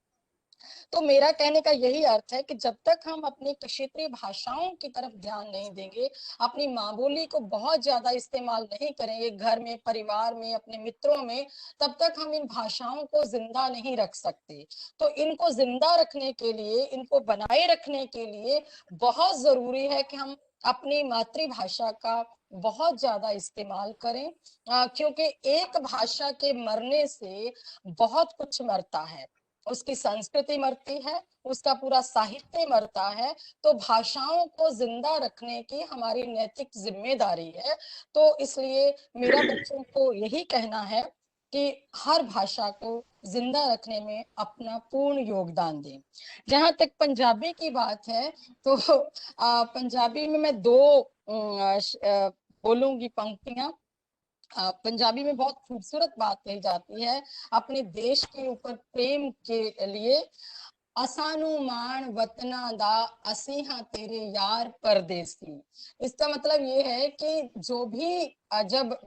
H: तो मेरा कहने का यही अर्थ है कि जब तक हम अपनी क्षेत्रीय भाषाओं की तरफ ध्यान नहीं देंगे, अपनी माँ बोली को बहुत ज्यादा इस्तेमाल नहीं करेंगे घर में, परिवार में, अपने मित्रों में, तब तक हम इन भाषाओं को जिंदा नहीं रख सकते। तो इनको जिंदा रखने के लिए, इनको बनाए रखने के लिए बहुत जरूरी है कि हम अपनी मातृभाषा का बहुत ज्यादा इस्तेमाल करें, क्योंकि एक भाषा के मरने से बहुत कुछ मरता है। उसकी संस्कृति मरती है, उसका पूरा साहित्य मरता है। तो भाषाओं को जिंदा रखने की हमारी नैतिक जिम्मेदारी है। तो इसलिए मेरा बच्चों को यही कहना है कि हर भाषा को जिंदा रखने में अपना पूर्ण योगदान दें। जहां तक पंजाबी की बात है, तो पंजाबी में मैं दो बोलूंगी पंक्तियां। पंजाबी में बहुत खूबसूरत बात कही जाती है अपने देश के ऊपर प्रेम के लिए, असानू मान वतना दा असी हाँ तेरे यार परदेसी। इसका मतलब ये है कि जो भी जब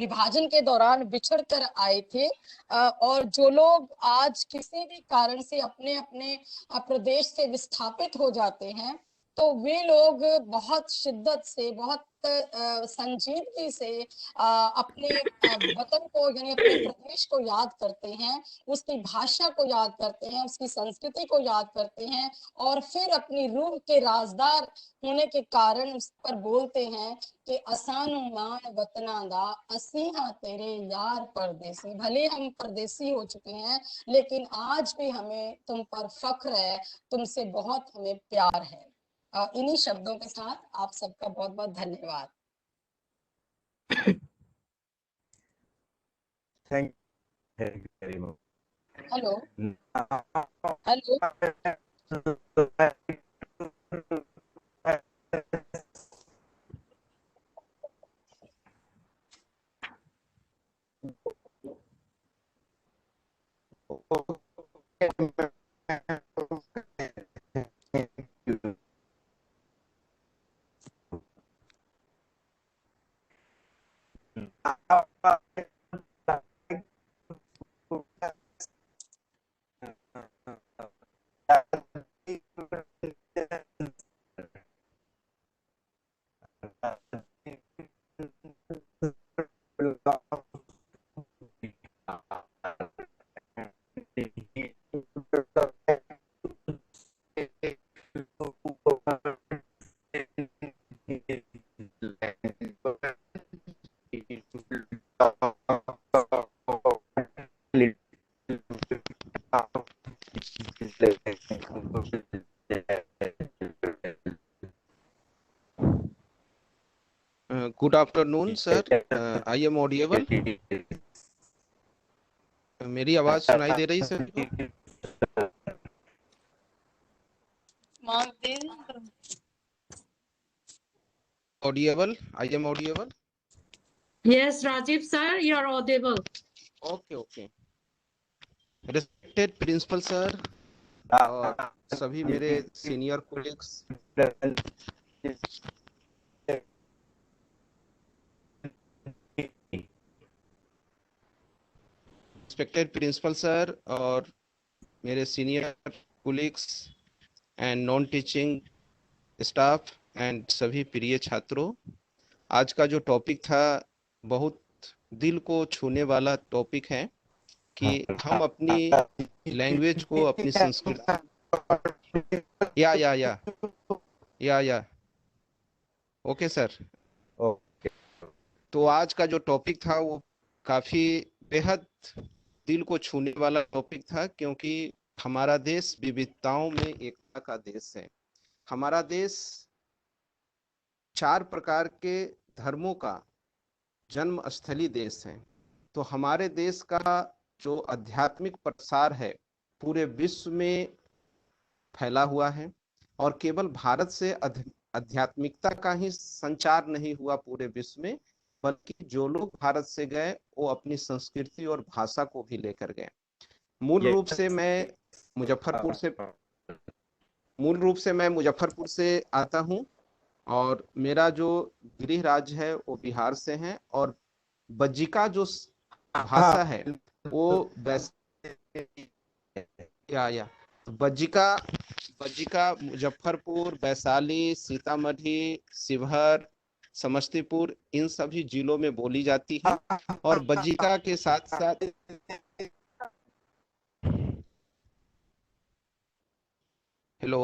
H: विभाजन के दौरान बिछड़ कर आए थे और जो लोग आज किसी भी कारण से अपने अपने प्रदेश से विस्थापित हो जाते हैं, तो वे लोग बहुत शिद्दत से, बहुत संजीदगी से अपने वतन को यानी अपने प्रदेश को याद करते हैं, उसकी भाषा को याद करते हैं, उसकी संस्कृति को याद करते हैं, और फिर अपनी रूह के राजदार होने के कारण उस पर बोलते हैं कि असानू मान वतना दा असी हाँ तेरे यार परदेसी। भले हम परदेसी हो चुके हैं, लेकिन आज भी हमें तुम पर फख्र है, तुमसे बहुत हमें प्यार है। इन्हीं शब्दों के साथ आप सबका बहुत बहुत धन्यवाद।
C: Thank you very much.
H: Hello hello
I: Good afternoon, sir. I am audible. मेरी आवाज सुनाई दे रही sir? Audible. I am audible.
D: Yes, Rajiv sir, you are audible.
I: Okay, okay. Respected principal sir और सभी मेरे senior colleagues, respected principal sir और मेरे senior colleagues and non teaching staff and सभी प्रिय छात्रों, आज का जो टॉपिक था बहुत दिल को छूने वाला टॉपिक है कि हम अपनी लैंग्वेज को, अपनी संस्कृति या ओके सर, ओके। तो आज का जो टॉपिक था वो काफी बेहद दिल को छूने वाला टॉपिक था, क्योंकि हमारा देश विविधताओं में एकता का देश है। हमारा देश 4 प्रकार के धर्मों का जन्म स्थली देश है। तो हमारे देश का जो आध्यात्मिक प्रसार है पूरे विश्व में फैला हुआ है, और केवल भारत से आध्यात्मिकता का ही संचार नहीं हुआ पूरे विश्व में, बल्कि जो लोग भारत से गए वो अपनी संस्कृति और भाषा को भी लेकर गए। मूल रूप से मैं मुजफ्फरपुर से, मूल रूप से मैं मुजफ्फरपुर से आता हूँ और मेरा जो गृह राज्य है वो बिहार से है। और बज्जिका जो भाषा है वो या बज्जिका मुजफ्फरपुर, वैशाली, सीतामढ़ी, शिवहर, समस्तीपुर इन सभी जिलों में बोली जाती है। और बज्जिका के साथ साथ hello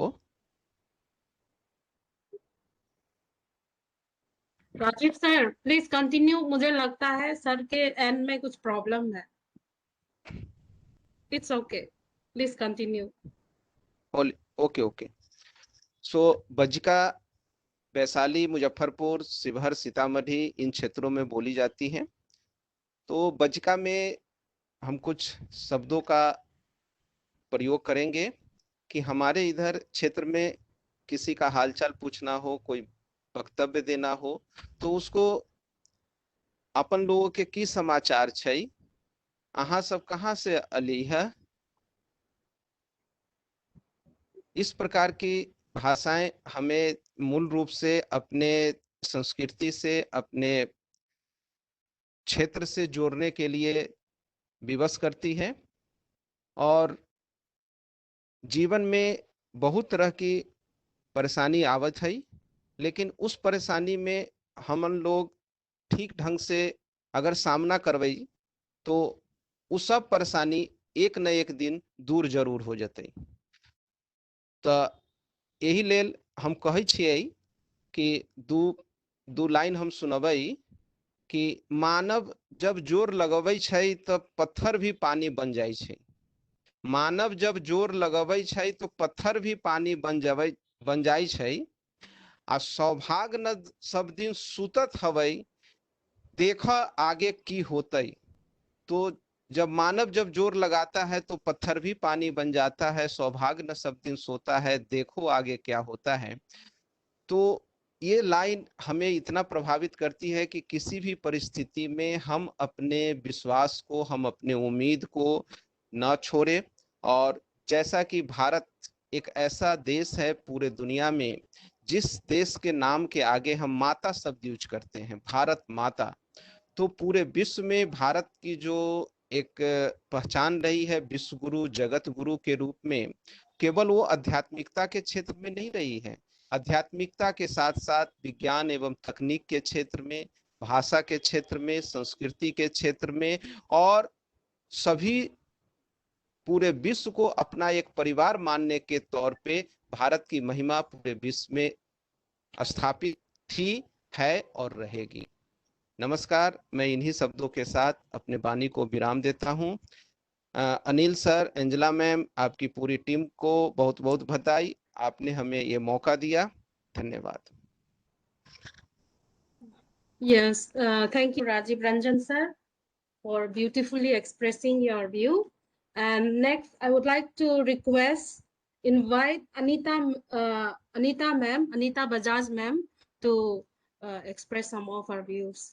D: Rajiv sir please continue, मुझे लगता है सर के एंड में कुछ प्रॉब्लम है। It's okay, please continue.
I: Okay. So Bajjika Vaishali, Muzaffarpur, Sheohar, Sitamarhi इन क्षेत्रों में बोली जाती है। तो बज्जिका में हम कुछ शब्दों का प्रयोग करेंगे कि हमारे इधर क्षेत्र में किसी का हालचाल पूछना हो, कोई वक्तव्य देना हो, तो उसको अपन लोगों के की समाचार छै, अहाँ सब कहाँ से अली है, इस प्रकार की भाषाएं हमें मूल रूप से अपने संस्कृति से, अपने क्षेत्र से जोड़ने के लिए विवश करती है। और जीवन में बहुत तरह की परेशानी आवत है, लेकिन उस परेशानी में हम लोग ठीक ढंग से अगर सामना करबै तो उ सब परेशानी एक न एक दिन दूर जरूर हो जते। तो यही लेल हम कहै छियै कि दू लाइन हम सुनबै कि मानव जब जोर लगबै छै तो पत्थर भी पानी बन जाइ छै। मानव जब जोर लगबै छै तो पत्थर भी पानी बन जाइ छै। आ सौभाग्य न सब दिन सुतत हवै, देख आगे की होतै। तो जब मानव जब जोर लगाता है तो पत्थर भी पानी बन जाता है, सौभाग्य न सब दिन सोता है, देखो आगे क्या होता है। तो ये लाइन हमें इतना प्रभावित करती है कि किसी भी परिस्थिति में हम अपने विश्वास को, हम अपने उम्मीद को न छोड़े। और जैसा कि भारत एक ऐसा देश है पूरे दुनिया में जिस देश के नाम के आगे हम माता शब्द यूज करते हैं, भारत माता, तो पूरे विश्व में भारत की जो एक पहचान रही है विश्व गुरु, जगत गुरु के रूप में, केवल वो आध्यात्मिकता के क्षेत्र में नहीं रही है। आध्यात्मिकता के साथ साथ विज्ञान एवं तकनीक के क्षेत्र में, भाषा के क्षेत्र में, संस्कृति के क्षेत्र में, और सभी पूरे विश्व को अपना एक परिवार मानने के तौर पे भारत की महिमा पूरे विश्व में स्थापित थी, है और रहेगी। नमस्कार, मैं इन्हीं शब्दों के साथ अपने वाणी को विराम देता हूं। अनिल सर, एंजेला मैम, आपकी पूरी टीम को बहुत बहुत बधाई, आपने हमें ये मौका दिया। धन्यवाद।
D: Yes, thank you Rajiv Ranjan sir for beautifully expressing your view. And next I would like to invite Anita ma'am, Anita Bajaj ma'am to express some of her views.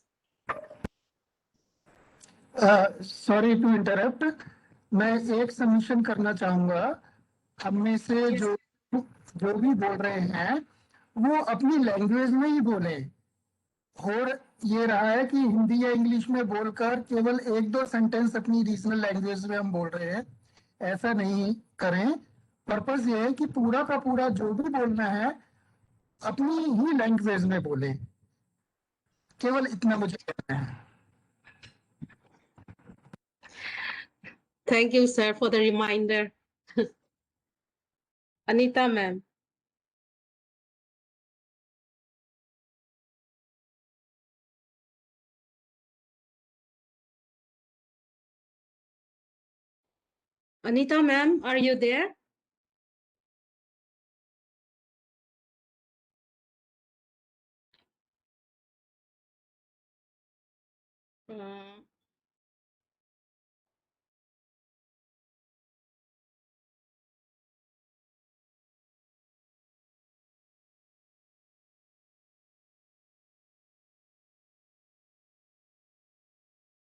F: Sorry to interrupt, मैं एक submission करना चाहूंगा। हम में से जो भी बोल रहे हैं वो अपनी लैंग्वेज में ही बोले। और ये रहा है कि हिंदी या इंग्लिश में बोलकर केवल एक दो सेंटेंस अपनी रीजनल लैंग्वेज में हम बोल रहे हैं, ऐसा नहीं करें। पर्पस ये है कि पूरा का पूरा जो भी बोलना है अपनी ही लैंग्वेज में बोले। केवल इतना मुझे कहना है।
D: Thank you sir for the reminder. Anita ma'am. Anita ma'am, are you there?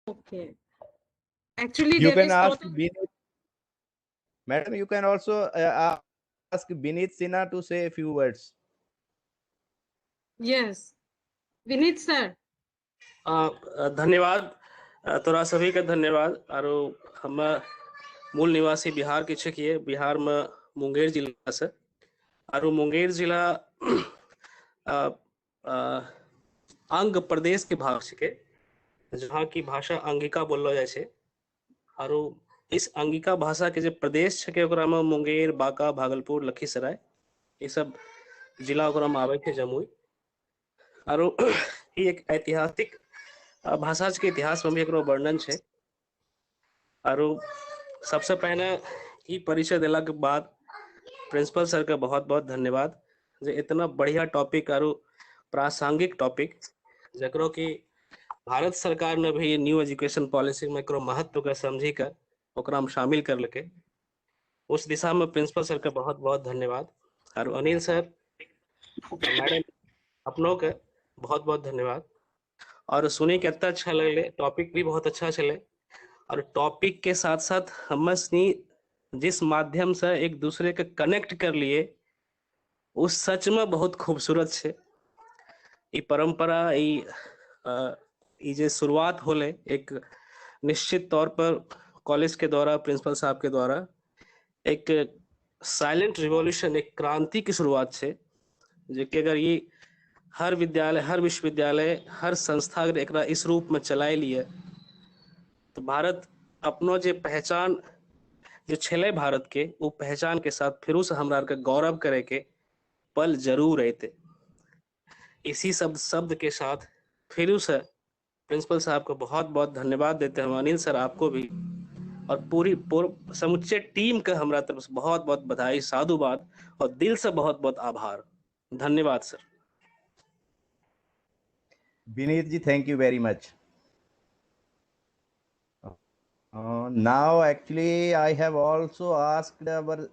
D: Okay. Actually,
J: You
D: there
J: can
D: is
J: ask
D: total...
J: Binu.
C: Madam, you can also ask Vineet Sinha to say a few words.
D: Yes, Vineet sir.
J: धन्यवाद तोरा सभी का धन्यवाद। और हम मूल निवासी बिहार के छिकिए, बिहार में मुंगेर जिला से। और मुंगेर जिला अंग प्रदेश के भाग छिके, जहाँ की भाषा अंगिका बोललो जाय छे। और इस अंगिका भाषा के जो प्रदेश छके ओकरा में मुंगेर, बांका, भागलपुर, लखीसराय ये सब जिला ओकरा में आवे छे, जमुई। और ये एक ऐतिहासिक भाषा के इतिहास में भी एकरो वर्णन छे। और सबसे पहले ई परिचय देला के बाद प्रिंसिपल सर का बहुत बहुत धन्यवाद, जे इतना बढ़िया टॉपिक और प्रासंगिक टॉपिक जकरो कि भारत सरकार ने भी न्यू एजुकेशन पॉलिसी में एकरो महत्व का समझी कर ओकरा में शामिल कर लके। उस दिशा में प्रिंसिपल सर का बहुत बहुत धन्यवाद। और अनिल सर, मैडम, अपनों के बहुत बहुत धन्यवाद। और सुनी के इतना अच्छा लगे, टॉपिक भी बहुत अच्छा चले। और टॉपिक के साथ साथ हम जिस माध्यम से एक दूसरे के कनेक्ट कर लिए उस सच में बहुत खूबसूरत छे। ई परंपरा ई जे शुरुआत होले एक निश्चित तौर पर कॉलेज के द्वारा, प्रिंसिपल साहब के द्वारा एक साइलेंट रिवॉल्यूशन, एक क्रांति की शुरुआत छे, जे कि अगर ये हर विद्यालय, हर विश्वविद्यालय, हर संस्था अगर एकरा इस रूप में चलाए लिए तो भारत अपनो जे पहचान जो छेले भारत के वो पहचान के साथ फिर से हमरा के गौरव करे के पल जरूर रहते। इसी शब्द के साथ फिर से प्रिंसिपल साहब को बहुत बहुत धन्यवाद देते हैं। अनिल सर, आपको भी और पूरी समुच्चे टीम का हमारा तरफ से बहुत बहुत बधाई, साधुवाद और दिल से बहुत बहुत आभार। धन्यवाद sir.
C: Vineet ji, thank you very much. Now actually I have also asked our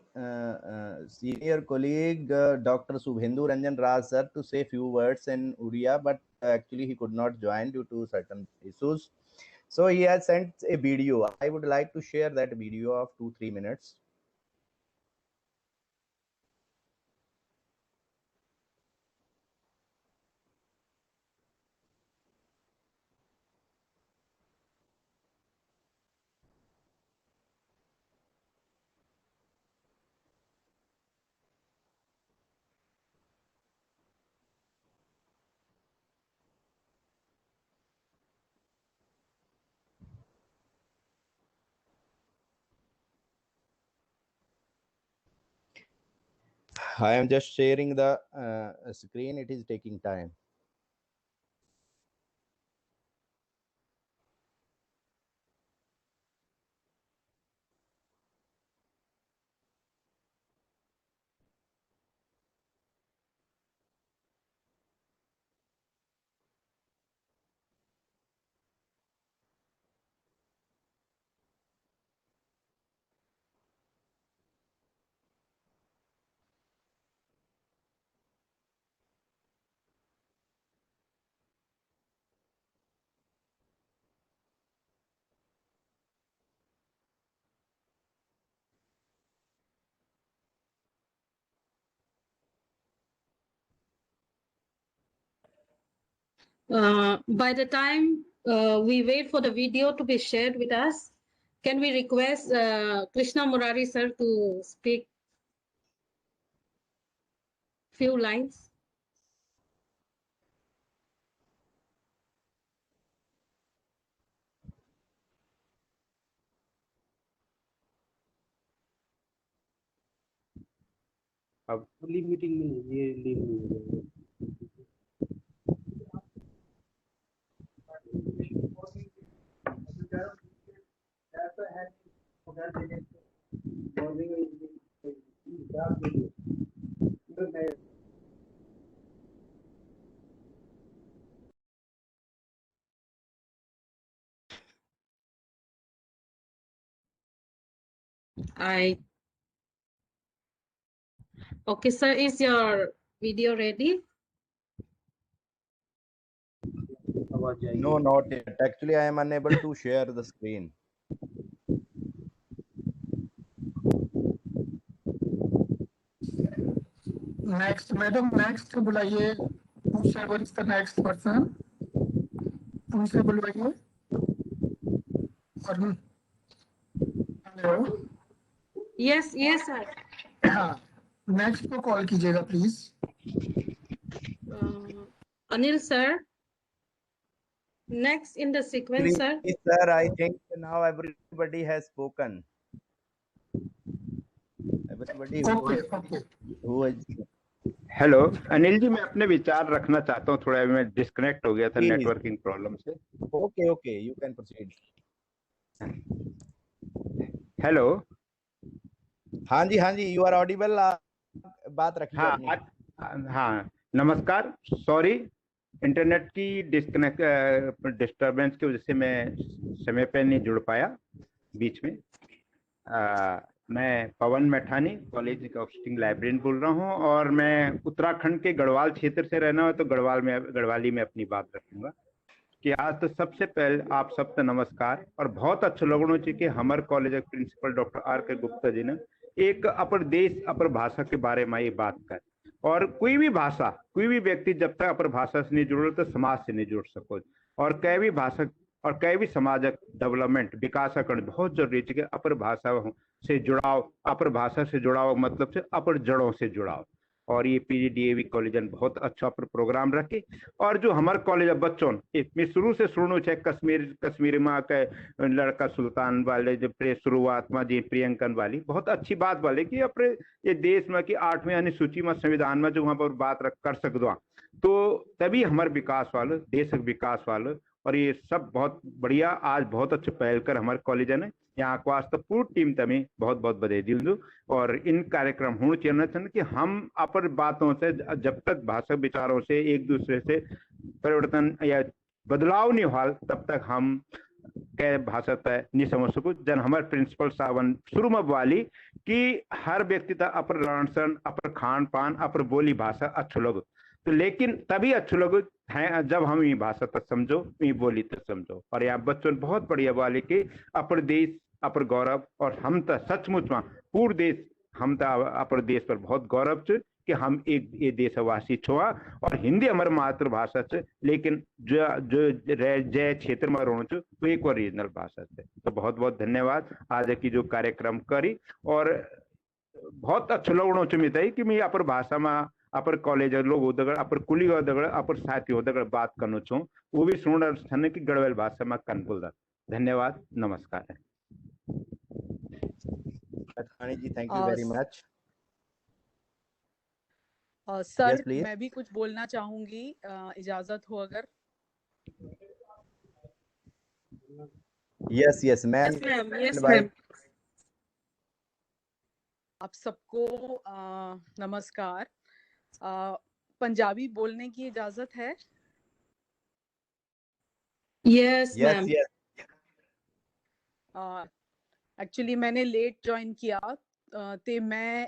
C: senior colleague Dr. Subhendu Ranjan Raj sir to say few words in Uriya, but actually he could not join due to certain issues. So he has sent a video. I would like to share that video of 2-3 minutes. I am just sharing the screen. It is taking time.
D: By the time we wait for the video to be shared with us, can we request Krishna Murari sir to speak few lines?
V: अब leave meeting में ये leave नहीं
D: Okay, sir, is your video ready?
C: No, not yet. Actually, I am unable to share the screen.
F: Next madam, next बुलाइए। whoever is the next person, उनसे बुलवाइए। और hello,
D: Yes, yes, sir.
F: हाँ, next को call कीजिएगा please.
D: Anil sir. Next in the sequence, sir.
C: Sir, I think now everybody has spoken. Everybody who is
K: hello Anil ji, मैं अपने विचार रखना चाहता हूँ। थोड़ा मैं डिस्कनेक्ट हो गया था नेटवर्किंग प्रॉब्लम से।
C: Okay, you can proceed.
K: Hello,
C: हाँ जी, यू आर ऑडिबल। बात रखिए।
K: हाँ, नमस्कार। सॉरी, इंटरनेट की डिस्टरबेंस की वजह से मैं समय पे नहीं जुड़ पाया बीच में। मैं पवन मैठानी, कॉलेज काउंसलिंग लाइब्रेरियन बोल रहा हूँ और मैं उत्तराखंड के गढ़वाल क्षेत्र से रहना हो तो गढ़वाली में अपनी बात रखूंगा कि आज तो सबसे पहले आप सबको नमस्कार। और बहुत अच्छे लोगों ने कि हमारे कॉलेज के प्रिंसिपल डॉक्टर आर के गुप्ता जी ने एक अपर देश अपर भाषा के बारे में ये बात कर। और कोई भी भाषा, कोई भी व्यक्ति जब तक अपर भाषा से नहीं जुड़े तो समाज से नहीं जुड़ सको। और कई भी भाषा और कई भी समाजक डेवलपमेंट विकास करना बहुत जरूरी है कि अपर भाषा से जुड़ाव, अपर भाषा से जुड़ाव मतलब से अपर जड़ों से जुड़ाव। और ये पीजीडीएवी कॉलेज ने बहुत अच्छा प्रोग्राम रखे। और जो हमारे कॉलेज बच्चों मैं शुरू से सुनू है कश्मीर माँ के लड़का सुल्तान वाले जब शुरुआत में जी प्रियंकन वाली बहुत अच्छी बात वाले कि अपने ये देश में कि 8वें अनुसूची में संविधान में जो वहाँ पर बात कर सकते तो तभी हमारे विकास वाले देश के विकास वाले। और ये सब बहुत बढ़िया आज बहुत अच्छे पहल कर हमारे कॉलेज ने यहाँ को आज तो पूरी टीम तमें बहुत बहुत बधाई दी। और इन कार्यक्रम होना चाहिए कि हम अपर बातों से जब तक भाषा विचारों से एक दूसरे से परिवर्तन या बदलाव नहीं हुआ तब तक हम क्या भाषा तय नहीं समझ सको। जन हमारे प्रिंसिपल साहब शुरू में वाली कि हर व्यक्ति का अपर रहन सहन, अपर खान पान, अपर बोली भाषा अच्छे लोग तो लेकिन तभी अच्छे लोग हैं जब हम ये भाषा तक समझो, ये बोली तक समझो। और यहाँ बच्चों बहुत बढ़िया वाले कि अपर देश अपर गौरव। और हम तो सचमुच में पूरे देश हम तो अपर देश पर बहुत गौरव छ कि हम एक ये देशवासी छुआ और हिंदी हमारे मातृभाषा से लेकिन जो जय क्षेत्र में रहूँ छो तो एक और रीजनल भाषा से। तो बहुत बहुत धन्यवाद आज की जो कार्यक्रम करी। और बहुत अच्छे लोगों से मिलता है कि मैं अपर भाषा में अपर कॉलेज लोग उदगड़ अपर कुली उदगड़ अपर साथी उदगड़ बात करना चाहूँ वो भी सुन स्थान की गढ़वाल भाषा में कनपुल। धन्यवाद, नमस्कार।
C: जी thank you very much.
M: Sir मैं भी कुछ बोलना चाहूंगी, इजाजत हो अगर।
C: Yes ma'am.
M: आप सबको नमस्कार। पंजाबी बोलने की इजाजत है?
D: Yes ma'am.
M: एक्चुअली मैंने लेट ज्वाइन किया ते मैं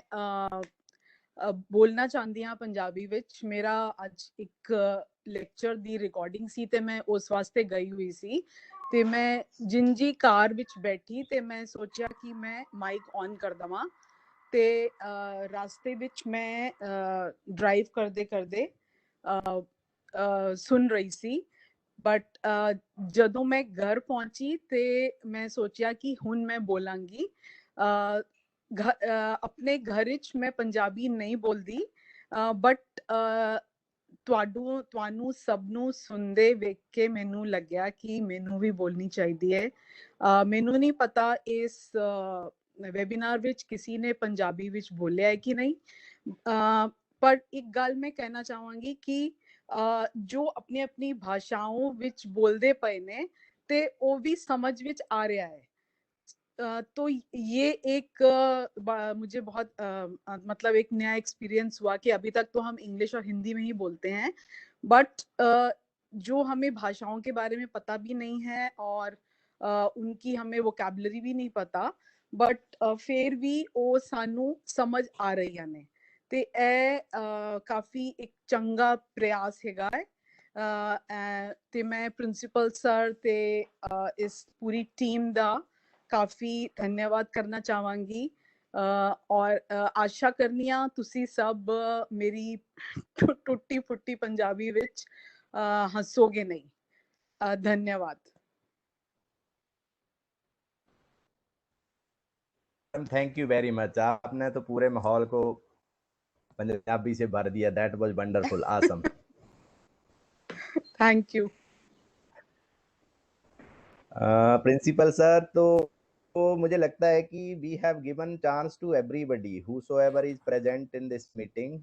M: बोलना चाहती हाँ पंजाबी विच। मेरा आज एक लेक्चर दी रिकॉर्डिंग सी ते मैं उस वास्ते गई हुई सी ते मैं जिंजी कार विच बैठी ते मैं सोचा कि मैं माइक ऑन कर दवा ते रास्ते विच मैं ड्राइव करदे करदे सुन रही सी। बट जदों मैं घर पहुंची ते मैं सोचा कि हुन मैं बोलांगी। अपने घर च मैं पंजाबी नहीं बोलदी बट ਤੁਹਾਨੂੰ ਸਭ ਨੂੰ ਸੁਣਦੇ ਵੇਖ ਕੇ ਮੈਨੂੰ ਲੱਗਿਆ ਕਿ ਮੈਨੂੰ ਵੀ ਬੋਲਣੀ ਚਾਹੀਦੀ ਹੈ। ਮੈਨੂੰ ਨਹੀਂ ਪਤਾ ਇਸ ਵੈਬਿਨਾਰ ਵਿੱਚ ਕਿਸੇ ਨੇ ਪੰਜਾਬੀ ਵਿੱਚ ਬੋਲਿਆ ਹੈ ਕਿ ਨਹੀਂ, ਪਰ ਇੱਕ ਗੱਲ ਮੈਂ ਕਹਿਣਾ ਚਾਹਾਂਗੀ ਕਿ ਜੋ ਆਪਣੀ ਆਪਣੀ ਭਾਸ਼ਾओं ਵਿੱਚ ਬੋਲਦੇ ਪਏ ਨੇ ਤੇ ਉਹ ਵੀ समझ ਵਿੱਚ आ रहा है। तो ये एक मुझे बहुत मतलब एक नया एक्सपीरियंस हुआ कि अभी तक तो हम इंग्लिश और हिंदी में ही बोलते हैं बट जो हमें भाषाओं के बारे में पता भी नहीं है और उनकी हमें वोकैबुलरी भी नहीं पता बट फिर भी वो सानू समझ आ रही ने ते काफ़ी एक चंगा प्रयास हैगा है। ते मैं प्रिंसिपल सर ते इस पूरी टीम दा काफ़ी धन्यवाद करना चाहवांगी। और आशा करनी ਆ ਤੁਸੀਂ ਸਭ ਮੇਰੀ ਟੁੱਟੀ ਫੁੱਟੀ ਪੰਜਾਬੀ ਵਿੱਚ ਹੱਸੋਗੇ ਨਹੀਂ। ਧੰਨਵਾਦ।
C: Thank you very much. आपने तो पूरे माहौल को पंजाबी से भर दिया। That was wonderful, awesome.
M: Thank you.
C: Principal sir, तो मुझे लगता है कि we have given chance to everybody whosoever is present in this meeting.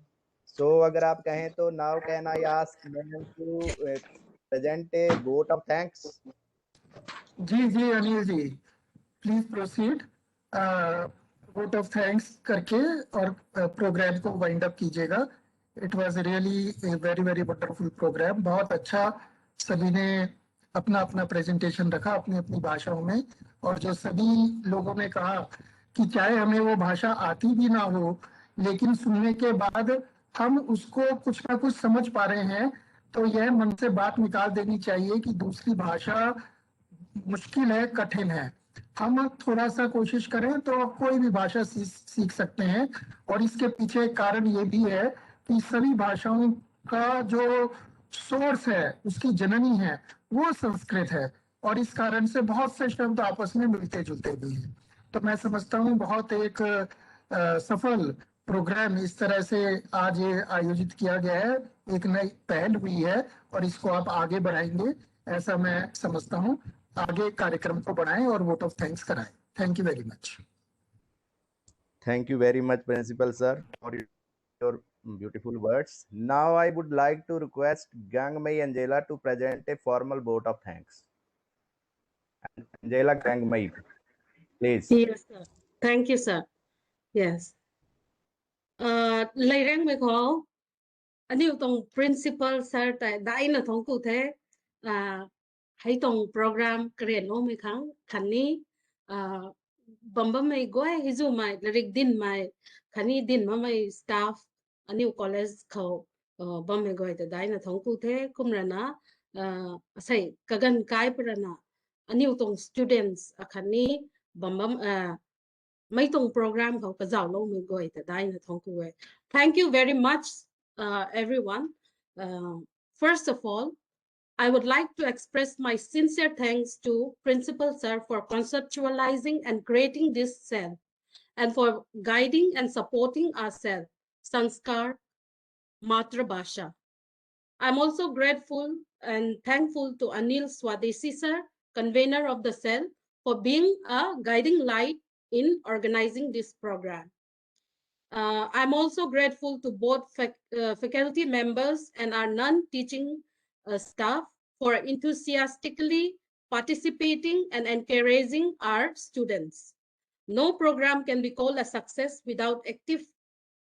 C: So अगर आप कहें तो now can I ask them to present a vote of thanks?
F: जी Anil ji, please proceed. Vote of thanks करके और प्रोग्राम को वाइंड अप कीजिएगा। It was really a very very wonderful programme. बहुत अच्छा सभी ने अपना अपना प्रेजेंटेशन रखा अपनी अपनी भाषाओं में, और जो सभी लोगों ने कहा कि चाहे हमें वो भाषा आती भी ना हो, लेकिन सुनने के बाद हम उसको कुछ ना कुछ समझ पा रहे हैं, तो यह मन से बात निकाल देनी चाहिए कि दूसरी भाषा मुश्किल है, कठिन है। हम थोड़ा सा कोशिश करें तो कोई भी भाषा सीख सकते हैं। और इसके पीछे एक कारण ये भी है कि सभी भाषाओं का जो सोर्स है, उसकी जननी है, वो संस्कृत है, और इस कारण से बहुत से शब्द आपस में मिलते जुलते भी हैं। तो मैं समझता हूँ बहुत एक सफल प्रोग्राम इस तरह से आज ये आयोजित किया गया है। एक नई पहल हुई है और इसको आप आगे बढ़ाएंगे, ऐसा मैं समझता हूँ। आगे कार्यक्रम को बढ़ाएं और वोट ऑफ थैंक्स कराएं। Thank you very much.
C: Thank you very much, Principal Sir, for your beautiful words. Now I would like to request Gangmei Angela to present a formal vote of thanks. Angela Gangmei, please.
D: Yes, sir. Thank you, sir. Yes. Lấy răng mày khó. Anh yêu tông principal sir tại đại là thống cụ thế. Hãy tông program keren ôm mày khăn ní. Bầm mày gói hí dù mày là rịch din mày. Khăn ní din mà mày staff. Anh yêu college khẩu. Bầm mày gói tại đại là thống cụ thế. Cũng là na. Say kagan kai pra na. Anh yêu tông students khăn ní. Bầm mấy tông program khẩu cả giàu lâu mình gọi tại đây là thông cụ. Thank you very much, everyone. First of all, I would like to express my sincere thanks to Principal Sir for conceptualizing and creating this cell, and for guiding and supporting our cell, Sanskar Matrabhasha. I'm also grateful and thankful to Anil Swadeshi Sir, convener of the cell, for being a guiding light in organizing this program. I'm also grateful to both faculty members and our non-teaching staff for enthusiastically participating and encouraging our students. No program can be called a success without active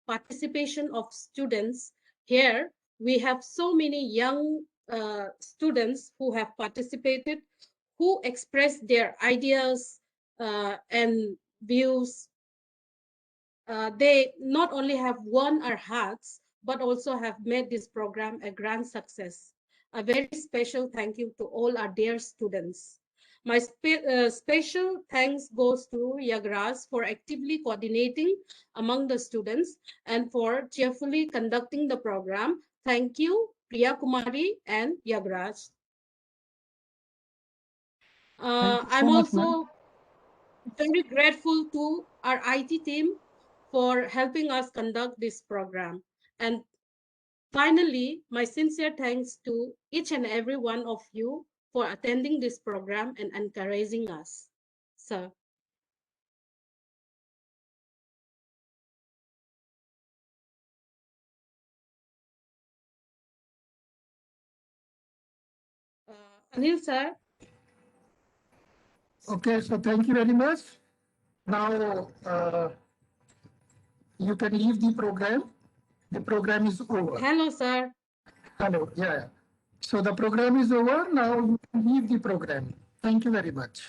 D: participation of students. Here, we have so many young students who have participated, who expressed their ideas and views. They not only have won our hearts, but also have made this program a grand success. A very special thank you to all our dear students. My special thanks goes to Yagraj for actively coordinating among the students and for cheerfully conducting the program. Thank you, Priya Kumari and Yagraj. I'm also very grateful to our IT team for helping us conduct this program. And finally, my sincere thanks to each and every one of you for attending this program and encouraging us. Sir. Anil sir.
F: Okay, so thank you very much. Now, you can leave the program. The program is over.
D: Hello, sir.
F: Hello, yeah. So the program is over. Now you can leave the program. Thank you very much.